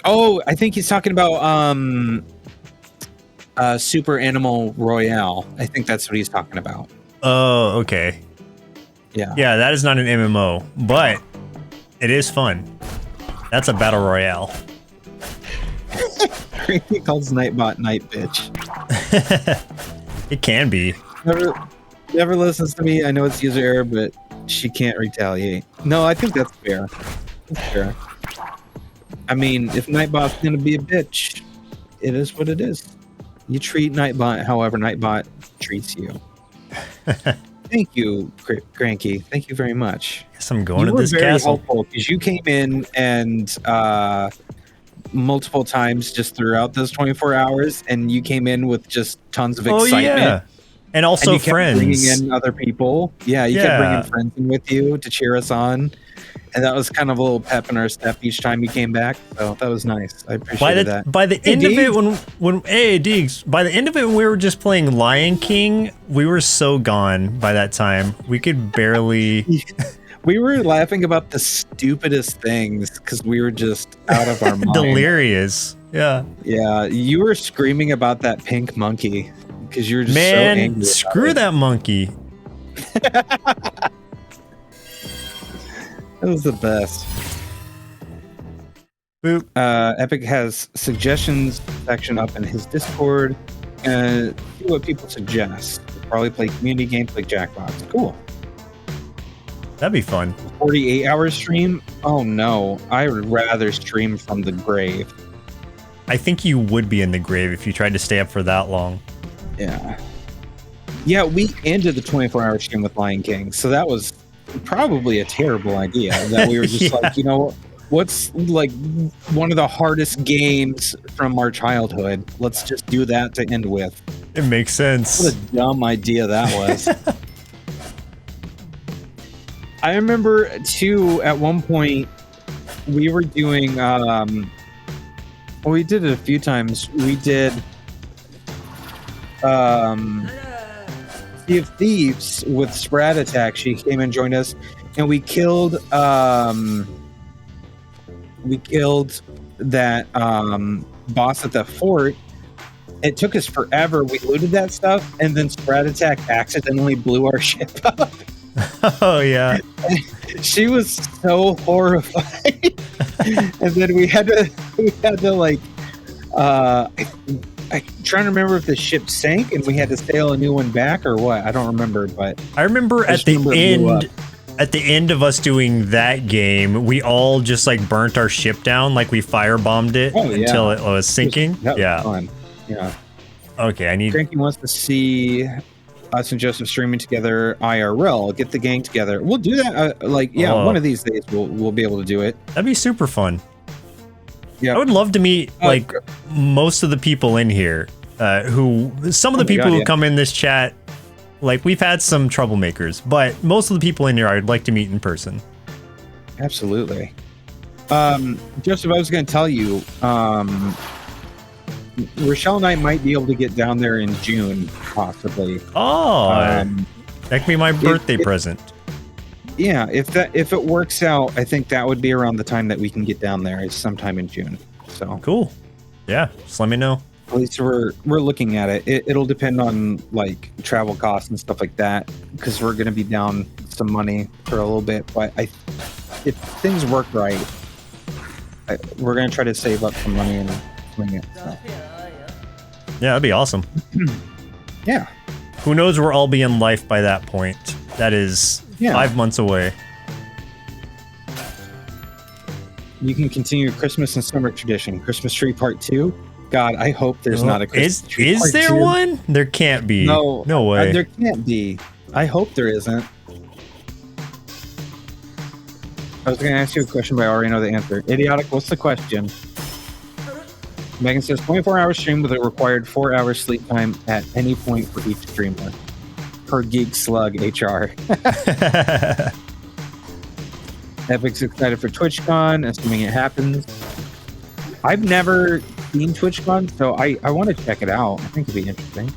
Oh, I think he's talking about Super Animal Royale. I think that's what he's talking about. Oh, okay. Yeah. Yeah, that is not an MMO, but It is fun. That's a battle royale. He calls Nightbot Night Bitch. It can be. Never listens to me. I know it's user error, but she can't retaliate. No, I think that's fair. That's fair. I mean, if Nightbot's gonna be a bitch, it is what it is. You treat Nightbot however Nightbot treats you. Thank you, Cranky. Thank you very much. Guess I'm going You to this were very castle. helpful because you came in and multiple times just throughout those 24 hours, and you came in with just tons of excitement. Oh yeah, and also And you kept friends. bringing in other people. Yeah, you kept bringing friends in with you to cheer us on. And that was kind of a little pep in our step each time you came back. So that was nice. I appreciated that. By the Hey, end of it, Deegs. when hey Deegs, by the end of it, when we were just playing Lion King, we were so gone by that time. We could barely. We were laughing about the stupidest things because we were just out of our mind. delirious. Yeah. Yeah, you were screaming about that pink monkey because you were just so Man, angry. screw that monkey. That was the best. Boop. Epic has suggestions section up in his Discord. See what people suggest. Probably play community games like Jackbox. Cool. That'd be fun. 48-hour stream? Oh no, I would rather stream from the grave. I think you would be in the grave if you tried to stay up for that long. Yeah. Yeah, we ended the 24-hour stream with Lion King, so that was probably a terrible idea. That we were just like, you know, what's like one of the hardest games from our childhood? Let's just do that to end with. It makes sense. What a dumb idea that was. I remember too, at one point we were doing well, we did it a few times. We did Sea of Thieves with Sprat Attack. She came and joined us, and we killed that boss at the fort. It took us forever. We looted that stuff, and then Sprat Attack accidentally blew our ship up. Oh yeah. She was so horrified. And then we had to like I'm trying to remember if the ship sank and we had to sail a new one back or what. I don't remember, but I remember I at just the remember it blew end. up. At the end of us doing that game, we all just like burnt our ship down, like we firebombed it until it was sinking. That was Yeah. fun. Yeah. Okay, I need. Cranky wants to see us and Joseph streaming together IRL. Get the gang together. We'll do that. Oh. One of these days we'll be able to do it. That'd be super fun. Yeah. I would love to meet like most of the people in here. Some of the people who come in this chat, like we've had some troublemakers, but most of the people in here I'd like to meet in person. Absolutely. Joseph, I was going to tell you, Rochelle and I might be able to get down there in June, possibly. Oh, that could be my birthday present. Yeah, if it works out, I think that would be around the time that we can get down there, is sometime in June. So cool. Yeah, just let me know. At least we're looking at it. It'll depend on like travel costs and stuff like that, because we're going to be down some money for a little bit. But if things work right, we're going to try to save up some money and swing it. So. Yeah, that'd be awesome. Yeah. Who knows where I'll be in life by that point? That is 5 months away. You can continue Christmas and summer tradition. Christmas tree part 2. God, I hope there's not a Christmas tree part 2. Is there one? There can't be. No way. There can't be. I hope there isn't. I was going to ask you a question, but I already know the answer. Idiotic, what's the question? Megan says 24-hour stream with a required 4 hours sleep time at any point for each streamer. Per Geek Slug HR. Epic's excited for TwitchCon, assuming it happens. I've never seen TwitchCon, so I want to check it out. I think it'd be interesting.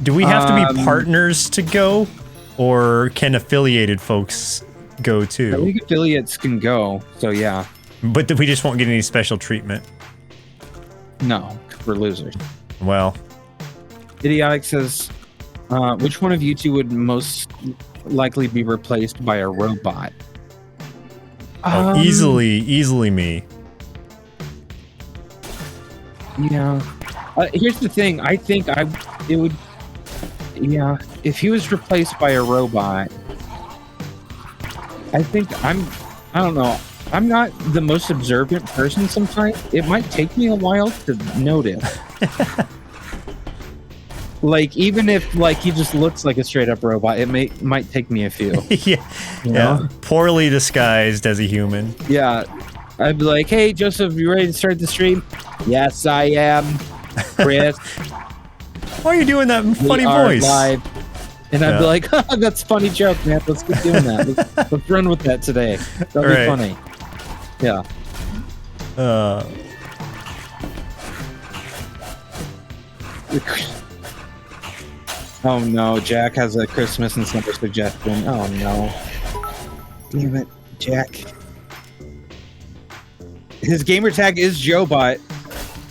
Do we have to be partners to go, or can affiliated folks go too? I think affiliates can go, so yeah. But we just won't get any special treatment. No, 'cause we're losers. Well, Idiotic says, which one of you two would most likely be replaced by a robot? Oh, easily me. Yeah. Here's the thing. I think it would. Yeah. If he was replaced by a robot, I think I don't know. I'm not the most observant person sometimes. It might take me a while to notice. Like, even if like he just looks like a straight up robot, it might take me a few. Yeah. You know? Poorly disguised as a human. Yeah. I'd be like, hey, Joseph, you ready to start the stream? Yes, I am. Chris, Why are you doing that funny we are voice? live. And I'd be like, oh, that's a funny joke, man. Let's keep doing that. Let's run with that today. That'll be funny. Yeah. Oh no, Jack has a Christmas and Summer suggestion. Oh no. Damn it, Jack. His gamer tag is JoeBot.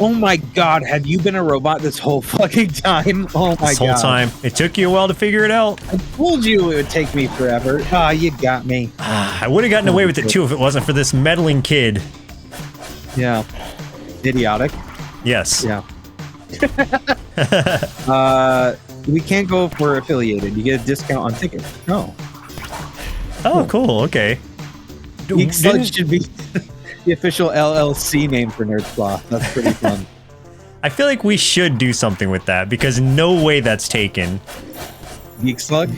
Oh my god, have you been a robot this whole fucking time? Oh my god. This whole time. It took you a while to figure it out. I told you it would take me forever. Ah, you got me. I would have gotten away with it too if it wasn't for this meddling kid. Yeah. Idiotic. Yes. Yeah. We can't go for affiliated. You get a discount on tickets. No. Oh, cool. Okay. Geekslug should be the official LLC name for NerdSloth. That's pretty fun. I feel like we should do something with that because no way that's taken. Geekslug?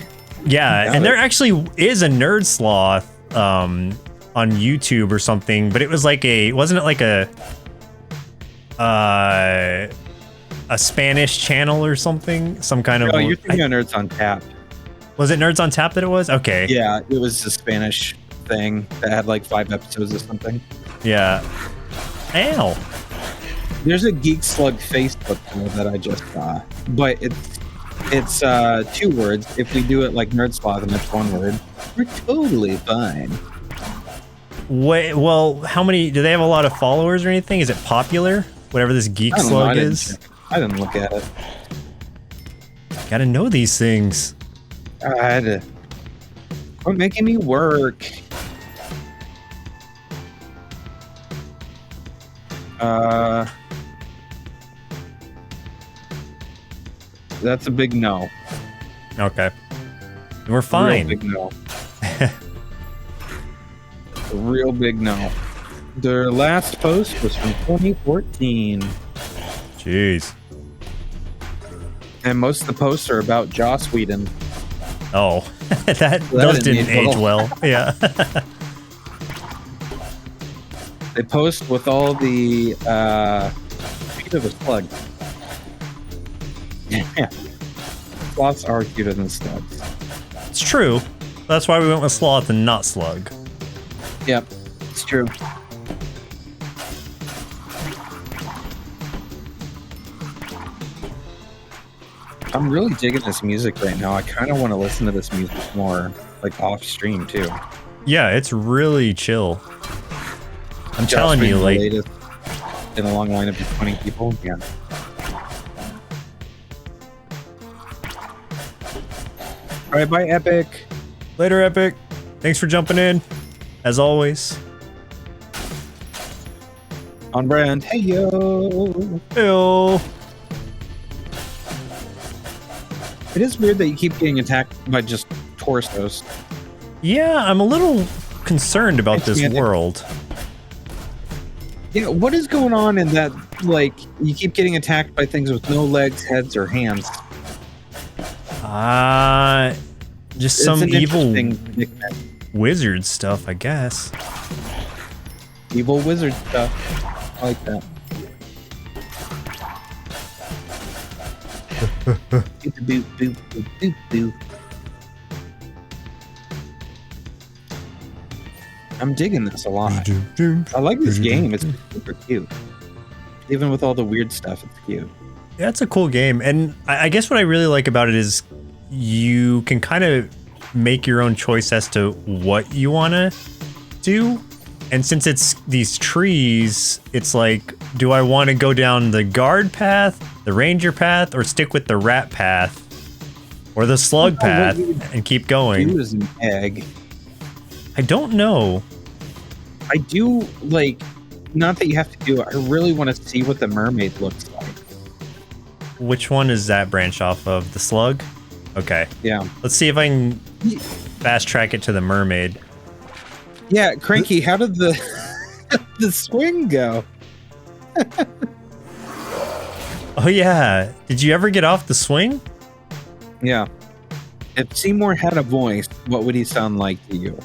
Yeah, and there actually is a NerdSloth on YouTube or something, but it was like wasn't it like a Spanish channel or something? Some kind of. Oh, you're thinking of Nerds on Tap. Was it Nerds on Tap that it was? Okay. Yeah, it was a Spanish thing that had like 5 episodes or something. Yeah. Ow. There's a Geekslug Facebook channel that I just saw, but it's 2 words. If we do it like NerdSloth and it's 1 word, we're totally fine. Wait, well, how many? Do they have a lot of followers or anything? Is it popular? Whatever this Geekslug is. I didn't look at it. Gotta know these things. God, quit making me work. That's a big no. Okay. We're fine. Real big no. A real big no. Their last post was from 2014. Jeez. And most of the posts are about Joss Whedon. Oh, those didn't age well. Yeah. They post with all the feet of a slug. Yeah. Sloths are cuter than slugs. It's true. That's why we went with sloth and not slug. Yep, it's true. I'm really digging this music right now. I kind of want to listen to this music more, like off stream too. Yeah, it's really chill. I'm telling you, like, in a long lineup of 20 people. Yeah. All right, bye, Epic. Later, Epic. Thanks for jumping in, as always. On brand. Hey yo. Heyo. It is weird that you keep getting attacked by just torsos. Yeah, I'm a little concerned about this world. Yeah, what is going on in that? Like, you keep getting attacked by things with no legs, heads, or hands. Just It's some an evil interesting wizard stuff, I guess. evil wizard stuff. I like that. Boop, boop, boop, boop, boop. I'm digging this a lot. I like this game. It's super cute. Even with all the weird stuff, it's cute. Yeah, it's a cool game. And I guess what I really like about it is you can kind of make your own choice as to what you want to do. And since it's these trees, it's like, do I want to go down the guard path, the ranger path, or stick with the rat path? Or the slug path and keep going? It was an egg. I don't know. I do like, not that you have to do it. I really want to see what the mermaid looks like. Which one is that branch off of? The slug? Okay. Yeah. Let's see if I can fast track it to the mermaid. Yeah, Cranky, how did the the swing go? Oh yeah. Did you ever get off the swing? Yeah. If Seymour had a voice, what would he sound like to you?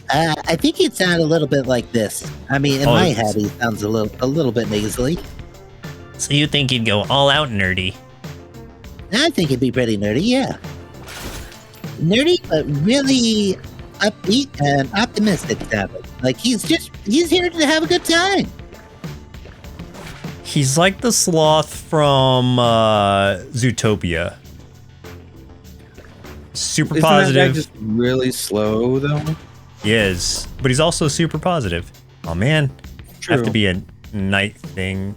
I think he'd sound a little bit like this. I mean, in my head, he sounds a little bit nasally. So you think you'd go all out nerdy? I think it'd be pretty nerdy, yeah. Nerdy, but really upbeat and optimistic about it. Like, he's here to have a good time. He's like the sloth from Zootopia. Super Isn't positive. that guy just really slow, though? He is, but he's also super positive. Oh man, have to be a night thing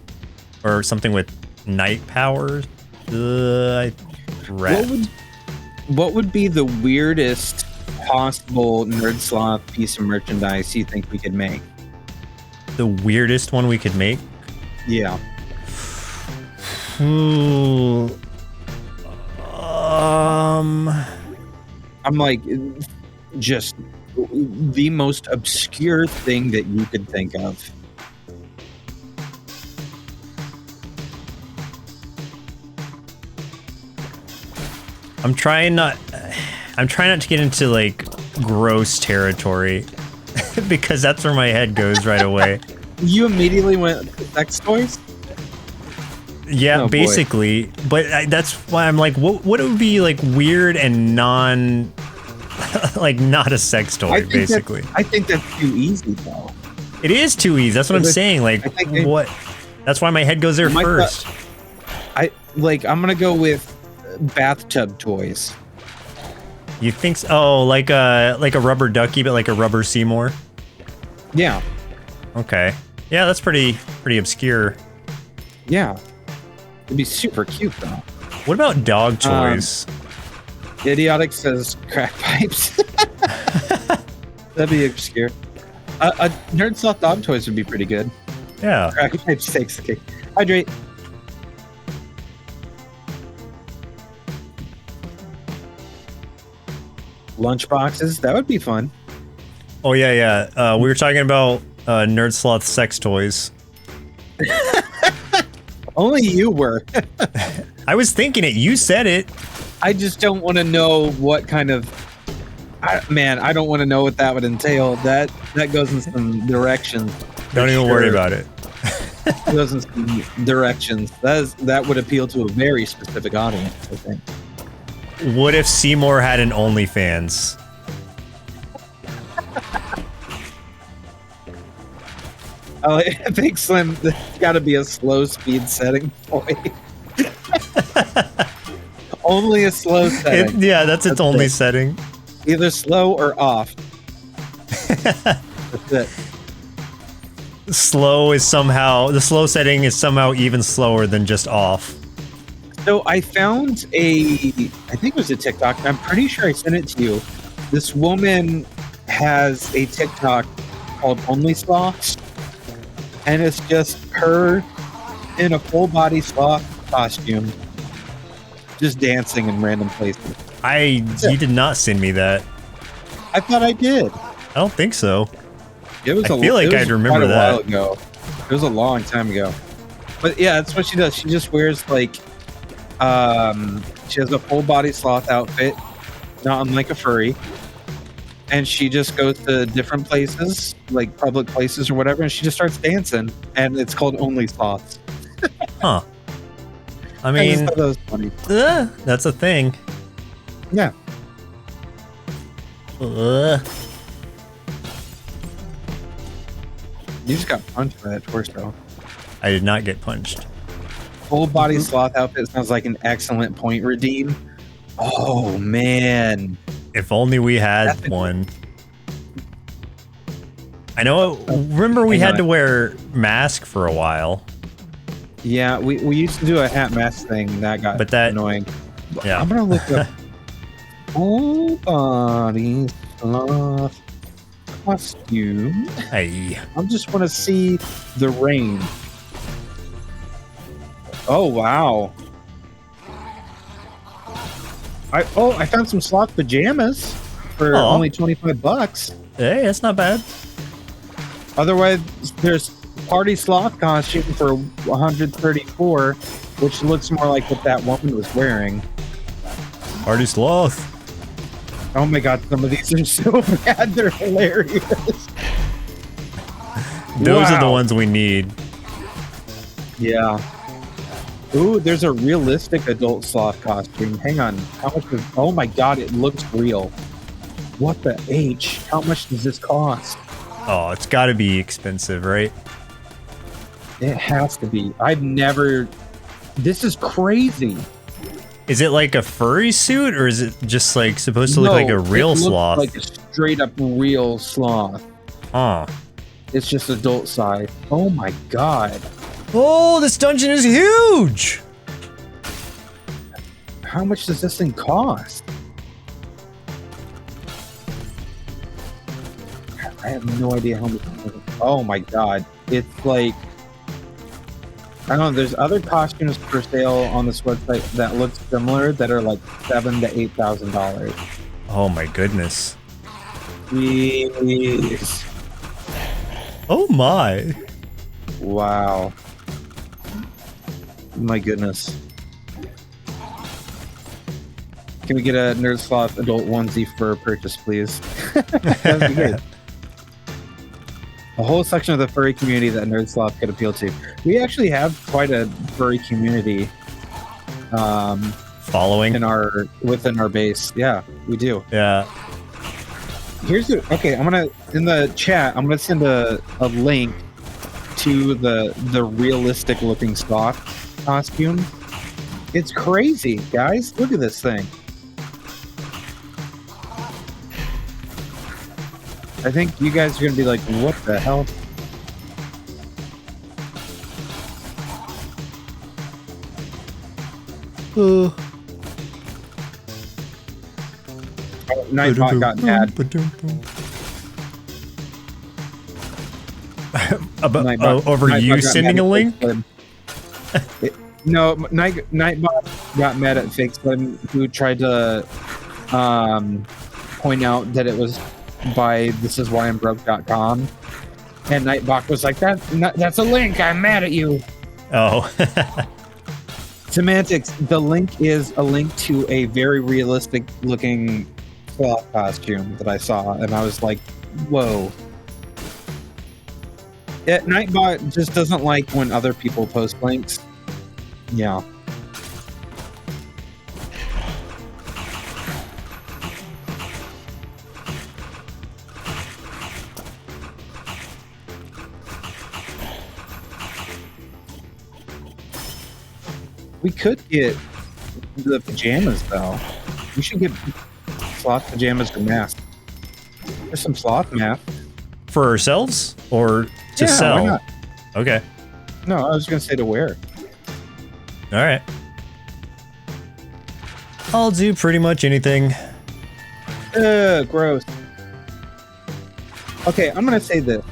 or something with night powers. What would be the weirdest possible NerdSloth piece of merchandise you think we could make? The weirdest one we could make? Yeah. I'm like, just the most obscure thing that you could think of. I'm trying not to get into like gross territory because that's where my head goes right away. You immediately went to sex toys? Yeah, Oh, basically. But that's why I'm like, what would be like weird and non, like not a sex toy, basically. I think that's too easy, though. It is too easy. That's what I'm saying. Like, what? That's why my head goes there first. I'm gonna go with bathtub toys. You think so? Oh, like a rubber ducky, but like a rubber Seymour? Yeah. Okay. Yeah, that's pretty obscure. Yeah. It'd be super cute, though. What about dog toys? Idiotic says crack pipes. That'd be obscure. A NerdSloth dog toys would be pretty good. Yeah. Crack pipes takes the cake. Hydrate. Lunch boxes, that would be fun. Oh yeah. We were talking about NerdSloth sex toys. Only you were. I was thinking it. You said it. I just don't want to know what kind of. I don't want to know what that would entail. That goes in some directions. Don't even worry about it. It goes in some directions. That would appeal to a very specific audience, I think. What if Seymour had an OnlyFans? Oh, Big Slim, there's got to be a slow speed setting point. Only a slow setting. That's its only setting. Either slow or off. That's it. The slow setting is somehow even slower than just off. So I found I think it was a TikTok. I'm pretty sure I sent it to you. This woman has a TikTok called Only Sloths. And it's just her in a full body sloth costume, just dancing in random places. You did not send me that. I thought I did. I don't think so. It was. I feel like I'd remember quite a that. while ago. It was a long time ago. But yeah, that's what she does. She just wears like, she has a full body sloth outfit, not unlike a furry. And she just goes to different places, like public places or whatever, and she just starts dancing. And it's called Only Sloths. Huh. I I mean, just thought that was funny. that's a thing. Yeah. Ugh. You just got punched by that torso. I did not get punched. Full body sloth outfit sounds like an excellent point redeem. Oh, man. If only we had one. I know. Remember, we had to wear mask for a while. Yeah, we used to do a hat mask thing. That got annoying. Yeah. I'm going to look up full body sloth costume. Hey. I just want to see the rain. Oh wow! I found some sloth pajamas for Aw. only $25. Hey, that's not bad. Otherwise, there's party sloth costume for $134, which looks more like what that woman was wearing. Party sloth. Oh my god, some of these are so bad, they're hilarious. Those are the Wow. ones we need. Yeah. Ooh, there's a realistic adult sloth costume. Hang on. How much is... Oh my god, it looks real. What the H? How much does this cost? Oh, it's got to be expensive, right? It has to be. I've never... This is crazy. Is it like a furry suit, or is it just like supposed to look like a real it looks sloth? like a straight up real sloth. Huh. It's just adult size. Oh my god. Oh, this dungeon is huge! How much does this thing cost? I have no idea how much. Oh my god. It's like... I don't know, there's other costumes for sale on this website that look similar that are like $7,000 to $8,000. Oh my goodness. Jeez. Oh my. Wow. My goodness. Can we get a NerdSloth adult onesie for a purchase, please? That would be good. A whole section of the furry community that NerdSloth could appeal to. We actually have quite a furry community Following? within our base. Yeah, we do. Yeah. Okay, I'm gonna in the chat, I'm gonna send a link to the realistic looking sloth costume. It's crazy, guys. Look at this thing. I think you guys are gonna be like, what the hell? Nightbot got mad. Over Nightbot you got sending mad a at link? No, Nightbot got mad at FakeSlim, who tried to point out that it was by thisiswhyimbroke.com, and Nightbot was like, that's a link, I'm mad at you. Oh. Semantics, the link is a link to a very realistic looking sloth costume that I saw, and I was like, whoa. Nightbot just doesn't like when other people post links. Yeah. We could get the pajamas, though. We should get sloth pajamas for mask. There's some sloth mask. For ourselves? Or to Yeah, sell? why not? Okay. No, I was going to say to wear. Alright. I'll do pretty much anything. Gross. Okay, I'm going to say this.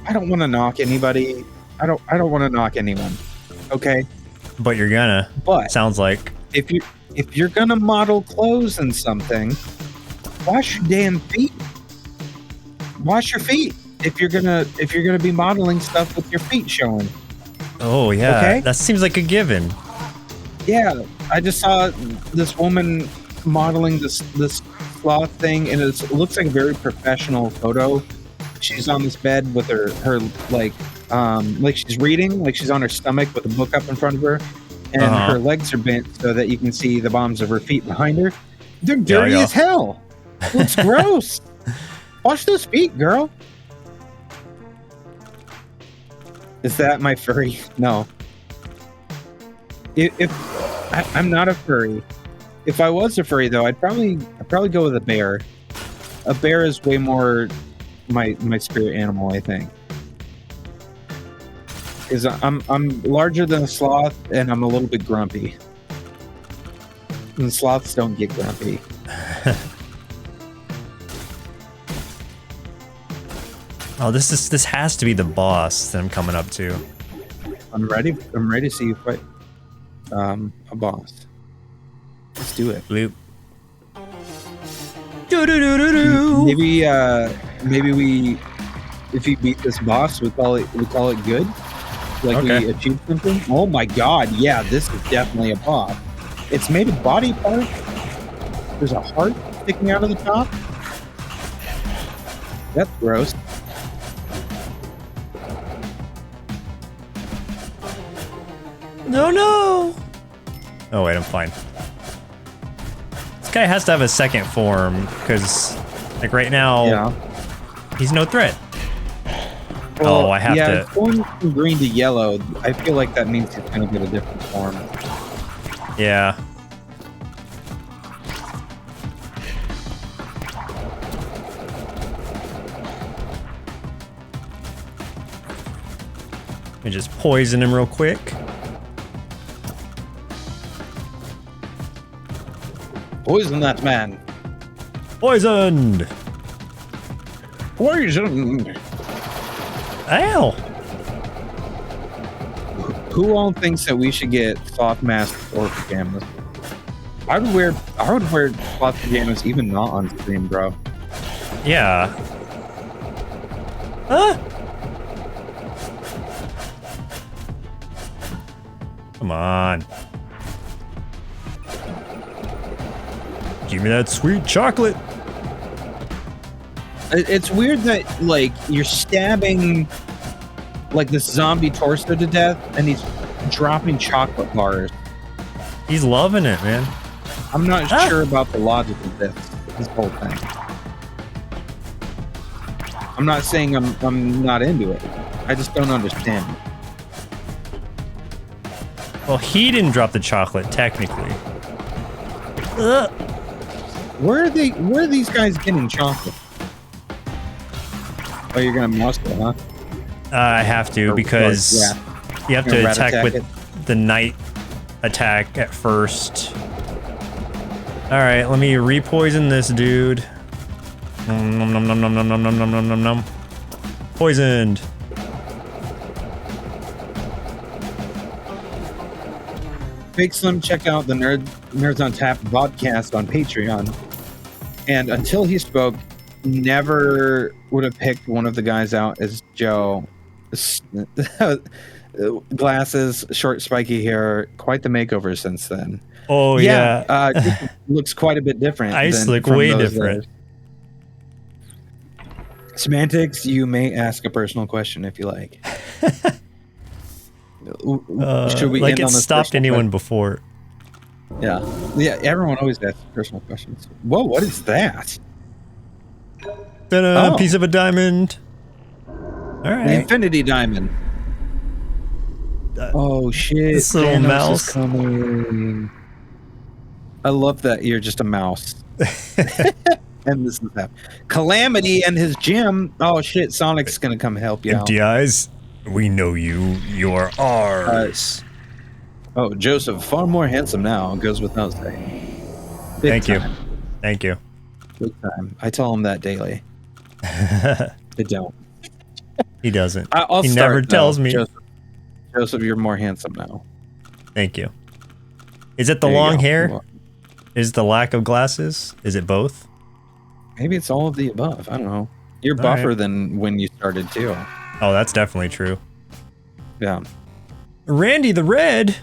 I don't want to knock anybody. I don't want to knock anyone. Okay? But you're gonna. But Sounds like. if you're gonna model clothes in something, wash your damn feet. Wash your feet if you're gonna be modeling stuff with your feet showing. Oh yeah. Okay. That seems like a given. Yeah, I just saw this woman modeling this sloth thing, and it looks like a very professional photo. She's on this bed with her like she's reading, like she's on her stomach with a book up in front of her, and her legs are bent so that you can see the bottoms of her feet behind her. They're dirty as hell. It looks gross. Wash those feet, girl. Is that my furry? No. If I'm not a furry. If I was a furry, though, I'd probably go with a bear. A bear is way more my spirit animal, I think. Because I'm larger than a sloth, and I'm a little bit grumpy. And sloths don't get grumpy. Oh, this has to be the boss that I'm coming up to. I'm ready to see you fight a boss. Let's do it. Bloop. Maybe we, if you beat this boss, we call it good. Like Okay. we achieved something. Oh my god, yeah, this is definitely a boss. It's made of body parts. There's a heart sticking out of the top. That's gross. No. Oh wait, I'm fine. This guy has to have a second form because, like right now, Yeah. he's no threat. Well, I have to. It's going from green to yellow. I feel like that means it's going to get a different form. Yeah. Let me just poison him real quick. Poison that man. Poisoned! Poison. Ow! Who all thinks that we should get cloth masks or pajamas? I would wear cloth pajamas even not on stream, bro. Yeah. Ah! Come on. Give me that sweet chocolate. It's weird that like you're stabbing like this zombie torso to death and he's dropping chocolate bars. He's loving it, man. I'm not sure about the logic of this whole thing. I'm not saying I'm not into it. I just don't understand. Well, he didn't drop the chocolate, technically. Ugh. Where are these guys getting chocolate? Oh, you're gonna mouse it, huh? I have to Or- because yeah. you have You're to gonna rat attack with attack the night attack at first. Alright, let me re-poison this dude. Nom nom nom nom nom nom nom nom nom nom nom. Poisoned. Fake Slim, check out the Nerds on Tap podcast on Patreon. And until he spoke, never would have picked one of the guys out as Joe. Glasses, short, spiky hair, quite the makeover since then. Oh yeah. It looks quite a bit different. Ice look from way those different. there. Semantics, you may ask a personal question if you like. Should we like end it on this stopped personal anyone que- before. Yeah, everyone always asks personal questions. Whoa, what is that? Ta-da, Oh. piece of a diamond. All The right. Infinity Diamond. Oh shit! this little Thanos is mouse. coming. I love that you're just a mouse. And this is that. Calamity and his gym. Oh shit! Sonic's gonna come help you out. Empty eyes. We know you. You're ours. Oh, Joseph, far more handsome now. Goes without saying. Big Thank you. time. Thank you. Big time. I tell him that daily. I don't. He doesn't. I'll He start, never though. tells me. Joseph, you're more handsome now. Thank you. Is it the There you long go. hair? Is the lack of glasses? Is it both? Maybe it's all of the above. I don't know. You're All buffer right. than when you started too. Oh, that's definitely true. Yeah. Randy the Red.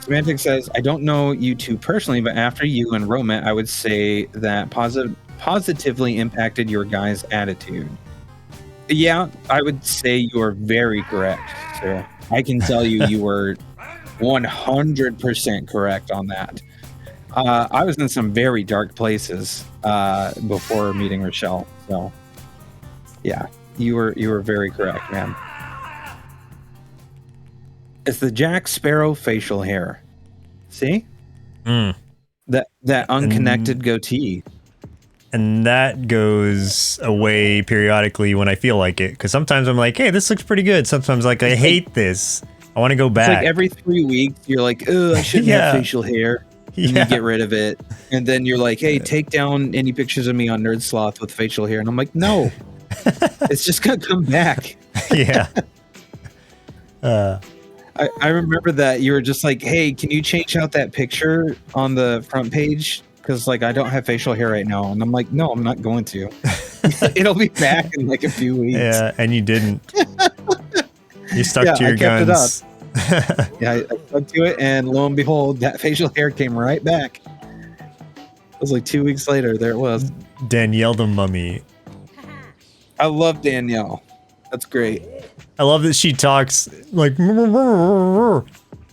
Semantic says, I don't know you two personally, but after you and Romet, I would say that positively impacted your guys' attitude. Yeah, I would say you are very correct, sir. I can tell you you were 100% correct on that. I was in some very dark places before meeting Rochelle, so yeah, you were very correct, man. It's the Jack Sparrow facial hair. See? Mm. That unconnected goatee. And that goes away periodically when I feel like it. Because sometimes I'm like, hey, this looks pretty good. Sometimes like, I hate this. I want to go It's back. like every 3 weeks, you're like, oh, I shouldn't Yeah. have facial hair. and you get rid of it, and then you're like, hey, take down any pictures of me on NerdSloth with facial hair, and I'm like, no, it's just gonna come back. Yeah. I remember that you were just like, hey, can you change out that picture on the front page, because like I don't have facial hair right now, and I'm like, no, I'm not going to. It'll be back in like a few weeks. Yeah, and you didn't. You stuck to your I kept guns. It up. Yeah, I stuck to it, and lo and behold, that facial hair came right back. It was like 2 weeks later. There it was. Danielle the Mummy. I love Danielle. That's great. I love that she talks like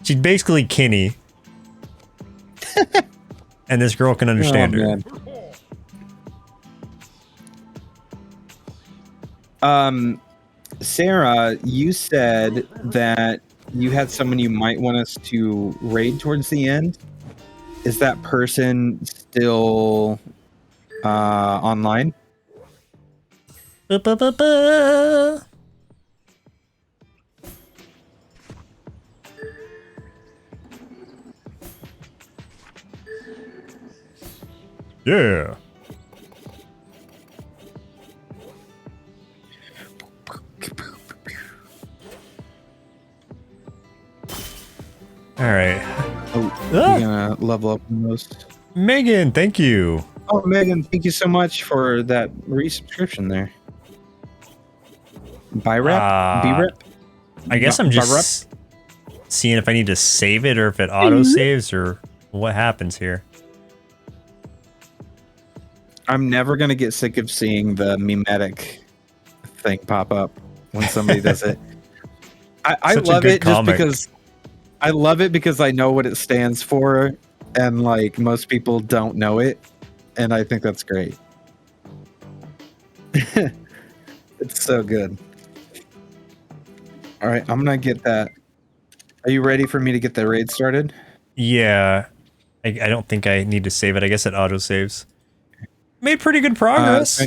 she's basically Kenny. And this girl can understand her. Man. Sarah, you said that you had someone you might want us to raid towards the end. Is that person still online? Ba-ba-ba-ba. Yeah. All right. Oh, you're gonna level up the most. Megan, thank you. Oh, Megan, thank you so much for that resubscription there. Buy rep? B rep? I guess I'm just seeing if I need to save it or if it auto saves or what happens here. I'm never gonna get sick of seeing the memetic thing pop up when somebody does it. I love it just because I love it because I know what it stands for, and like most people don't know it, and I think that's great. It's so good. All right, I'm gonna get that. Are you ready for me to get the raid started? Yeah, I don't think I need to save it. I guess it auto saves. Made pretty good progress.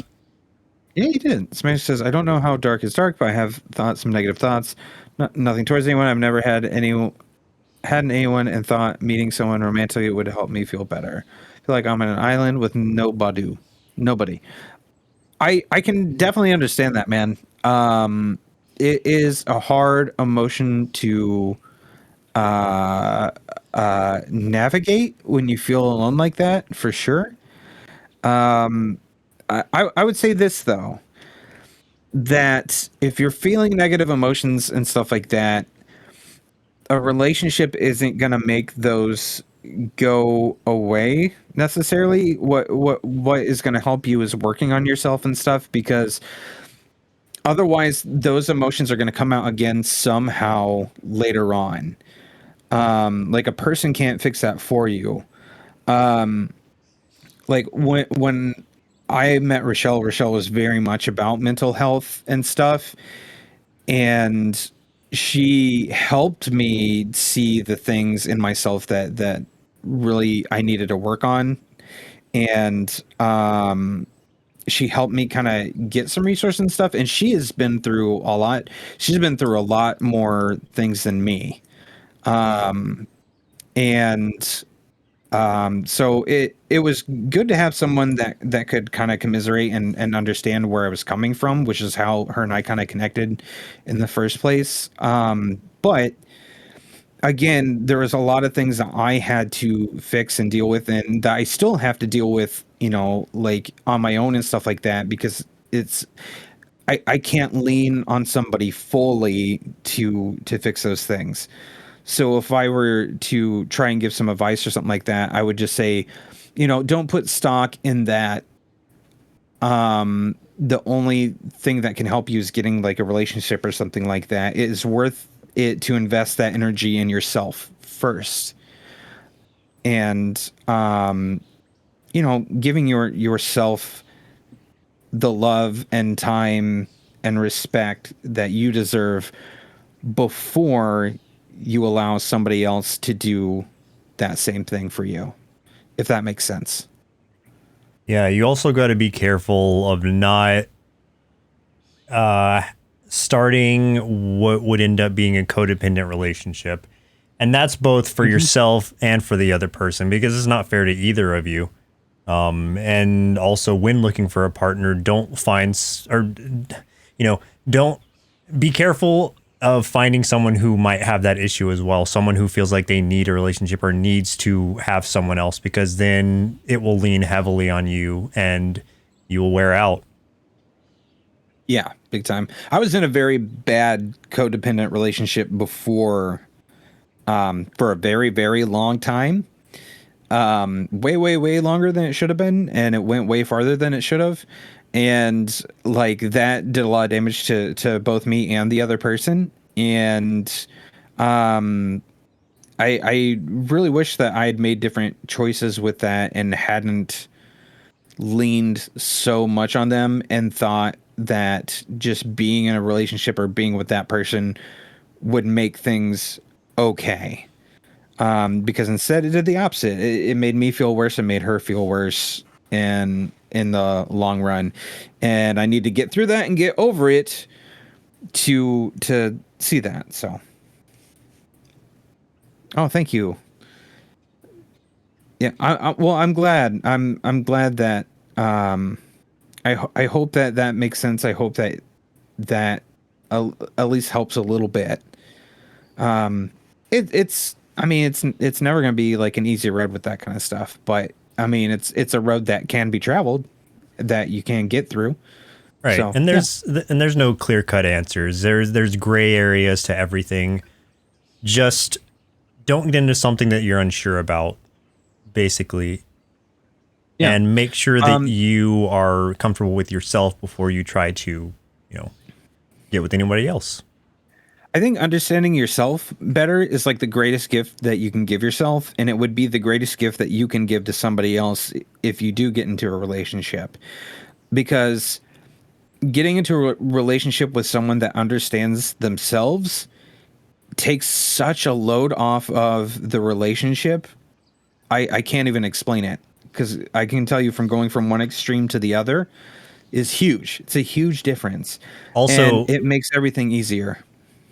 Yeah, you did. Smash says, I don't know how dark is dark, but I have some negative thoughts. Nothing towards anyone. I've never had anyone and thought meeting someone romantically would help me feel better. I feel like I'm on an island with nobody. I can definitely understand that, man. It is a hard emotion to navigate when you feel alone like that, for sure. I would say this though, that if you're feeling negative emotions and stuff like that, a relationship isn't gonna make those go away necessarily. What is gonna help you is working on yourself and stuff, because otherwise those emotions are gonna come out again somehow later on. Like a person can't fix that for you. Like when I met Rochelle was very much about mental health and stuff, and she helped me see the things in myself that really I needed to work on, and she helped me kind of get some resources and stuff, and she has been through a lot. She's been through a lot more things than me, so it was good to have someone that could kind of commiserate and understand where I was coming from, which is how her and I kind of connected in the first place. But again, there was a lot of things that I had to fix and deal with, and that I still have to deal with, like on my own and stuff like that, because I can't lean on somebody fully to fix those things. So if I were to try and give some advice or something like that, I would just say, don't put stock in that. The only thing that can help you is getting like a relationship or something like that. It is worth it to invest that energy in yourself first. And, giving yourself the love and time and respect that you deserve before you allow somebody else to do that same thing for you, if that makes sense. Yeah, you also got to be careful of not starting what would end up being a codependent relationship. And that's both for yourself and for the other person, because it's not fair to either of you. And also, when looking for a partner, don't be careful of finding someone who might have that issue as well. Someone who feels like they need a relationship or needs to have someone else, because then it will lean heavily on you and you will wear out. Yeah, big time. I was in a very bad codependent relationship before, for a very, very long time. Way, way, way longer than it should have been, and it went way farther than it should have. And like that did a lot of damage to both me and the other person. And I really wish that I had made different choices with that and hadn't leaned so much on them and thought that just being in a relationship or being with that person would make things okay. Because instead it did the opposite. It made me feel worse and made her feel worse in the long run. And I need to get through that and get over it to see that. So, oh, thank you. Yeah, I'm glad. I'm glad that I hope that makes sense. I hope that at least helps a little bit. It's never going to be like an easy road with that kind of stuff, but I mean, it's a road that can be traveled, that you can get through. Right. So, and there's no clear-cut answers. There's gray areas to everything. Just don't get into something that you're unsure about, basically. Yeah. And make sure that you are comfortable with yourself before you try to, get with anybody else. I think understanding yourself better is like the greatest gift that you can give yourself, and it would be the greatest gift that you can give to somebody else if you do get into a relationship. Because getting into a relationship with someone that understands themselves takes such a load off of the relationship. I can't even explain it, because I can tell you from going from one extreme to the other is huge. It's a huge difference. Also, and it makes everything easier.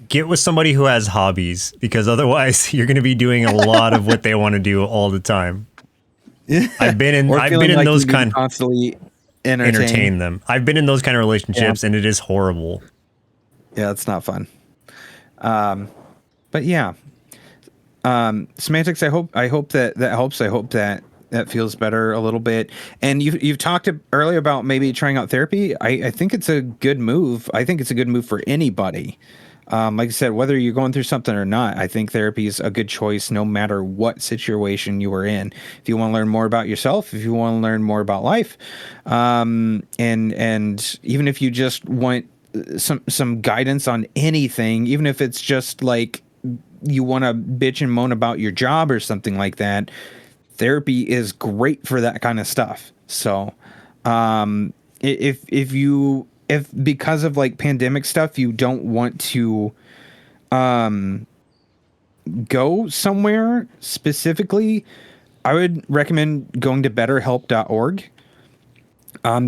Get with somebody who has hobbies, because otherwise you're going to be doing a lot of what they want to do all the time. I've been in like those kind constantly entertain them. I've been in those kind of relationships, and it is horrible. Yeah, it's not fun. But yeah, semantics. I hope that helps. I hope that feels better a little bit. And you've talked earlier about maybe trying out therapy. I think it's a good move. I think it's a good move for anybody. Like I said, whether you're going through something or not, I think therapy is a good choice no matter what situation you are in. If you want to learn more about yourself, if you want to learn more about life, and even if you just want some guidance on anything, even if it's just like you want to bitch and moan about your job or something like that, therapy is great for that kind of stuff. So, if because of like pandemic stuff, you don't want to go somewhere specifically, I would recommend going to betterhelp.org.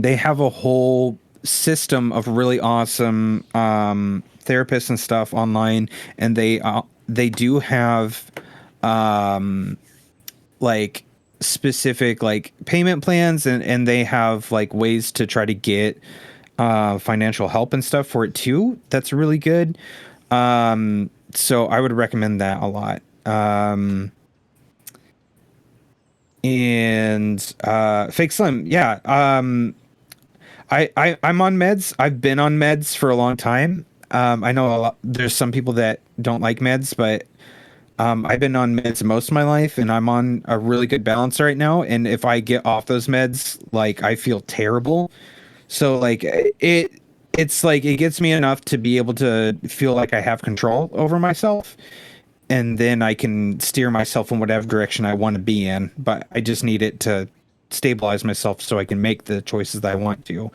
They have a whole system of really awesome therapists and stuff online, and they do have like specific like payment plans, and they have like ways to try to get financial help and stuff for it too. That's really good. So I would recommend that a lot. And Fake Slim, yeah. I'm on meds. I've been on meds for a long time. I know there's some people that don't like meds, but I've been on meds most of my life, and I'm on a really good balance right now. And if I get off those meds, like I feel terrible. So like it's like it gets me enough to be able to feel like I have control over myself, and then I can steer myself in whatever direction I want to be in. But I just need it to stabilize myself so I can make the choices that I want to.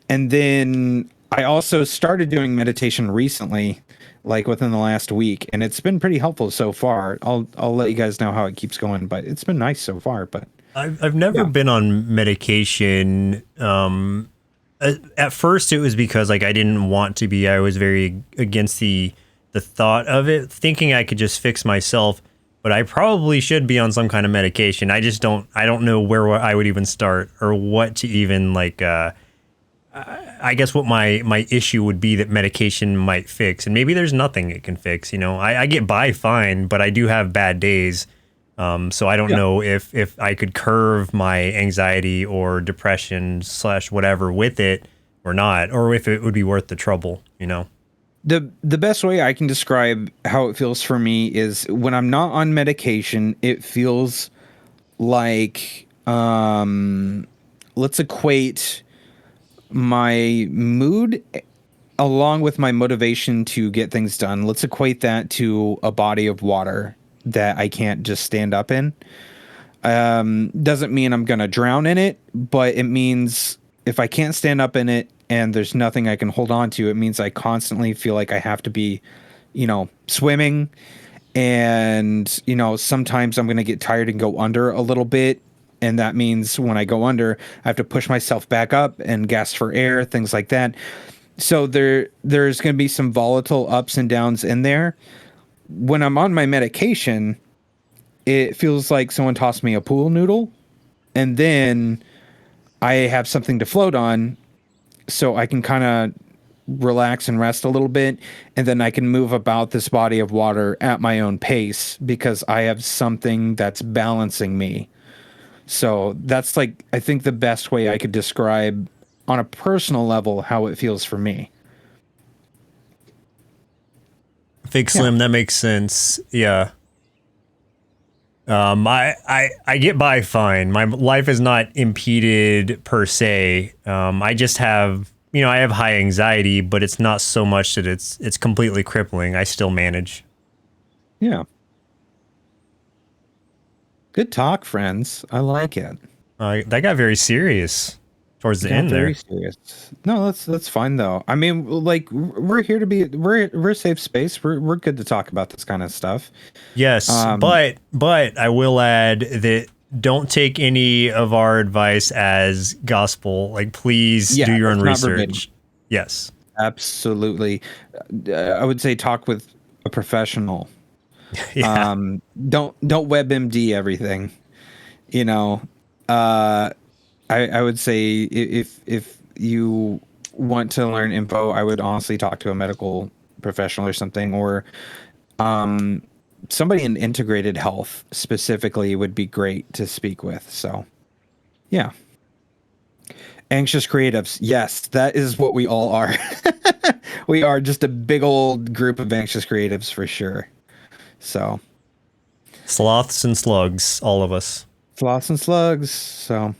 And then I also started doing meditation recently, like within the last week, and it's been pretty helpful so far. I'll let you guys know how it keeps going, but it's been nice so far. But I've never been on medication. At first it was because like I didn't want to be. I was very against the the thought of it, thinking I could just fix myself, but I probably should be on some kind of medication. I don't know where I would even start or what to even like, I guess what my issue would be that medication might fix. And maybe there's nothing it can fix, you know, I get by fine, but I do have bad days. So I don't know if I could curve my anxiety or depression / whatever with it or not, or if it would be worth the trouble, you know? The best way I can describe how it feels for me is when I'm not on medication, it feels like, let's equate my mood along with my motivation to get things done. Let's equate that to a body of water that I can't just stand up in. Doesn't mean I'm going to drown in it, but it means if I can't stand up in it and there's nothing I can hold on to, it means I constantly feel like I have to be, you know, swimming. And, you know, sometimes I'm going to get tired and go under a little bit. And that means when I go under, I have to push myself back up and gasp for air, things like that. So there's going to be some volatile ups and downs in there. When I'm on my medication, it feels like someone tossed me a pool noodle, and then I have something to float on, so I can kind of relax and rest a little bit, and then I can move about this body of water at my own pace because I have something that's balancing me. So that's like, I think the best way I could describe on a personal level how it feels for me. Fake Slim, that makes sense. Yeah. I get by fine. My life is not impeded per se. I just have, you know, I have high anxiety, but it's not so much that it's completely crippling. I still manage. Yeah. Good talk, friends. I like it. That got very serious towards the end Very there. serious. No, that's fine though. I mean, like we're here to be we're a safe space. We're good to talk about this kind of stuff. Yes, but I will add that don't take any of our advice as gospel. Like, please do your own it's not verbatim. research. Yes, Absolutely. I would say talk with a professional. yeah. Don't WebMD everything. You know, I would say if you want to learn info, I would honestly talk to a medical professional or something, or somebody in integrated health specifically would be great to speak with. So, yeah. Anxious creatives. Yes, that is what we all are. We are just a big old group of anxious creatives for sure. So, Sloths and slugs, all of us. sloths and slugs. So,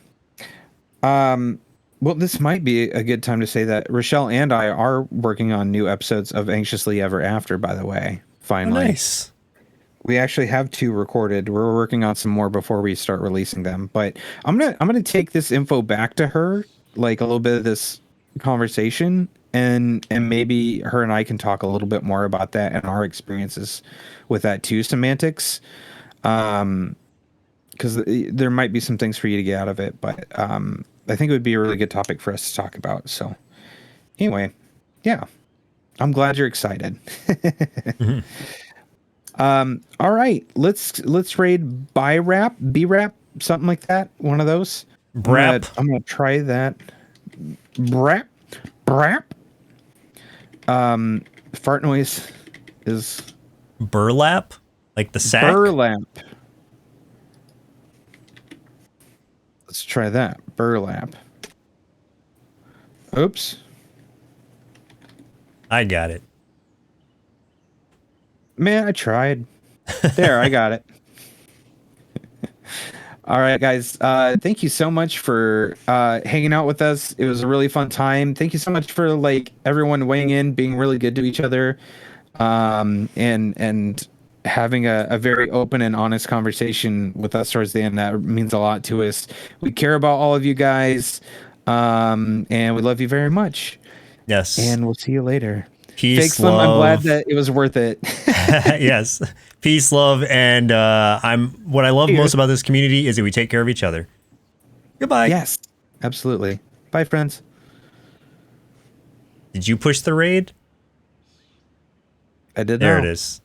well, this might be a good time to say that Rochelle and I are working on new episodes of Anxiously Ever After, by the way. Finally. Oh, nice. We actually have 2 recorded. We're working on some more before we start releasing them. But I'm gonna take this info back to her, like a little bit of this conversation, and maybe her and I can talk a little bit more about that and our experiences with that too, semantics. Because there might be some things for you to get out of it, but I think it would be a really good topic for us to talk about. So anyway, yeah, I'm glad you're excited. Mm-hmm. All right, let's raid buy rap, B rap, something like that. One of those. Brap. I'm gonna try that. Brap, brap. Fart noise is Burlap, like the sack. burlap. Let's try that. Burlap. Oops. I got it. Man, I tried. There, I got it. All right, guys. Thank you so much for hanging out with us. It was a really fun time. Thank you so much for like everyone weighing in, being really good to each other, and having a very open and honest conversation with us towards the end. That means a lot to us. We care about all of you guys, and we love you very much. Yes. And we'll see you later. Peace, Fake Slim, I'm glad that it was worth it. Yes. Peace, love, and what I love most about this community is that we take care of each other. Goodbye. Yes, absolutely. Bye, friends. Did you push the raid? I did There know. it is.